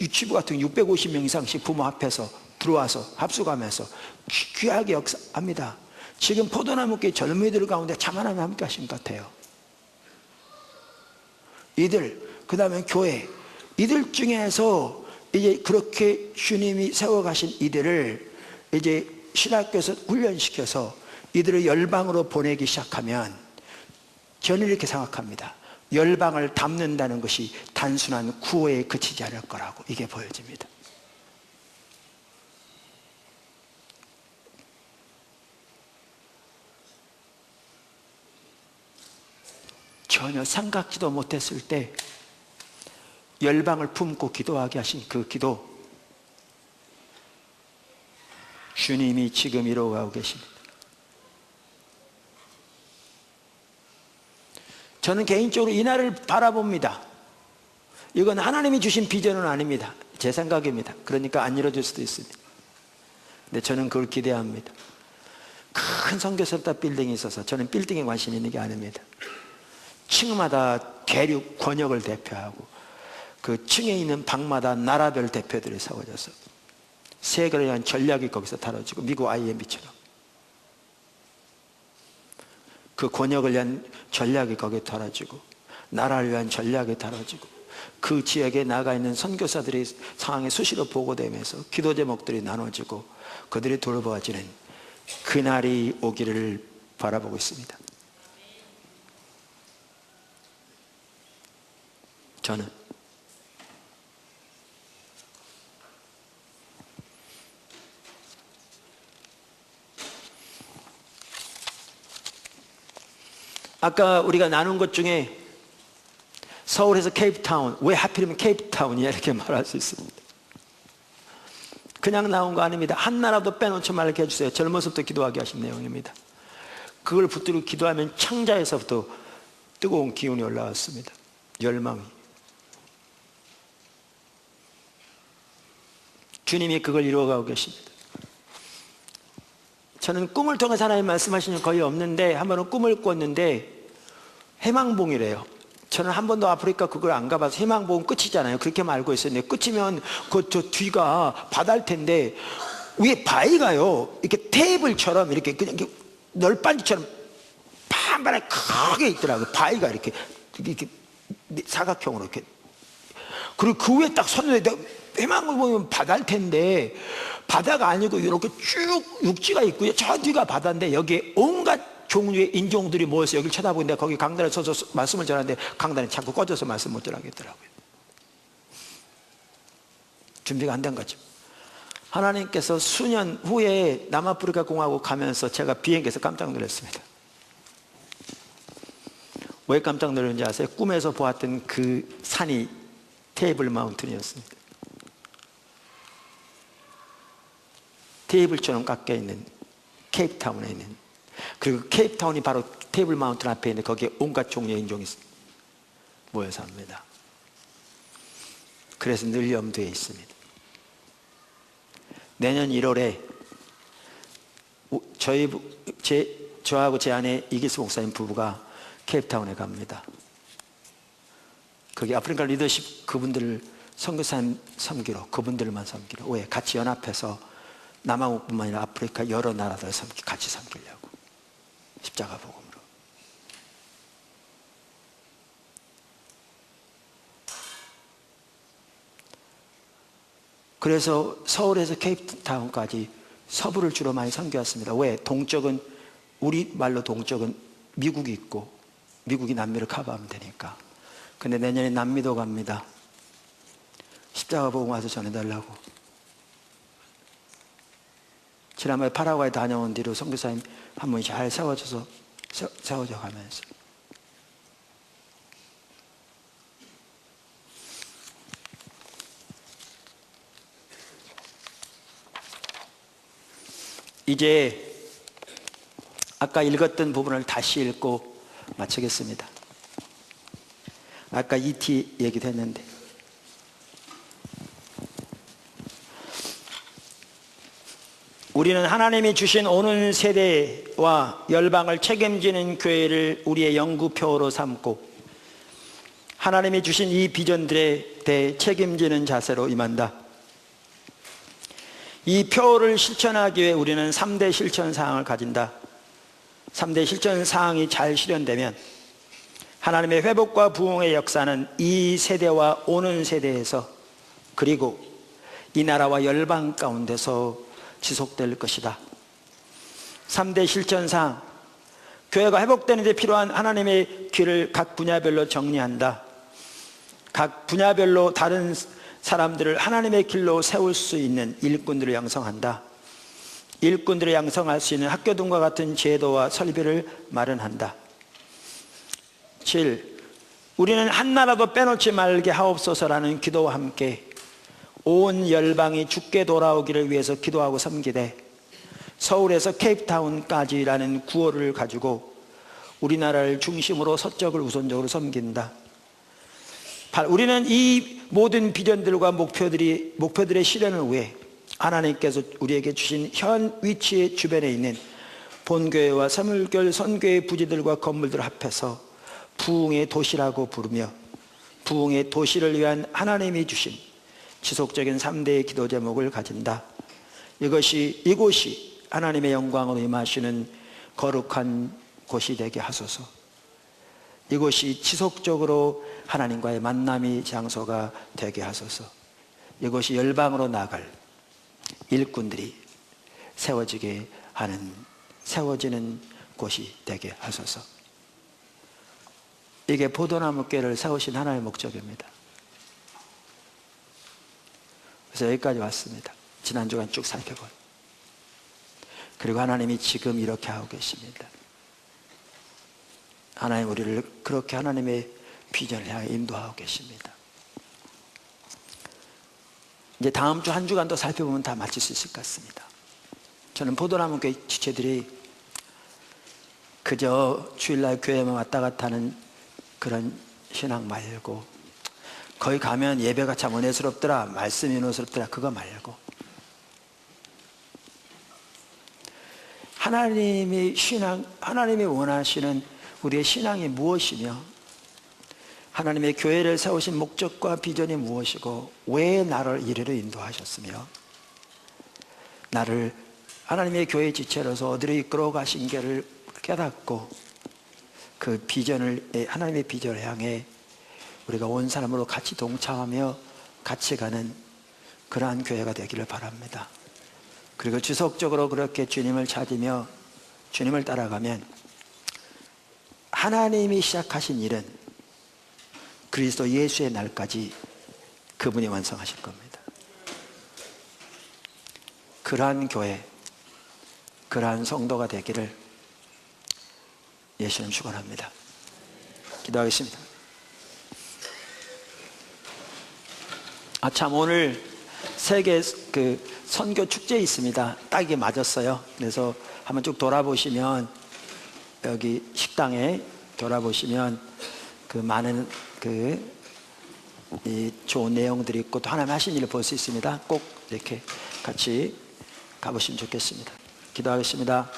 유치부 같은 650명 이상씩 부모 앞에서 들어와서 합숙하면서 귀하게 역사합니다. 지금 포도나무교회 젊은이들 가운데 참 하나님 함께 하신 것 같아요. 이들, 그 다음에 교회, 이들 중에서 이제 그렇게 주님이 세워가신 이들을 이제 신학교에서 훈련시켜서 이들을 열방으로 보내기 시작하면 저는 이렇게 생각합니다. 열방을 담는다는 것이 단순한 구호에 그치지 않을 거라고 이게 보여집니다. 전혀 생각지도 못했을 때 열방을 품고 기도하게 하신 그 기도 주님이 지금 이루어가고 계십니다. 저는 개인적으로 이 날을 바라봅니다. 이건 하나님이 주신 비전은 아닙니다. 제 생각입니다. 그러니까 안 이루어질 수도 있습니다. 근데 저는 그걸 기대합니다. 큰 선교센터 빌딩이 있어서 저는 빌딩에 관심 있는 게 아닙니다. 층마다 대륙 권역을 대표하고 그 층에 있는 방마다 나라별 대표들이 세워져서 세계를 위한 전략이 거기서 다뤄지고 미국 IMB처럼 그 권역을 위한 전략이 거기에 다뤄지고 나라를 위한 전략이 다뤄지고 그 지역에 나가 있는 선교사들의 상황이 수시로 보고되면서 기도 제목들이 나눠지고 그들이 돌보아지는 그날이 오기를 바라보고 있습니다. 저는 아까 우리가 나눈 것 중에 서울에서 케이프타운, 왜 하필이면 케이프타운이야 이렇게 말할 수 있습니다. 그냥 나온 거 아닙니다. 한 나라도 빼놓지 말게 해주세요. 젊어서부터 기도하게 하신 내용입니다. 그걸 붙들고 기도하면 창자에서부터 뜨거운 기운이 올라왔습니다. 열망이. 주님이 그걸 이루어가고 계십니다. 저는 꿈을 통해서 하나님 말씀하시는 게 거의 없는데 한 번은 꿈을 꿨는데 해망봉이래요. 저는 한 번도 아프리카 그걸 안 가봐서 해망봉은 끝이잖아요. 그렇게만 알고 있었는데 끝이면 그 저 뒤가 바다일 텐데 위에 바위가요 이렇게 테이블처럼 이렇게 그냥 널빤지처럼 반반에 크게 있더라고요. 바위가 이렇게 이렇게 사각형으로 이렇게. 그리고 그 위에 딱 섰는데 회만 걸 보면 바다일 텐데 바다가 아니고 이렇게 쭉 육지가 있고요. 저 뒤가 바다인데 여기에 온갖 종류의 인종들이 모여서 여기를 쳐다보는데 거기 강단에 서서 말씀을 전하는데 강단이 자꾸 꺼져서 말씀 못 전하겠더라고요. 준비가 안 된 거죠. 하나님께서 수년 후에 남아프리카 공화국 가면서 제가 비행기에서 깜짝 놀랐습니다. 왜 깜짝 놀랐는지 아세요? 꿈에서 보았던 그 산이 테이블 마운틴이었습니다. 테이블처럼 깎여 있는 케이프타운에 있는, 그리고 케이프타운이 바로 테이블 마운틴 앞에 있는 거기에 온갖 종류의 인종이 모여 삽니다. 그래서 늘 염두에 있습니다. 내년 1월에 저하고 제 아내 이기수 목사님 부부가 케이프타운에 갑니다. 거기 아프리카 리더십 그분들을 선교사님 섬기러, 그분들만 섬기러. 왜? 같이 연합해서 남아공뿐만 아니라 아프리카 여러 나라들 같이 섬기려고. 십자가 복음으로. 그래서 서울에서 케이프타운까지 서부를 주로 많이 섬겨왔습니다. 왜? 동쪽은, 우리 말로 동쪽은 미국이 있고 미국이 남미를 커버하면 되니까. 근데 내년에 남미도 갑니다. 십자가 복음 와서 전해달라고. 지난번에 파라과이 다녀온 뒤로 선교사님 한 분이 잘 세워져 가면서. 이제 아까 읽었던 부분을 다시 읽고 마치겠습니다. 아까 ET 얘기도 했는데, 우리는 하나님이 주신 오는 세대와 열방을 책임지는 교회를 우리의 연구표로 삼고 하나님이 주신 이 비전들에 대해 책임지는 자세로 임한다. 이 표를 실천하기 위해 우리는 3대 실천 사항을 가진다. 3대 실천 사항이 잘 실현되면 하나님의 회복과 부흥의 역사는 이 세대와 오는 세대에서, 그리고 이 나라와 열방 가운데서 지속될 것이다. 3대 실천 사항. 교회가 회복되는 데 필요한 하나님의 길을 각 분야별로 정리한다. 각 분야별로 다른 사람들을 하나님의 길로 세울 수 있는 일꾼들을 양성한다. 일꾼들을 양성할 수 있는 학교 등과 같은 제도와 설비를 마련한다. 7. 우리는 한 나라도 빼놓지 말게 하옵소서라는 기도와 함께 온 열방이 주께 돌아오기를 위해서 기도하고 섬기되 서울에서 케이프타운까지라는 구호를 가지고 우리나라를 중심으로 서쪽을 우선적으로 섬긴다. 우리는 이 모든 비전들과 목표들의 실현을 위해 하나님께서 우리에게 주신 현 위치의 주변에 있는 본교회와 사물교회 선교회 부지들과 건물들을 합해서 부흥의 도시라고 부르며 부흥의 도시를 위한 하나님이 주신 지속적인 3대의 기도 제목을 가진다. 이곳이 하나님의 영광으로 임하시는 거룩한 곳이 되게 하소서. 이곳이 지속적으로 하나님과의 만남의 장소가 되게 하소서. 이곳이 열방으로 나갈 일꾼들이 세워지는 곳이 되게 하소서. 이게 포도나무교회를 세우신 하나의 목적입니다. 그래서 여기까지 왔습니다. 지난 주간 쭉 살펴본. 그리고 하나님이 지금 이렇게 하고 계십니다. 하나님 우리를 그렇게 하나님의 비전을 향해 인도하고 계십니다. 이제 다음 주 한 주간 더 살펴보면 다 마칠 수 있을 것 같습니다. 저는 포도나무교회 지체들이 그저 주일날 교회만 왔다 갔다 하는 그런 신앙 말고, 거기 가면 예배가 참 은혜스럽더라, 말씀이 은혜스럽더라, 그거 말고 하나님이 원하시는 우리의 신앙이 무엇이며 하나님의 교회를 세우신 목적과 비전이 무엇이고 왜 나를 이리로 인도하셨으며 나를 하나님의 교회 지체로서 어디로 이끌어 가신 게를 깨닫고 그 비전을, 하나님의 비전을 향해 우리가 온 사람으로 같이 동참하며 같이 가는 그러한 교회가 되기를 바랍니다. 그리고 지속적으로 그렇게 주님을 찾으며 주님을 따라가면 하나님이 시작하신 일은 그리스도 예수의 날까지 그분이 완성하실 겁니다. 그러한 교회, 그러한 성도가 되기를 예수님 축원합니다. 기도하겠습니다. 참 오늘 세계 그 선교 축제 있습니다. 딱이 맞았어요. 그래서 한번 쭉 돌아보시면 여기 식당에 돌아보시면 그 많은 이 좋은 내용들이 있고 또 하나님 하신 일을 볼 수 있습니다. 꼭 이렇게 같이 가보시면 좋겠습니다. 기도하겠습니다.